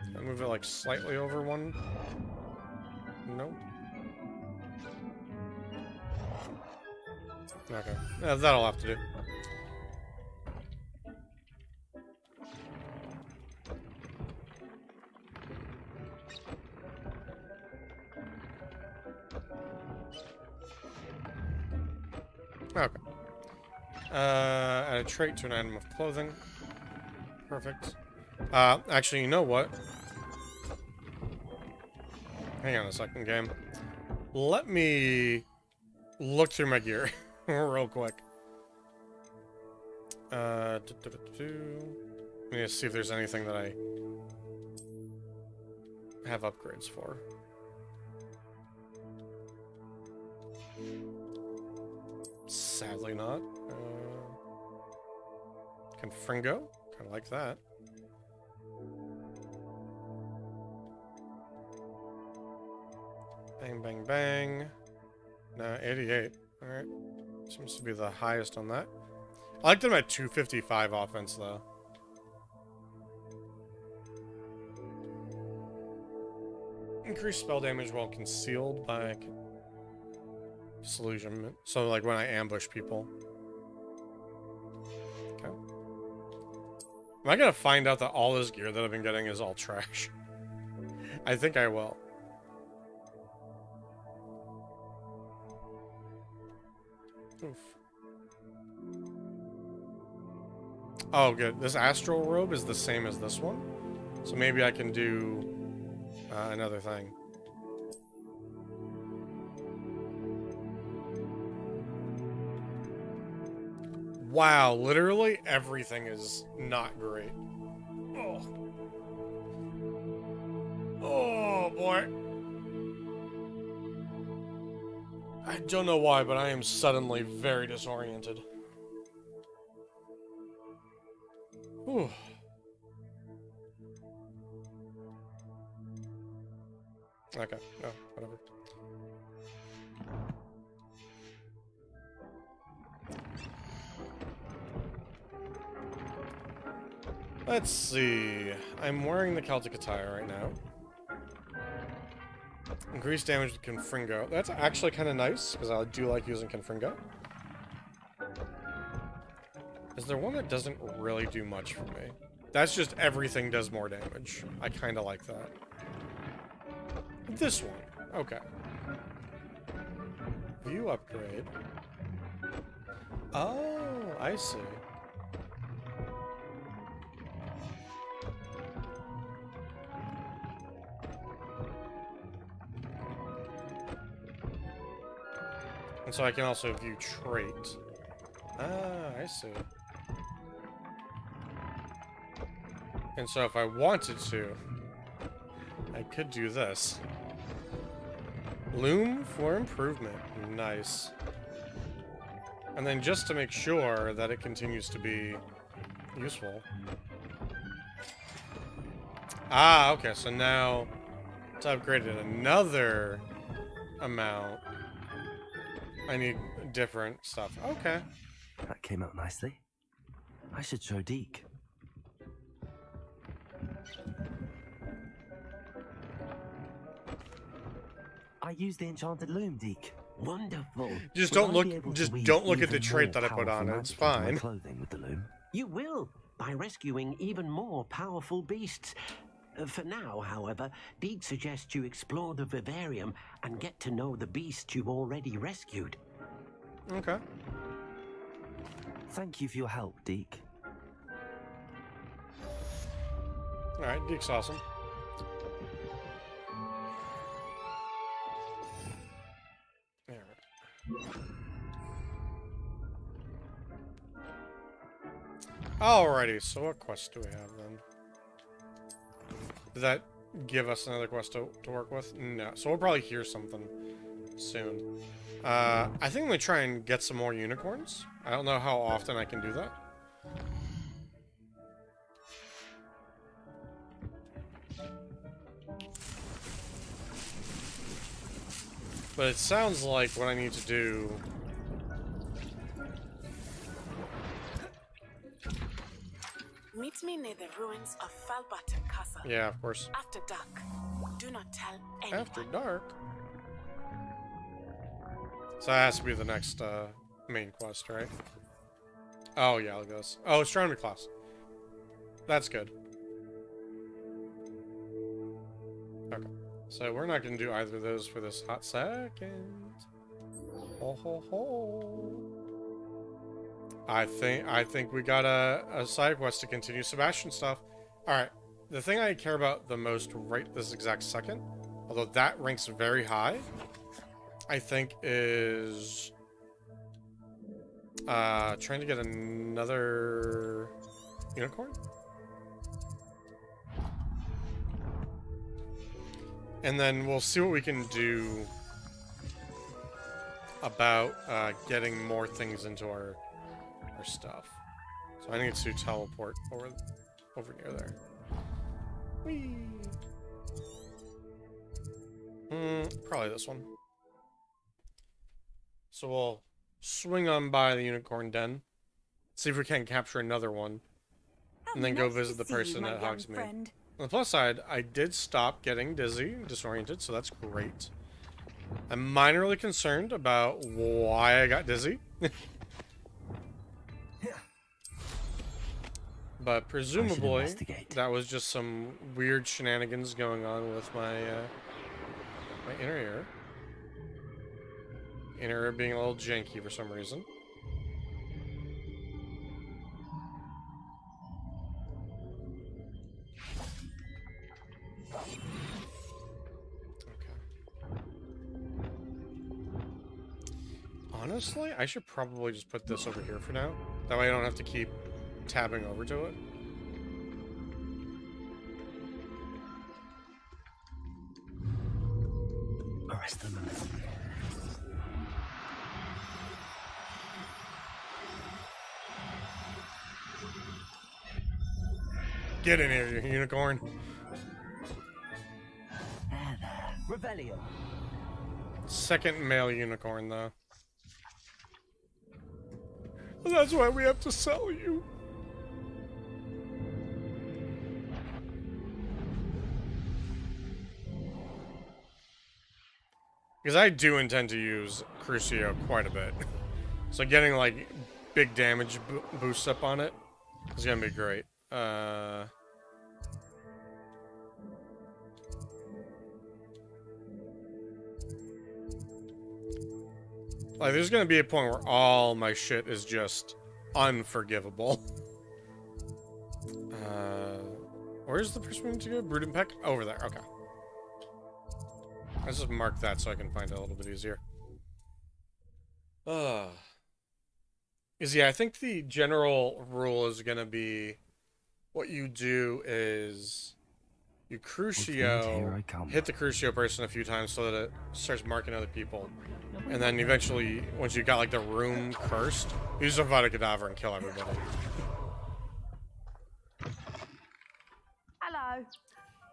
[SPEAKER 1] Can I move it like slightly over one? Nope. Okay. That'll have to do. Okay. Add a trait to an item of clothing. Perfect. Actually, you know what? Hang on a second, game. Let me look through my gear real quick. Let me just see if there's anything that I have upgrades for. Sadly not. Confringo? Kind of like that. Bang, bang, bang. Nah, 88. Alright. Seems to be the highest on that. I like them at 255 offense, though. Increase spell damage while concealed by disillusionment. So, like, when I ambush people. Okay. Am I gonna find out that all this gear that I've been getting is all trash? I think I will. Oof. Oh, good. This astral robe is the same as this one. So maybe I can do another thing. Wow, literally everything is not great. Oh. Oh, boy. I don't know why, but I am suddenly very disoriented. Whew. Okay, no, whatever. Let's see. I'm wearing the Celtic attire right now. Increased damage with Confringo. That's actually kind of nice, because I do like using Confringo. Is there one that doesn't really do much for me? That's just everything does more damage. I kind of like that. This one. Okay. View upgrade. Oh, I see. And so I can also view trait. Ah, I see. And so if I wanted to, I could do this. Loom for improvement. Nice. And then just to make sure that it continues to be useful. Ah, okay, so now to upgrade it another amount, I need different stuff. Okay.
[SPEAKER 4] That came out nicely. I should show Deke. I used the enchanted loom, Deke.
[SPEAKER 8] Wonderful.
[SPEAKER 1] Just don't look at the trait that I put on it. It's fine.
[SPEAKER 4] Clothing with the loom.
[SPEAKER 8] You will, by rescuing even more powerful beasts. For now, however, Deke suggests you explore the vivarium and get to know the beasts you've already rescued.
[SPEAKER 1] Okay.
[SPEAKER 4] Thank you for your help, Deke.
[SPEAKER 1] Alright, Deke's awesome. Alrighty, so what quest do we have then? Does that give us another quest to work with? No. So we'll probably hear something soon. I think I'm gonna try and get some more unicorns. I don't know how often I can do that. But it sounds like what I need to do...
[SPEAKER 5] Meet me near the ruins of Falbatten Castle.
[SPEAKER 1] Yeah, of course.
[SPEAKER 5] After dark. Do not tell anyone.
[SPEAKER 1] After dark? So that has to be the next main quest, right? Oh, yeah, look at this. Oh, astronomy class. That's good. Okay. So we're not going to do either of those for this hot second. Ho, ho, ho. I think we got a side quest to continue Sebastian stuff. Alright. The thing I care about the most right this exact second, although that ranks very high, I think is trying to get another unicorn. And then we'll see what we can do about getting more things into our stuff. So I need to teleport over near there. Whee! Probably this one. So we'll swing on by the unicorn den, see if we can capture another one, and then go visit the person at Hogsmeade. On the plus side, I did stop getting dizzy and disoriented, so that's great. I'm minorly concerned about why I got dizzy. But presumably, that was just some weird shenanigans going on with my my inner ear. Inner ear being a little janky for some reason. Honestly, I should probably just put this over here for now. That way I don't have to keep tabbing over to it.
[SPEAKER 4] Arrest them.
[SPEAKER 1] Get in here, you unicorn.
[SPEAKER 4] Rebellion.
[SPEAKER 1] Second male unicorn, though. That's why we have to sell you. Because I do intend to use Crucio quite a bit. So getting, like, big damage boosts up on it is going to be great. Like, there's going to be a point where all my shit is just unforgivable. Where's the person we need to go? Brood and Peck? Over there, okay. Let's just mark that so I can find it a little bit easier. Is yeah, I think the general rule is gonna be what you do is you crucio, hit the crucio person a few times so that it starts marking other people. And then eventually, once you got like the room cursed, you just Avada Kedavra and kill everybody.
[SPEAKER 5] Hello.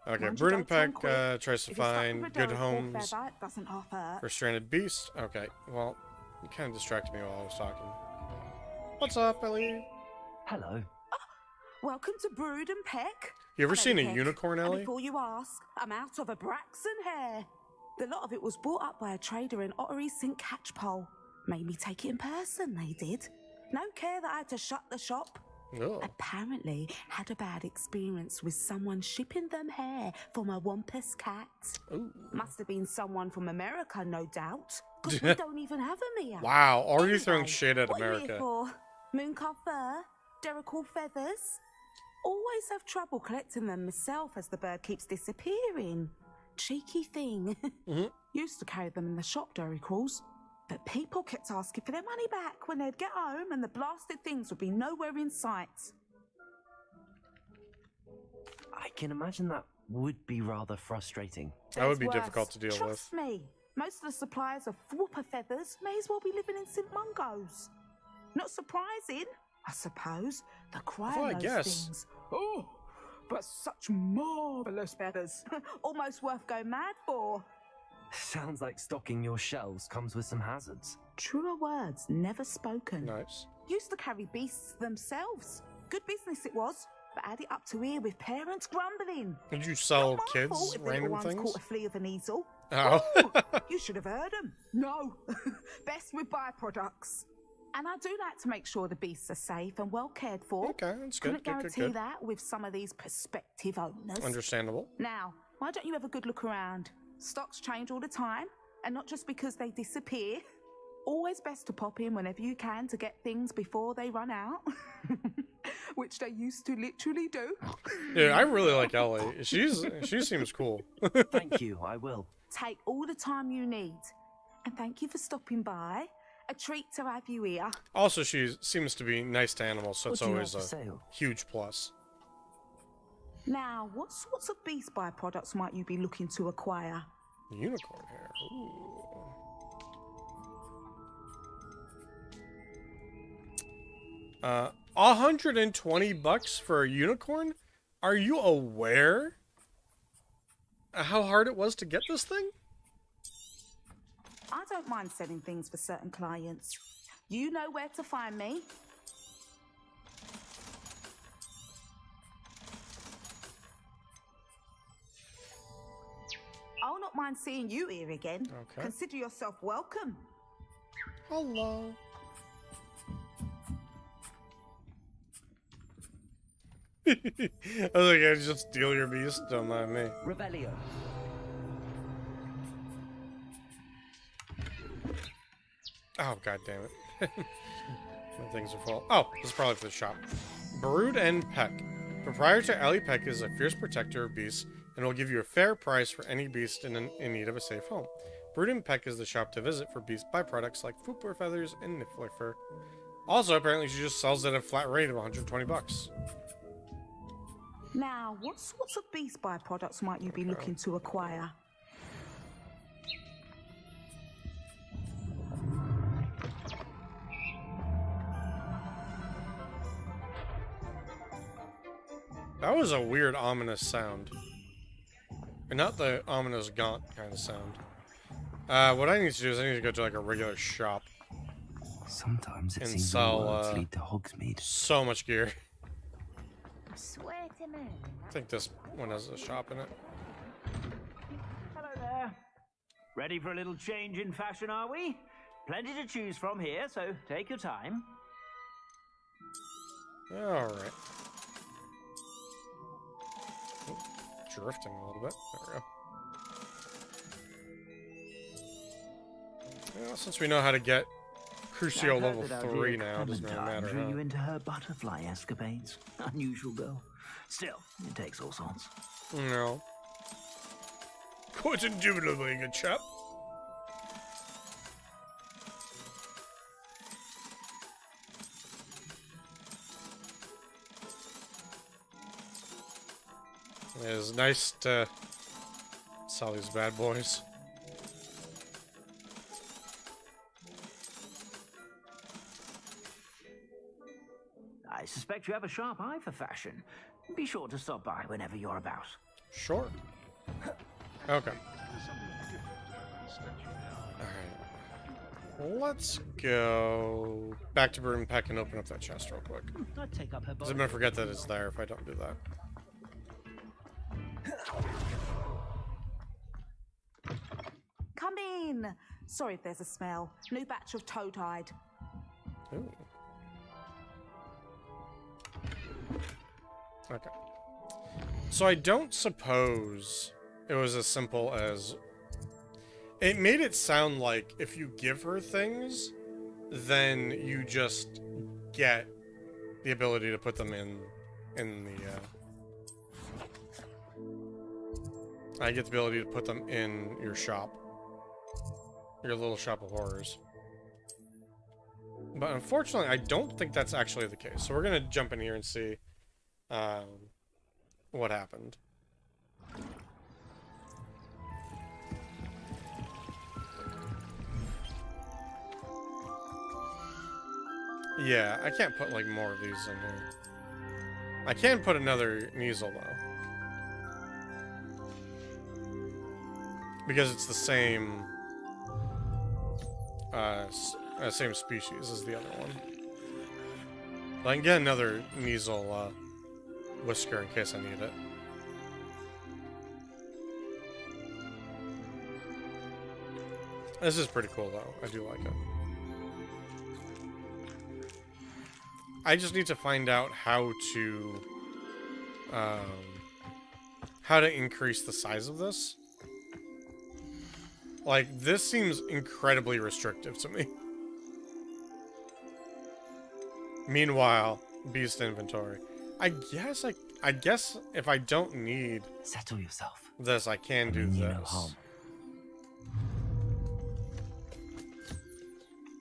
[SPEAKER 1] Okay, Brood and Peck tries to find good homes for stranded beasts. Okay, well, you kind of distracted me while I was talking. What's up, Ellie?
[SPEAKER 4] Hello.
[SPEAKER 5] Welcome to Brood and Peck.
[SPEAKER 1] You ever seen a unicorn, Ellie?
[SPEAKER 5] Before you ask, I'm out of a Braxton hair. The lot of it was bought up by a trader in Ottery St. Catchpole. Made me take it in person, they did. No care that I had to shut the shop.
[SPEAKER 1] Oh.
[SPEAKER 5] Apparently had a bad experience with someone shipping them hair from a Wampus cat.
[SPEAKER 1] Ooh.
[SPEAKER 5] Must have been someone from America, no doubt. Because we don't even have them here.
[SPEAKER 1] Wow, already throwing shade at
[SPEAKER 5] what
[SPEAKER 1] America.
[SPEAKER 5] Are you here for? Mooncar fur? Derrickle feathers? Always have trouble collecting them myself as the bird keeps disappearing. Cheeky thing. Used to carry them in the shop, Derricles. But people kept asking for their money back when they'd get home and the blasted things would be nowhere in sight.
[SPEAKER 4] I can imagine that would be rather frustrating.
[SPEAKER 1] That would be difficult to deal with.
[SPEAKER 5] Trust me. Most of the suppliers of whooper feathers may as well be living in St. Mungo's. Not surprising, I suppose. The cry of those things. Oh, but such marvellous feathers. Almost worth going mad for.
[SPEAKER 4] Sounds like stocking your shelves comes with some hazards.
[SPEAKER 5] Truer words never spoken.
[SPEAKER 1] Nice.
[SPEAKER 5] Used to carry beasts themselves. Good business it was, but add it up to here with parents grumbling.
[SPEAKER 1] Did you sell kids
[SPEAKER 5] if
[SPEAKER 1] random
[SPEAKER 5] the little
[SPEAKER 1] things?
[SPEAKER 5] Ones caught a flea of an easel.
[SPEAKER 1] Oh.
[SPEAKER 5] You should have heard them. No. Best with byproducts. And I do like to make sure the beasts are safe and well cared for.
[SPEAKER 1] Okay, that's good.
[SPEAKER 5] Couldn't guarantee that with some of these prospective owners.
[SPEAKER 1] Understandable.
[SPEAKER 5] Now, why don't you have a good look around? Stocks change all the time, and not just because they disappear. Always best to pop in whenever you can to get things before they run out. Which they used to literally do.
[SPEAKER 1] Yeah, I really like Ellie. She seems cool.
[SPEAKER 4] Thank you, I will.
[SPEAKER 5] Take all the time you need. And thank you for stopping by. A treat to have you here.
[SPEAKER 1] Also, she seems to be nice to animals, so it's always a huge plus.
[SPEAKER 5] Now, what sorts of beast byproducts might you be looking to acquire?
[SPEAKER 1] Unicorn hair. Ooh. $120 for a unicorn? Are you aware how hard it was to get this thing?
[SPEAKER 5] I don't mind selling things for certain clients. You know where to find me. I'll not mind seeing you here again.
[SPEAKER 1] Okay.
[SPEAKER 5] Consider yourself welcome.
[SPEAKER 1] Hello. I was like, I just steal your beast. Don't mind me.
[SPEAKER 4] Revelio.
[SPEAKER 1] Oh, god damn it. My things are full. Oh, this is probably for the shop. Brood and Peck. Proprietor Ellie Peck is a fierce protector of beasts and will give you a fair price for any beast in need of a safe home. Brood and Peck is the shop to visit for beast byproducts like footwear feathers and niffler fur. Also, apparently she just sells it at a flat rate of $120.
[SPEAKER 5] Now, what sorts of beast byproducts might you be looking to acquire?
[SPEAKER 1] That was a weird, ominous sound. And not the ominous gaunt kind of sound. What I need to do is I need to go to like a regular shop.
[SPEAKER 4] Sometimes it
[SPEAKER 1] and
[SPEAKER 4] seems
[SPEAKER 1] sell
[SPEAKER 4] all roads lead to Hogsmeade.
[SPEAKER 1] so much gear.
[SPEAKER 11] Swear to me.
[SPEAKER 1] I think this one has a shop in it.
[SPEAKER 15] Hello there. Ready for a little change in fashion, are we? Plenty to choose from here, so take your time.
[SPEAKER 1] Alright. Drifting a little bit. There we go. Well, since we know how to get Crucio level 3 now, it doesn't really matter.
[SPEAKER 15] Drew you
[SPEAKER 1] Huh?
[SPEAKER 15] into her butterfly escapades. Unusual girl. Still, it takes all sorts.
[SPEAKER 1] No. Quite indubitably, good chap. It is nice to sell these bad boys.
[SPEAKER 15] I suspect you have a sharp eye for fashion. Be sure to stop by whenever you're about.
[SPEAKER 1] Sure. Okay. Alright. Let's go back to Broom Peck and open up that chest real quick.
[SPEAKER 8] I'd take up her
[SPEAKER 1] Because I'm gonna forget that it's there if I don't do that.
[SPEAKER 5] Come in. Sorry if there's a smell. New batch of toad-hide.
[SPEAKER 1] Ooh. Okay. So I don't suppose it was as simple as... It made it sound like if you give her things, then you just get the ability to put them in the... I get the ability to put them in your shop. Your little shop of horrors. But unfortunately, I don't think that's actually the case. So we're going to jump in here and see what happened. Yeah, I can't put like more of these in here. I can put another Yizel though. Because it's the same same species as the other one. But I can get another Yizel whisker in case I need it. This is pretty cool though. I do like it. I just need to find out how to increase the size of this. Like, this seems incredibly restrictive to me. Meanwhile, beast inventory. I guess if I don't need
[SPEAKER 4] settle yourself.
[SPEAKER 1] This, I can do this.
[SPEAKER 4] No harm.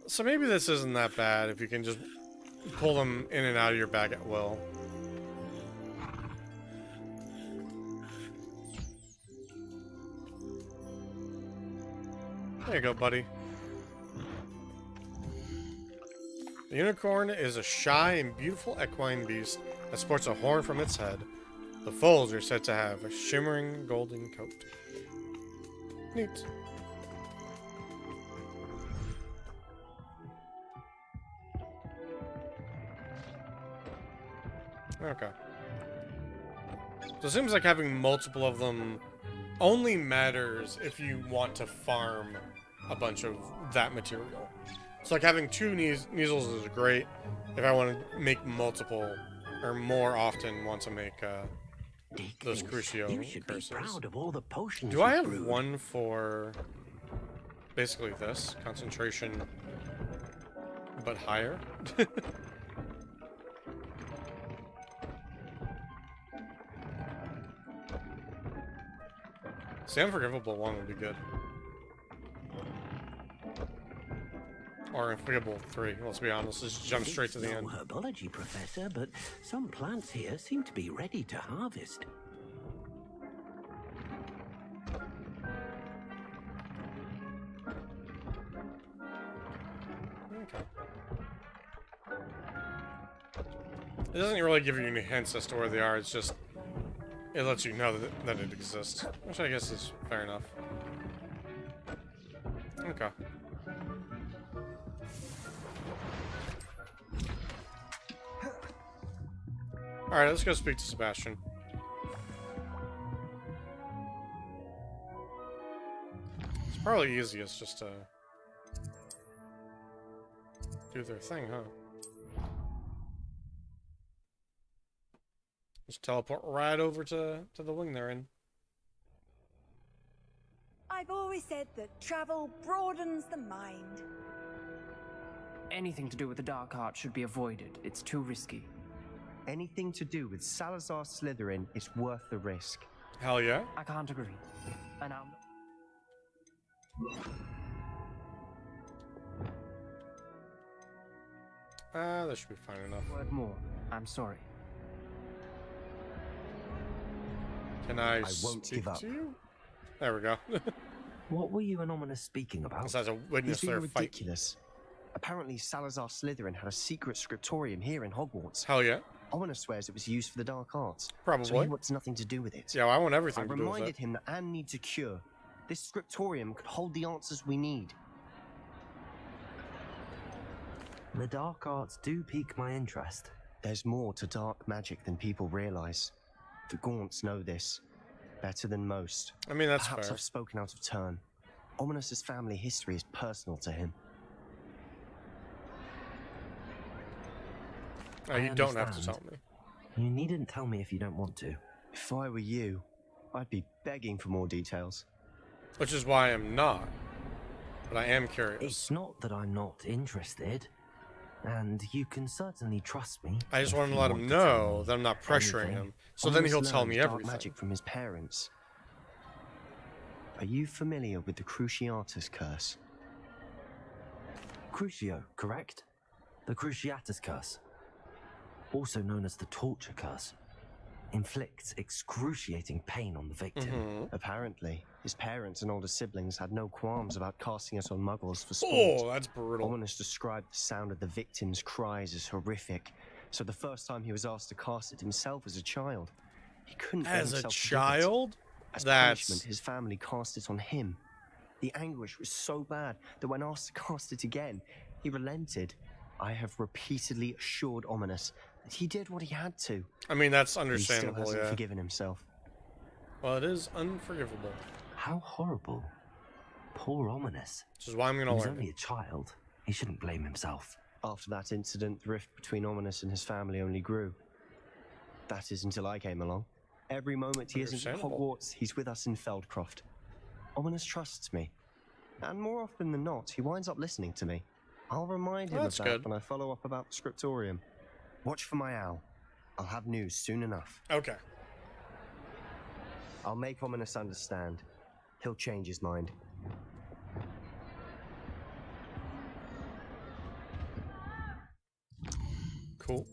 [SPEAKER 1] So maybe this isn't that bad if you can just pull them in and out of your bag at will. There you go, buddy. The unicorn is a shy and beautiful equine beast that sports a horn from its head. The foals are said to have a shimmering golden coat. Neat. Okay. So it seems like having multiple of them only matters if you want to farm a bunch of that material. So like having two Yizels is great if I want to make multiple or more often want to make those Crucio curses.
[SPEAKER 8] Proud of all the potions
[SPEAKER 1] Do I have
[SPEAKER 8] brewed.
[SPEAKER 1] one for basically this concentration but higher? The Unforgivable one would be good. Or Unforgivable 3, let's be honest. Just jump straight to the end.
[SPEAKER 8] Herbology professor, but some plants here seem to be ready to harvest.
[SPEAKER 1] Okay. It doesn't really give you any hints as to where they are, it's just... It lets you know that it exists, which I guess is fair enough. Okay. Alright, let's go speak to Sebastian. It's probably easiest just to do their thing, huh? Just teleport right over to the wing they're in.
[SPEAKER 2] I've always said that travel broadens the mind.
[SPEAKER 18] Anything to do with the dark art should be avoided. It's too risky.
[SPEAKER 13] Anything to do with Salazar Slytherin is worth the risk.
[SPEAKER 1] Hell yeah.
[SPEAKER 18] I can't agree. And
[SPEAKER 1] that should be fine enough.
[SPEAKER 18] Word more. I'm sorry.
[SPEAKER 1] Can I
[SPEAKER 4] won't
[SPEAKER 1] speak
[SPEAKER 4] give up.
[SPEAKER 1] to you? There we go.
[SPEAKER 4] What were you and Ominous speaking about?
[SPEAKER 1] This has a witness
[SPEAKER 13] He's
[SPEAKER 1] their
[SPEAKER 13] being
[SPEAKER 1] fight.
[SPEAKER 13] ridiculous. Apparently, Salazar Slytherin had a secret scriptorium here in Hogwarts.
[SPEAKER 1] Hell yeah.
[SPEAKER 13] Ominous swears it was used for the dark arts.
[SPEAKER 1] Probably.
[SPEAKER 13] So he wants nothing to do with it.
[SPEAKER 1] Yeah, well, I want everything
[SPEAKER 13] I
[SPEAKER 1] to do with it.
[SPEAKER 13] reminded him that Anne needs a cure. This scriptorium could hold the answers we need.
[SPEAKER 4] The dark arts do pique my interest.
[SPEAKER 13] There's more to dark magic than people realize. The Gaunts know this better than most.
[SPEAKER 1] I mean, that's
[SPEAKER 13] Perhaps
[SPEAKER 1] fair.
[SPEAKER 13] I've spoken out of turn. Ominous's family history is personal to him.
[SPEAKER 1] You don't have to tell me.
[SPEAKER 4] You needn't tell me if you don't want to.
[SPEAKER 13] If I were you, I'd be begging for more details.
[SPEAKER 1] Which is why I'm not. But I am curious.
[SPEAKER 4] It's not that I'm not interested. And you can certainly trust me.
[SPEAKER 1] I just
[SPEAKER 4] if
[SPEAKER 1] want to
[SPEAKER 4] you
[SPEAKER 1] let
[SPEAKER 4] want
[SPEAKER 1] him
[SPEAKER 4] to tell
[SPEAKER 1] know
[SPEAKER 4] me
[SPEAKER 1] that I'm not pressuring
[SPEAKER 4] anything.
[SPEAKER 1] him. So then he'll
[SPEAKER 13] Ominous
[SPEAKER 1] tell me
[SPEAKER 13] learned dark
[SPEAKER 1] everything.
[SPEAKER 13] magic from his parents. Are you familiar with the Cruciatus curse?
[SPEAKER 4] Crucio, correct? The Cruciatus curse, also known as the torture curse, inflicts excruciating pain on the victim.
[SPEAKER 13] Apparently, his parents and older siblings had no qualms about casting it on muggles for sport.
[SPEAKER 1] Oh, that's brutal.
[SPEAKER 13] Ominous described the sound of the victim's cries as horrific, so the first time he was asked to cast it himself as a child, he couldn't bring
[SPEAKER 1] As a
[SPEAKER 13] himself to do it.
[SPEAKER 1] child?
[SPEAKER 13] As
[SPEAKER 1] That's...
[SPEAKER 13] punishment, his family cast it on him. The anguish was so bad that when asked to cast it again, he relented. I have repeatedly assured Ominous that he did what he had to.
[SPEAKER 1] I mean, that's
[SPEAKER 13] He
[SPEAKER 1] understandable,
[SPEAKER 13] still hasn't
[SPEAKER 1] yeah.
[SPEAKER 13] forgiven himself.
[SPEAKER 1] Well, it is unforgivable.
[SPEAKER 4] How horrible. Poor Ominous.
[SPEAKER 1] Which is why I'm going
[SPEAKER 4] He
[SPEAKER 1] to
[SPEAKER 4] was
[SPEAKER 1] learn
[SPEAKER 4] only
[SPEAKER 1] it.
[SPEAKER 4] a child. He shouldn't blame himself.
[SPEAKER 13] After that incident, the rift between Ominous and his family only grew. That is until I came along. Every moment he isn't at
[SPEAKER 1] Understandable.
[SPEAKER 13] Hogwarts, he's with us in Feldcroft. Ominous trusts me. And more often than not, he winds up listening to me. I'll remind him of
[SPEAKER 1] That's
[SPEAKER 13] that
[SPEAKER 1] good.
[SPEAKER 13] when I follow up about the scriptorium. Watch for my owl. I'll have news soon enough.
[SPEAKER 1] Okay.
[SPEAKER 13] I'll make Ominous understand. He'll change his mind.
[SPEAKER 1] Cool.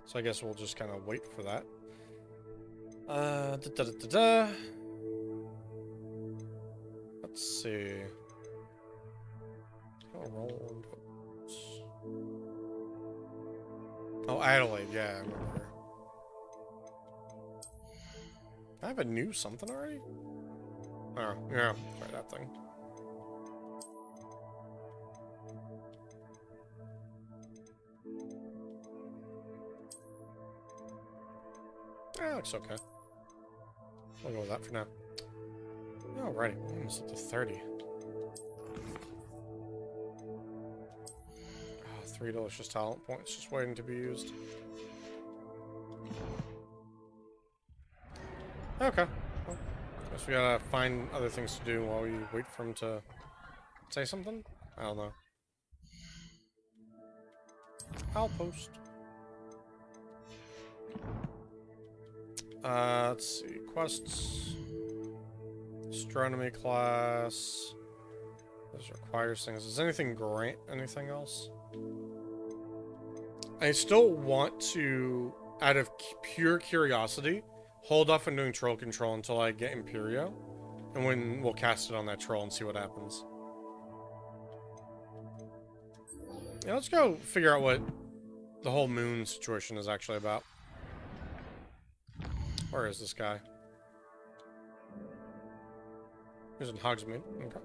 [SPEAKER 1] So I guess we'll just kind of wait for that. Let's see. Larold. Oh, Adelaide. Yeah, I remember. I have a new something already? Oh, yeah. Try that thing. Looks okay. We'll go with that for now. Alrighty, we're almost up to 30. Oh, 3 delicious talent points just waiting to be used. Okay. Well, guess we gotta find other things to do while we wait for him to say something? I don't know. Outpost. Let's see. Quests. Astronomy class. This requires things. Does anything grant anything else? I still want to, out of pure curiosity, hold off on doing troll control until I get Imperio. And when we'll cast it on that troll and see what happens. Yeah, let's go figure out what the whole moon situation is actually about. Where is this guy? He's in Hogsmeade. Okay.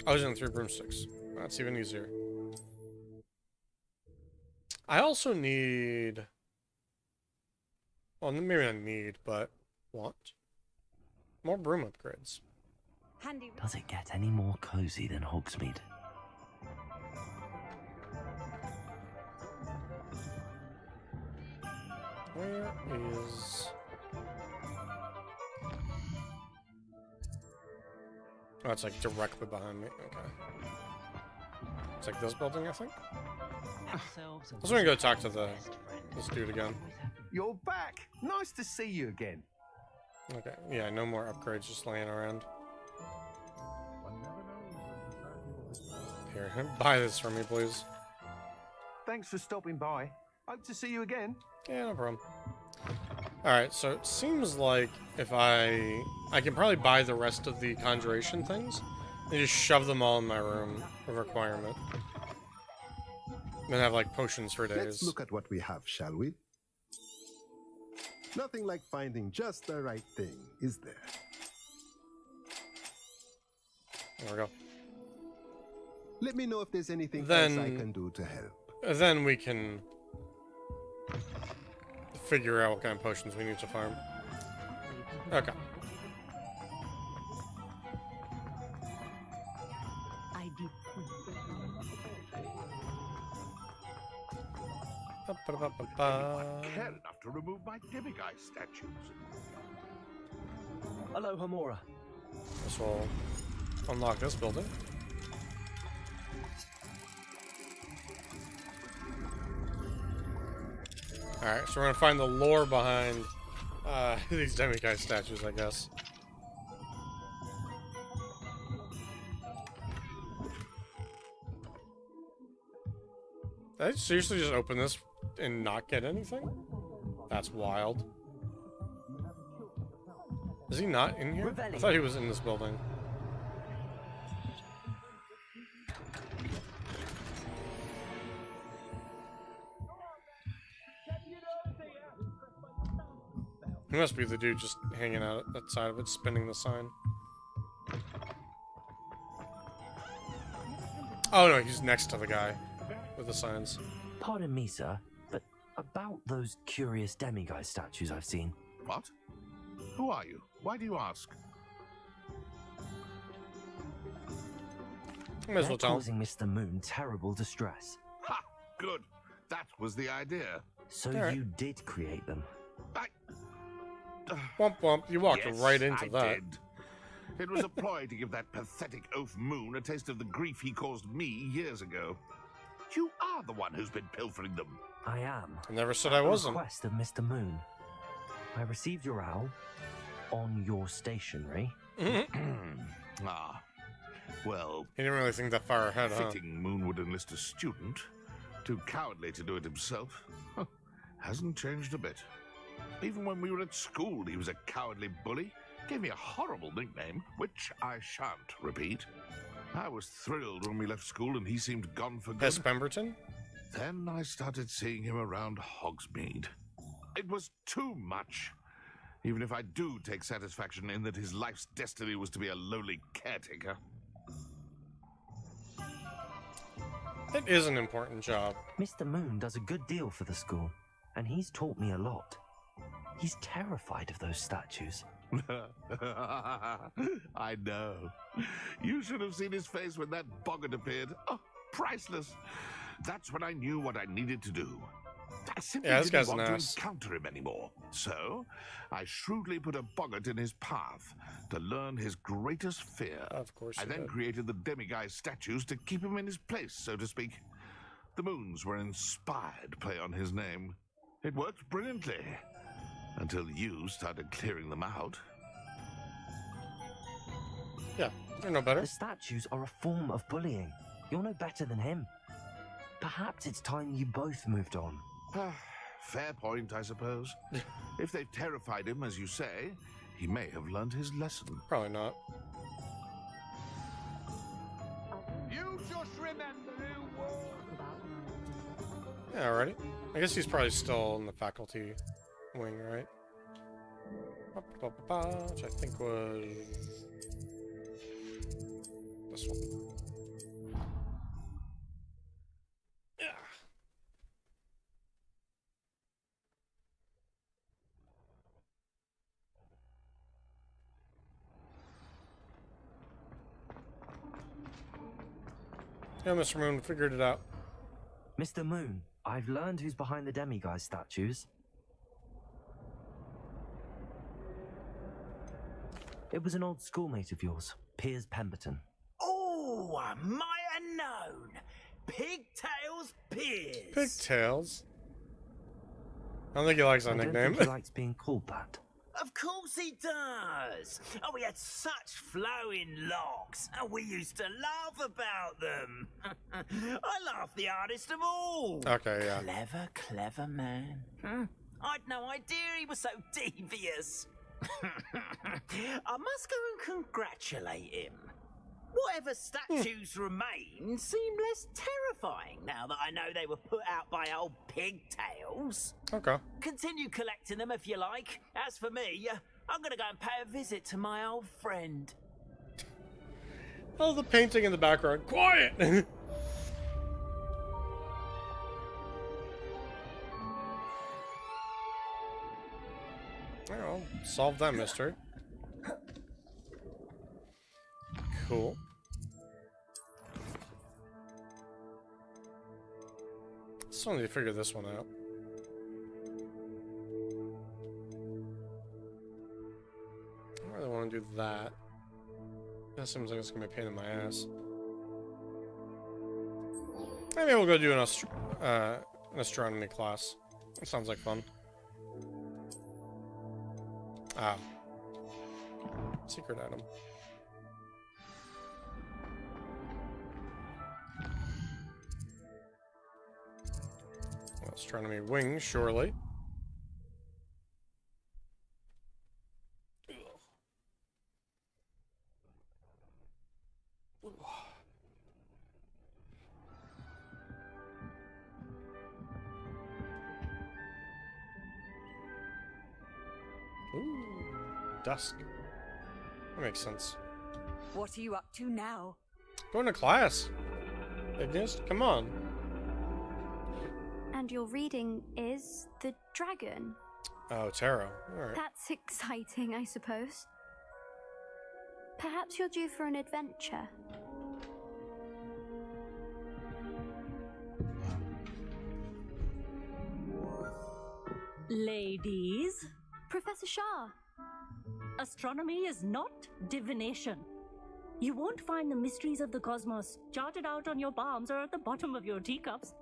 [SPEAKER 1] Oh, he's in 3 broomsticks. That's even easier. I also need... Well, maybe not need, but want. More broom upgrades.
[SPEAKER 2] Handy.
[SPEAKER 4] Does it get any more cozy than Hogsmeade?
[SPEAKER 1] Where is... Oh, it's like directly behind me. Okay. It's like this building, I think. I was gonna go talk to this dude again.
[SPEAKER 6] You're back. Nice to see you again.
[SPEAKER 1] Okay. Yeah, no more upgrades just laying around. Here, buy this for me, please.
[SPEAKER 6] Thanks for stopping by. Hope to see you again.
[SPEAKER 1] Yeah, no problem. Alright, so it seems like if I can probably buy the rest of the conjuration things and just shove them all in my room of requirement. Then have like potions for days.
[SPEAKER 17] Let's look at what we have, shall we? Nothing like finding just the right thing, is there?
[SPEAKER 1] There we go.
[SPEAKER 17] Let me know if there's anything
[SPEAKER 1] Then,
[SPEAKER 17] else I can do to help.
[SPEAKER 1] Then we can figure out what kind of potions we need to farm. Okay.
[SPEAKER 7] Care enough to remove my demiguise statues.
[SPEAKER 4] Hello, Hamora.
[SPEAKER 1] This will unlock this building. Alright, so we're gonna find the lore behind these demiguise statues, I guess. Did I seriously just open this and not get anything? That's wild. Is he not in here? I thought he was in this building. He must be the dude just hanging out at that side of it, spinning the sign. Oh no, he's next to the guy with the signs.
[SPEAKER 4] Pardon me, sir, but about those curious demiguise statues I've seen.
[SPEAKER 7] What? Who are you? Why do you ask?
[SPEAKER 1] May as well tell him.
[SPEAKER 4] Causing Mr. Moon terrible distress.
[SPEAKER 7] Ha! Good. That was the idea.
[SPEAKER 4] So
[SPEAKER 1] All right.
[SPEAKER 4] you did create them.
[SPEAKER 1] Womp womp, you walked
[SPEAKER 7] Yes,
[SPEAKER 1] right into
[SPEAKER 7] I
[SPEAKER 1] that.
[SPEAKER 7] Did. It was a ploy to give that pathetic oaf Moon a taste of the grief he caused me years ago. You are the one who's been pilfering them.
[SPEAKER 4] I am.
[SPEAKER 1] I never said I wasn't.
[SPEAKER 4] At the request of Mr. Moon. I received your owl on your stationery.
[SPEAKER 7] Ah. Well,
[SPEAKER 1] He didn't really think that far ahead, huh?
[SPEAKER 7] fitting Moon would enlist a student. Too cowardly to do it himself. Huh. Hasn't changed a bit. Even when we were at school, he was a cowardly bully. Gave me a horrible nickname, which I shan't repeat. I was thrilled when we left school and he seemed gone for good.
[SPEAKER 1] Hess Pemberton?
[SPEAKER 7] Then I started seeing him around Hogsmeade. It was too much. Even if I do take satisfaction in that his life's destiny was to be a lowly caretaker.
[SPEAKER 1] It is an important job.
[SPEAKER 4] Mr. Moon does a good deal for the school, and he's taught me a lot. He's terrified of those statues.
[SPEAKER 7] I know. You should have seen his face when that boggart appeared. Oh, priceless. That's when I knew what I needed to do. I simply didn't want to encounter him anymore. So, I shrewdly put a boggart in his path to learn his greatest fear.
[SPEAKER 1] Of course
[SPEAKER 7] I then created the demiguise statues to keep him in his place, so to speak. The moons were inspired play on his name. It worked brilliantly. Until you started clearing them out.
[SPEAKER 1] Yeah, you're no better.
[SPEAKER 4] The statues are a form of bullying. You're no better than him. Perhaps it's time you both moved on.
[SPEAKER 7] Fair point, I suppose. If they've terrified him, as you say, he may have learned his lesson.
[SPEAKER 1] Probably not.
[SPEAKER 6] You just remember who was.
[SPEAKER 1] Yeah, alrighty. I guess he's probably still in the faculty wing, right? Which I think was this one. Yeah. Yeah, Mr. Moon figured it out.
[SPEAKER 4] Mr. Moon, I've learned who's behind the demiguise statues. It was an old schoolmate of yours, Piers Pemberton.
[SPEAKER 15] Oh, I might have known. Pigtails Piers.
[SPEAKER 1] Pigtails? I don't think he likes that
[SPEAKER 4] I don't
[SPEAKER 1] nickname.
[SPEAKER 4] think he likes being called that.
[SPEAKER 15] Of course he does. Oh, he had such flowing locks, and we used to laugh about them. I laughed the hardest of all.
[SPEAKER 1] Okay, yeah.
[SPEAKER 15] Clever, clever man.
[SPEAKER 19] I'd no idea he was so devious. I must go and congratulate him. Whatever statues remain seem less terrifying now that I know they were put out by old pigtails.
[SPEAKER 1] Okay.
[SPEAKER 19] Continue collecting them if you like. As for me, I'm gonna go and pay a visit to my old friend.
[SPEAKER 1] Oh, the painting in the background. Quiet! Well, solve that mystery. Cool. Still need to figure this one out. I don't really want to do that. That seems like it's gonna be a pain in my ass. Maybe we'll go do an astronomy class. That sounds like fun. Ah. Secret item. Astronomy wing, surely. Ooh, dusk. That makes sense.
[SPEAKER 2] What are you up to now?
[SPEAKER 1] Going to class. Ignis, come on.
[SPEAKER 12] And your reading is the dragon.
[SPEAKER 1] Oh, tarot. All right.
[SPEAKER 12] That's exciting, I suppose. Perhaps you're due for an adventure.
[SPEAKER 20] Ladies,
[SPEAKER 12] Professor Shah.
[SPEAKER 20] Astronomy is not divination. You won't find the mysteries of the cosmos charted out on your palms or at the bottom of your teacups.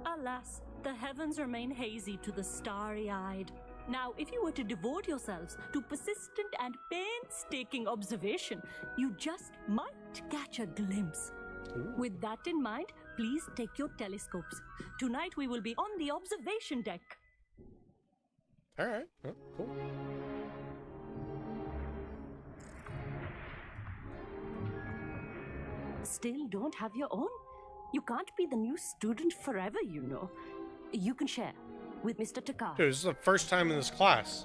[SPEAKER 20] Alas, the heavens remain hazy to the starry-eyed. Now, if you were to devote yourselves to persistent and painstaking observation, you just might catch a glimpse. With that in mind, please take your telescopes. Tonight we will be on the observation deck.
[SPEAKER 1] All right. Oh, cool.
[SPEAKER 20] Still don't have your own? You can't be the new student forever, you know. You can share with Mr. Takar.
[SPEAKER 1] Dude, this is the first time in this class.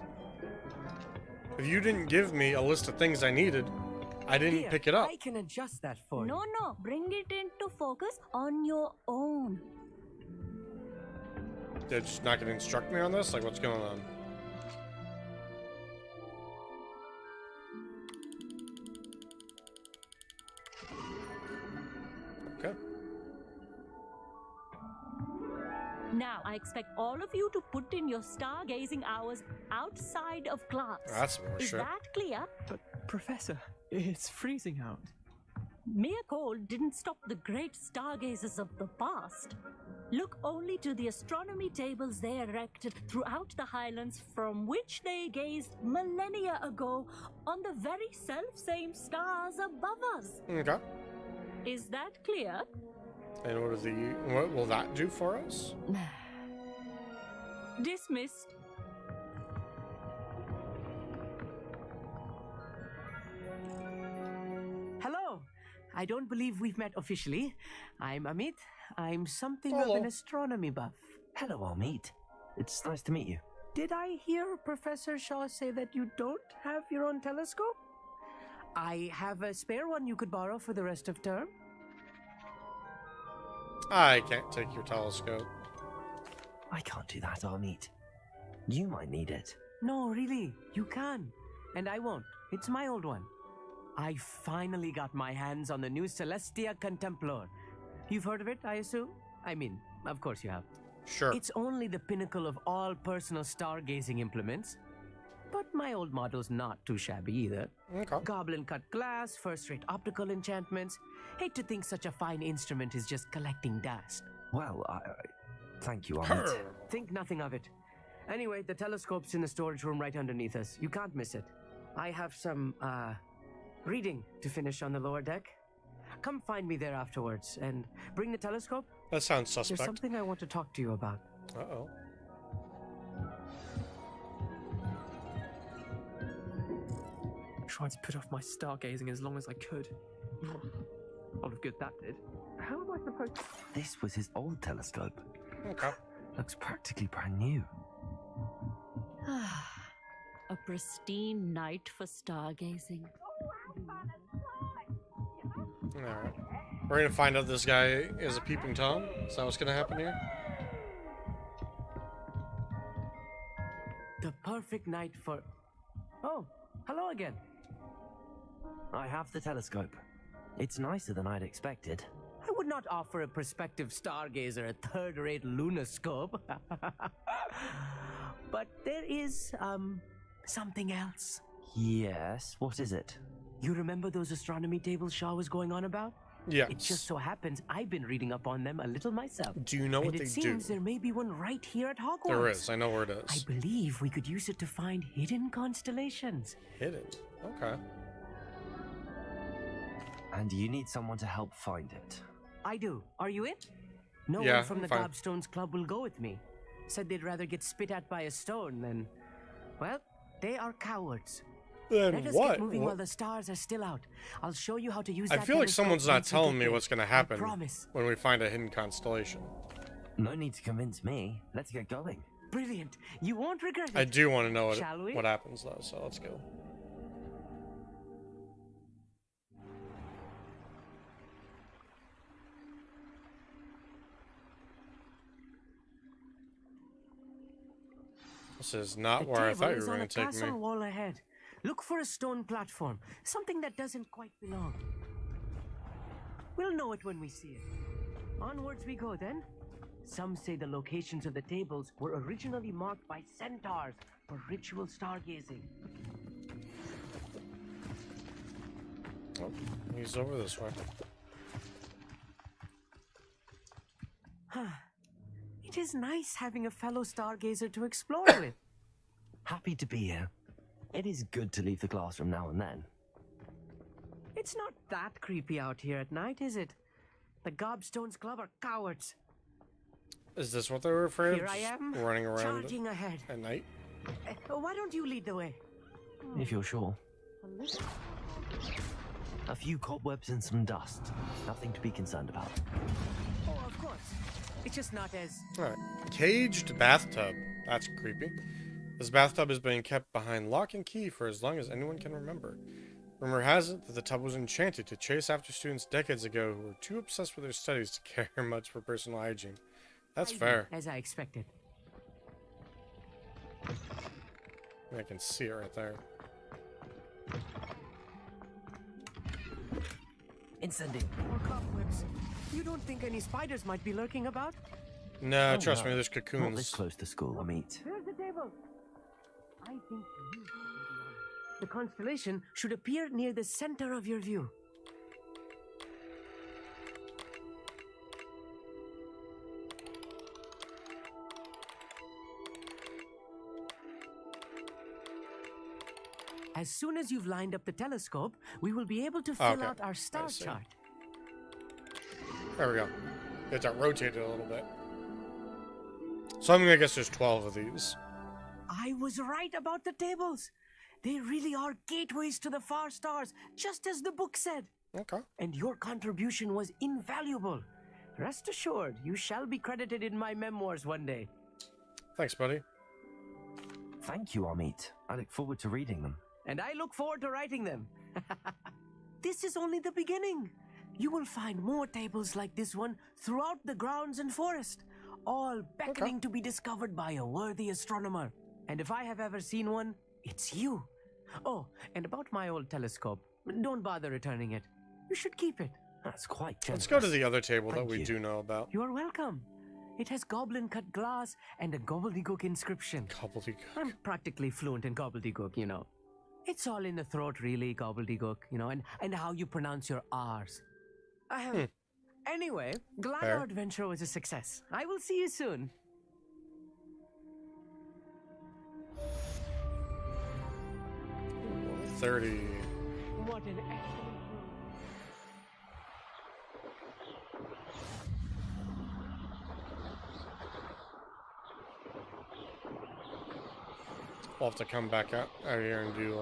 [SPEAKER 1] If you didn't give me a list of things I needed, I didn't pick it up.
[SPEAKER 18] I can adjust that for you.
[SPEAKER 20] No, bring it into focus on your own.
[SPEAKER 1] They're just not going to instruct me on this? Like, what's going on? Okay.
[SPEAKER 20] Now, I expect all of you to put in your stargazing hours outside of class.
[SPEAKER 1] That's more
[SPEAKER 20] Is
[SPEAKER 1] shit.
[SPEAKER 20] that clear?
[SPEAKER 18] But, Professor, it's freezing out.
[SPEAKER 20] Mere cold didn't stop the great stargazers of the past. Look only to the astronomy tables they erected throughout the highlands from which they gazed millennia ago on the very self-same stars above us.
[SPEAKER 1] Okay.
[SPEAKER 20] Is that clear?
[SPEAKER 1] And what will that do for us?
[SPEAKER 20] Dismissed.
[SPEAKER 18] Hello. I don't believe we've met officially. I'm Amit. I'm something of an astronomy buff.
[SPEAKER 4] Hello, Amit. It's nice to meet you.
[SPEAKER 18] Did I hear Professor Shaw say that you don't have your own telescope? I have a spare one you could borrow for the rest of term.
[SPEAKER 1] I can't take your telescope.
[SPEAKER 4] I can't do that, Amit. You might need it.
[SPEAKER 18] No, really, you can. And I won't. It's my old one. I finally got my hands on the new Celestia Contemplar. You've heard of it, I assume? I mean, of course you have.
[SPEAKER 1] Sure.
[SPEAKER 18] It's only the pinnacle of all personal stargazing implements. But my old model's not too shabby either.
[SPEAKER 1] Okay.
[SPEAKER 18] Goblin-cut glass, first-rate optical enchantments. Hate to think such a fine instrument is just collecting dust.
[SPEAKER 4] Well, thank you, Amit.
[SPEAKER 18] Think nothing of it. Anyway, the telescope's in the storage room right underneath us. You can't miss it. I have some, reading to finish on the lower deck. Come find me there afterwards, and bring the telescope.
[SPEAKER 1] That sounds suspect.
[SPEAKER 18] There's something I want to talk to you about.
[SPEAKER 1] Uh-oh.
[SPEAKER 18] tried to put off my stargazing as long as I could. A lot of good that did. How am I supposed to...
[SPEAKER 4] This was his old telescope.
[SPEAKER 1] Okay.
[SPEAKER 4] Looks practically brand new.
[SPEAKER 20] A pristine night for stargazing.
[SPEAKER 1] Alright. We're gonna find out this guy is a peeping Tom. Is that what's gonna happen here?
[SPEAKER 18] The perfect night for... Oh, hello again.
[SPEAKER 4] I have the telescope. It's nicer than I'd expected.
[SPEAKER 18] I would not offer a prospective stargazer a third-rate lunoscope. But there is, something else.
[SPEAKER 4] Yes, what is it?
[SPEAKER 18] You remember those astronomy tables Shaw was going on about?
[SPEAKER 1] Yes.
[SPEAKER 18] It just so happens I've been reading up on them a little myself.
[SPEAKER 1] Do you know what they do?
[SPEAKER 18] And it seems there may be one right here at Hogwarts.
[SPEAKER 1] There is. I know where it is.
[SPEAKER 18] I believe we could use it to find hidden constellations.
[SPEAKER 1] Hidden? Okay.
[SPEAKER 4] And you need someone to help find it.
[SPEAKER 18] I do. Are you in? No one from the Gobstones Club will go with me. Said they'd rather get spit at by a stone than... Well, they are cowards.
[SPEAKER 1] Then
[SPEAKER 18] Let us
[SPEAKER 1] what?
[SPEAKER 18] get moving while the stars are still out. I'll show you how to use that
[SPEAKER 1] I feel like
[SPEAKER 18] telescope
[SPEAKER 1] someone's not
[SPEAKER 18] once we
[SPEAKER 1] telling
[SPEAKER 18] get
[SPEAKER 1] me
[SPEAKER 18] there.
[SPEAKER 1] what's gonna
[SPEAKER 18] I
[SPEAKER 1] happen
[SPEAKER 18] promise.
[SPEAKER 1] when we find a hidden constellation.
[SPEAKER 4] No need to convince me. Let's get going.
[SPEAKER 18] Brilliant. You won't regret it.
[SPEAKER 1] I do want to know
[SPEAKER 18] Shall we?
[SPEAKER 1] what happens though, so let's go. This is not where I thought you were going to take me.
[SPEAKER 18] Castle wall ahead. Look for a stone platform, something that doesn't quite belong. We'll know it when we see it. Onwards we go then. Some say the locations of the tables were originally marked by centaurs for ritual stargazing.
[SPEAKER 1] Oh, he's over this way.
[SPEAKER 18] It is nice having a fellow stargazer to explore with.
[SPEAKER 4] Happy to be here. It is good to leave the classroom now and then.
[SPEAKER 18] It's not that creepy out here at night, is it? The Gobstones Club are cowards.
[SPEAKER 1] Is this what they were afraid
[SPEAKER 18] Here
[SPEAKER 1] of?
[SPEAKER 18] I am,
[SPEAKER 1] Running around
[SPEAKER 18] charging ahead.
[SPEAKER 1] at night?
[SPEAKER 18] Why don't you lead the way?
[SPEAKER 4] If you're sure. A few cobwebs and some dust. Nothing to be concerned about.
[SPEAKER 18] Oh, of course. It's just not as...
[SPEAKER 1] Alright. Caged bathtub. That's creepy. This bathtub is being kept behind lock and key for as long as anyone can remember. Rumor has it that the tub was enchanted to chase after students decades ago who were too obsessed with their studies to care much for personal hygiene. That's fair.
[SPEAKER 18] As I expected.
[SPEAKER 1] I can see it right there.
[SPEAKER 18] Incendiary. More cobwebs. You don't think any spiders might be lurking about?
[SPEAKER 1] No, trust me, there's
[SPEAKER 4] Not
[SPEAKER 1] cocoons.
[SPEAKER 4] this close to school, I mean.
[SPEAKER 18] Here's the table. I think you should be honest. The constellation should appear near the center of your view. As soon as you've lined up the telescope, we will be able to fill out our star chart.
[SPEAKER 1] There we go. You have to rotate it a little bit. So I'm gonna guess there's 12 of these.
[SPEAKER 18] I was right about the tables. They really are gateways to the far stars, just as the book said.
[SPEAKER 1] Okay.
[SPEAKER 18] And your contribution was invaluable. Rest assured, you shall be credited in my memoirs one day.
[SPEAKER 1] Thanks, buddy.
[SPEAKER 4] Thank you, Amit. I look forward to reading them.
[SPEAKER 18] And I look forward to writing them. This is only the beginning. You will find more tables like this one throughout the grounds and forest, all beckoning to be discovered by a worthy astronomer. And if I have ever seen one, it's you. Oh, and about my old telescope, don't bother returning it. You should keep it.
[SPEAKER 4] That's quite generous.
[SPEAKER 1] Let's go to the other table that
[SPEAKER 4] Thank
[SPEAKER 1] we
[SPEAKER 4] you.
[SPEAKER 1] do know about.
[SPEAKER 18] You are welcome. It has goblin-cut glass and a gobbledygook inscription.
[SPEAKER 1] Gobbledygook.
[SPEAKER 18] I'm practically fluent in gobbledygook, you know. It's all in the throat, really, gobbledygook, you know, and how you pronounce your R's. Anyway, glad our adventure was a success. I will see you soon.
[SPEAKER 1] Ooh, 30.
[SPEAKER 18] What an excellent
[SPEAKER 1] We'll have to come back out here and do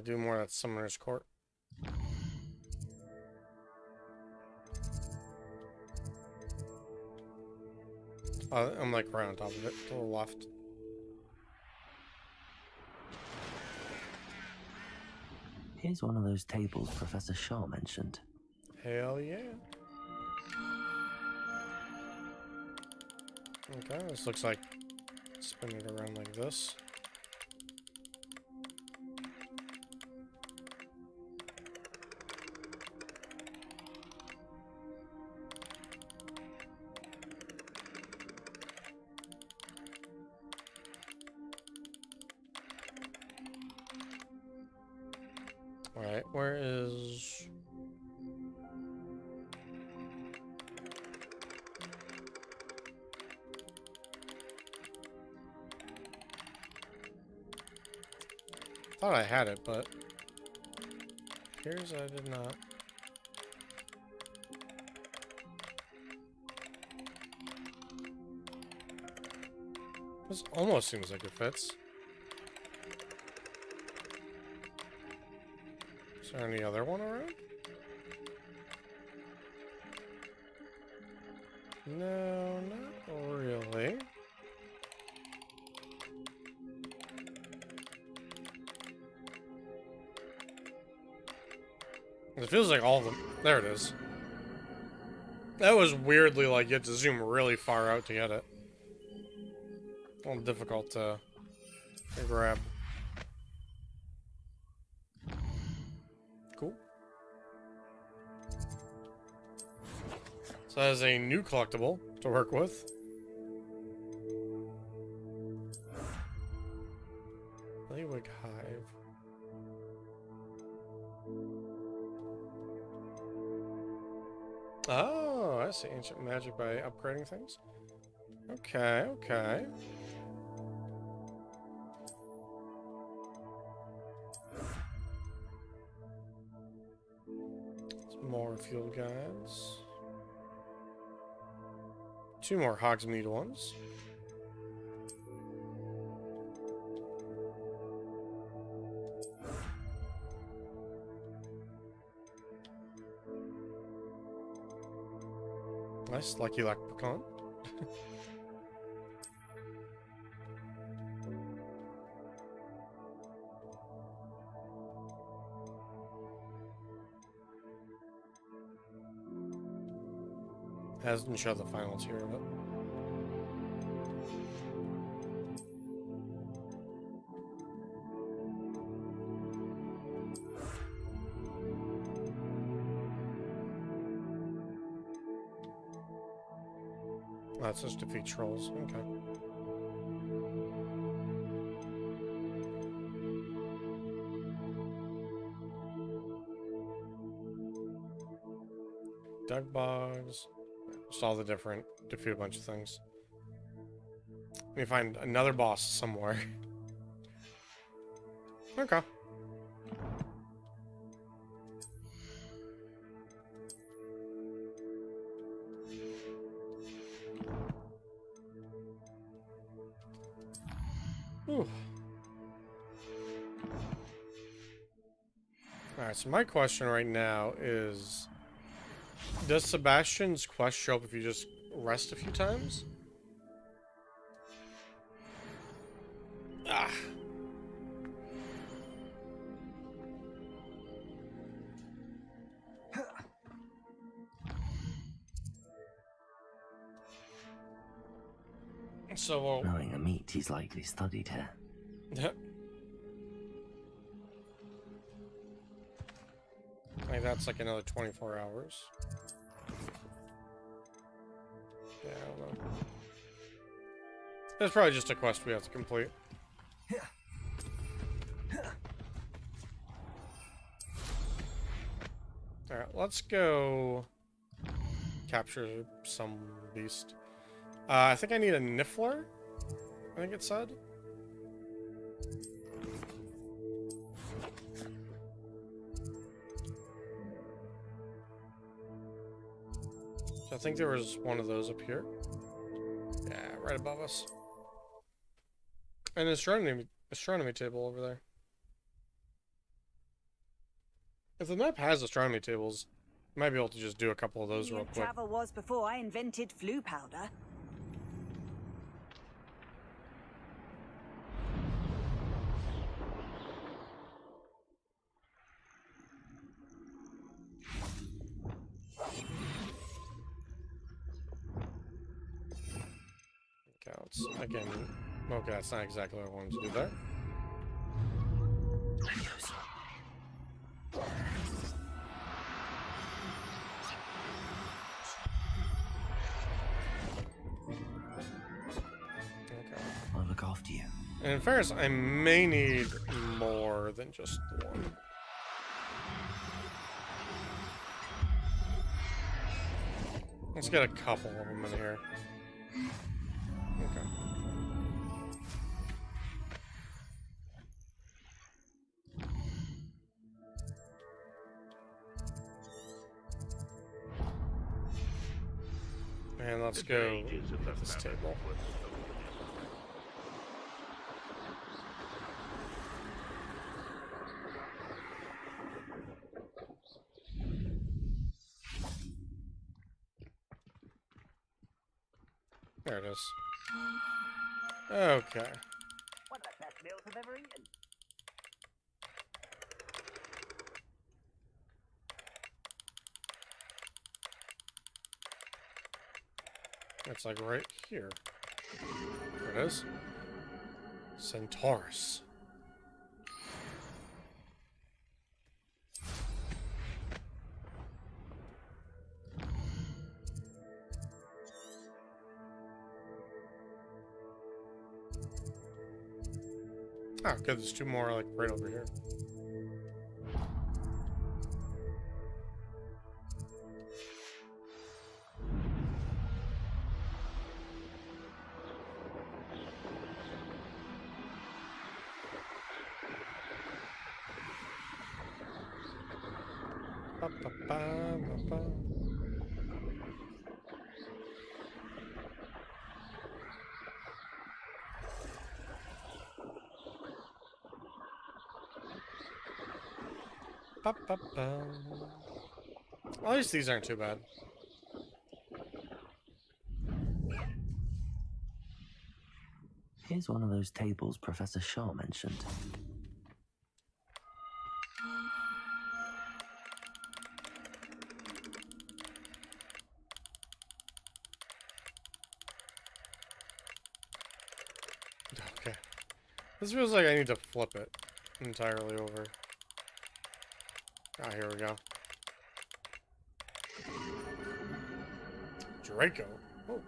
[SPEAKER 1] Do more of that Summoner's Court. I'm like right on top of it, to the left.
[SPEAKER 4] Here's one of those tables Professor Shaw mentioned.
[SPEAKER 1] Hell yeah. Okay, this looks like spin it around like this. Alright, where is... Thought I had it, but appears I did not. This almost seems like it fits. Is there any other one around? No, not really. It feels like all of them. There it is. That was weirdly like you had to zoom really far out to get it. A little difficult to grab. Cool. So that is a new collectible to work with. Leewig Hive. Oh, I see. Ancient magic by upgrading things. Okay, okay. Some more field guides. 2 more Hogsmeade ones. Nice, lucky leprechaun. Hasn't shown the final tier of it. That's just defeat trolls. Okay. Dug bugs. Just all the different, defeat a bunch of things. Let me find another boss somewhere. Okay. Alright, so my question right now is... Does Sebastian's quest show up if you just rest a few times? Ah. So,
[SPEAKER 4] knowing a meat, he's likely studied here.
[SPEAKER 1] Yep. Like that's like another 24 hours. Yeah, I don't know. That's probably just a quest we have to complete. Alright, let's go capture some beast. I think I need a Niffler, I think it said. So I think there was one of those up here. Yeah, right above us. And an astronomy table over there. If the map has astronomy tables, I might be able to just do a couple of those real quick.
[SPEAKER 2] Travel was before I invented flu powder.
[SPEAKER 1] Counts again. Okay, that's not exactly what I wanted to do there.
[SPEAKER 4] I'll look after you.
[SPEAKER 1] And in fairness, I may need more than just one. Let's get a couple of them in here. Okay. And let's go at this table. There it is. Okay.
[SPEAKER 15] One of the best meals I've ever eaten.
[SPEAKER 1] It's like right here. There it is. Centaurus. Oh, good. There's two more, like, right over here. Ba, ba, ba, ba, ba. Ba, ba, ba. At least these aren't too bad.
[SPEAKER 4] Here's one of those tables Professor Shaw mentioned.
[SPEAKER 1] Okay. This feels like I need to flip it entirely over. Ah, here we go. Draco. Oh.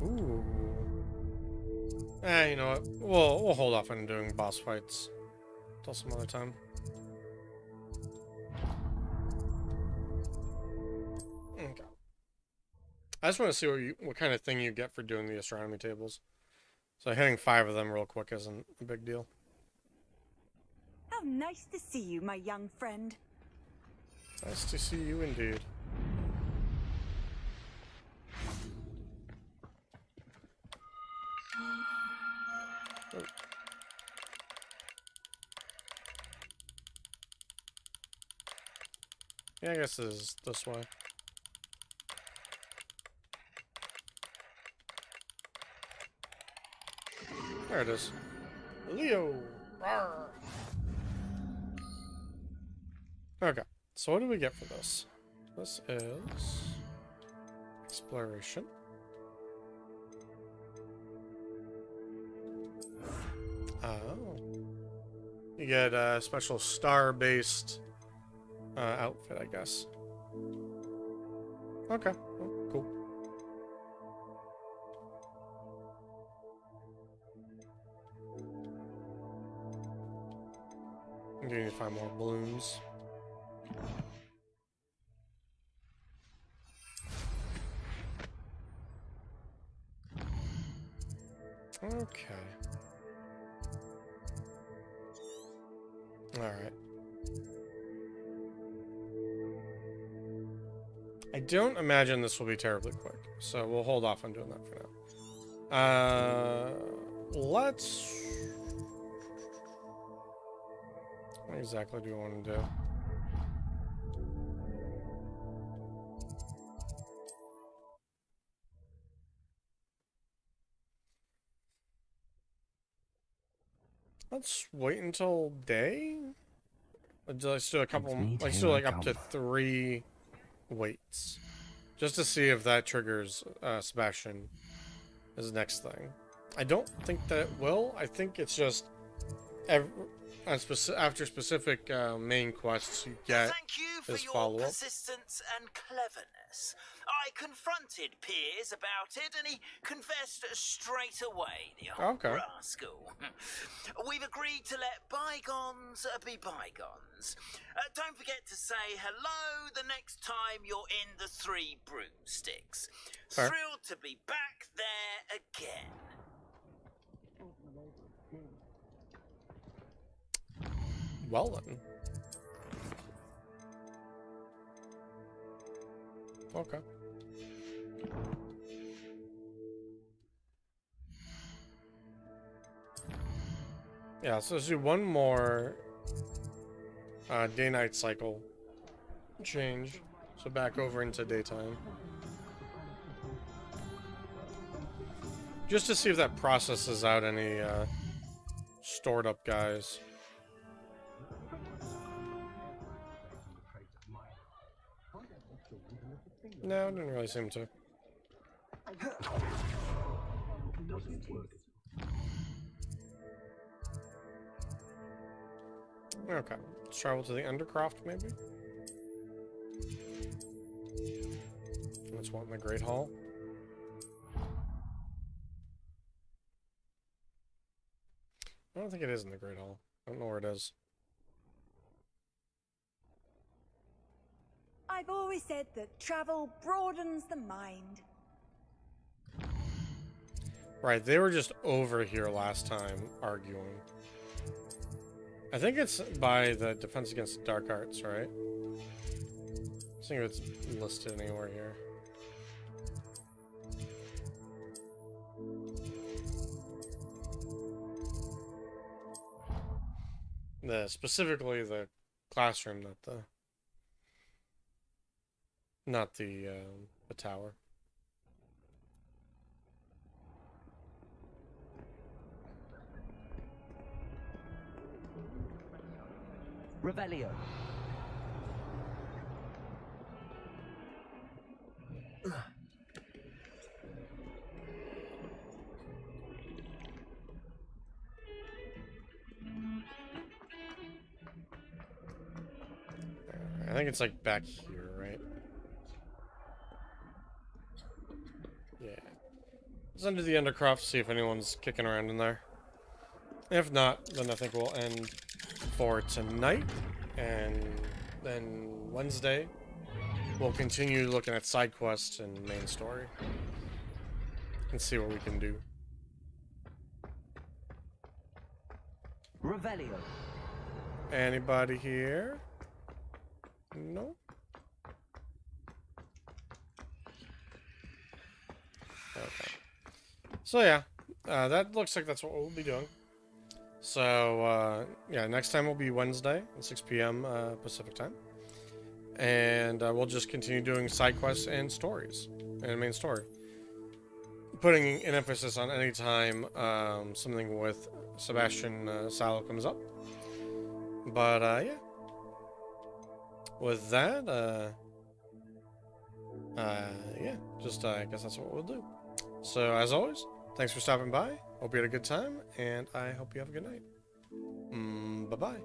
[SPEAKER 1] Ooh. You know what? We'll hold off on doing boss fights till some other time. Okay. I just want to see what kind of thing you get for doing the astronomy tables. So hitting 5 of them real quick isn't a big deal.
[SPEAKER 2] How nice to see you, my young friend.
[SPEAKER 1] Nice to see you indeed. Oh. Yeah, I guess this is this way. There it is. Leo! Rawr. Okay, so what do we get for this? This is exploration. Oh. You get a special star-based outfit, I guess. Okay, oh, cool. I'm gonna need to find more balloons. Okay. Alright. I don't imagine this will be terribly quick, so we'll hold off on doing that for now. Let's... What exactly do you want to do? Let's wait until day? Let's do a couple... Let's do like up to 3 waits. Just to see if that triggers Sebastian as the next thing. I don't think that it will. I think it's just... after specific main quests you get this follow-up.
[SPEAKER 19] Persistence and cleverness. I confronted Piers about it, and he confessed straight away, the old rascal. We've agreed to let bygones be bygones. Don't forget to say hello the next time you're in the 3 Broomsticks.
[SPEAKER 1] Fair.
[SPEAKER 19] Thrilled to be back there again.
[SPEAKER 1] Well then. Okay. Yeah, so let's do one more day-night cycle change. So back over into daytime. Just to see if that processes out any stored up guys. No, it didn't really seem to. Okay, let's travel to the Undercroft, maybe? Let's want in the Great Hall. I don't think it is in the Great Hall. I don't know where it is.
[SPEAKER 2] I've always said that travel broadens the mind.
[SPEAKER 1] Right, they were just over here last time arguing. I think it's by the Defense Against Dark Arts, right? Let's see if it's listed anywhere here. Specifically the classroom, not the tower.
[SPEAKER 18] Revelio.
[SPEAKER 1] I think it's like back here, right? Yeah. Let's under the Undercroft, see if anyone's kicking around in there. If not, then I think we'll end for tonight, and then Wednesday we'll continue looking at side quests and main story and see what we can do.
[SPEAKER 18] Revelio.
[SPEAKER 1] Anybody here? No? Okay. So yeah, that looks like that's what we'll be doing. So, yeah, next time will be Wednesday at 6 p.m. Pacific time. And we'll just continue doing side quests and stories, and main story. Putting an emphasis on any time something with Sebastian Salo comes up. But, yeah. With that, yeah, just, I guess that's what we'll do. So, as always, thanks for stopping by. Hope you had a good time, and I hope you have a good night. Bye-bye.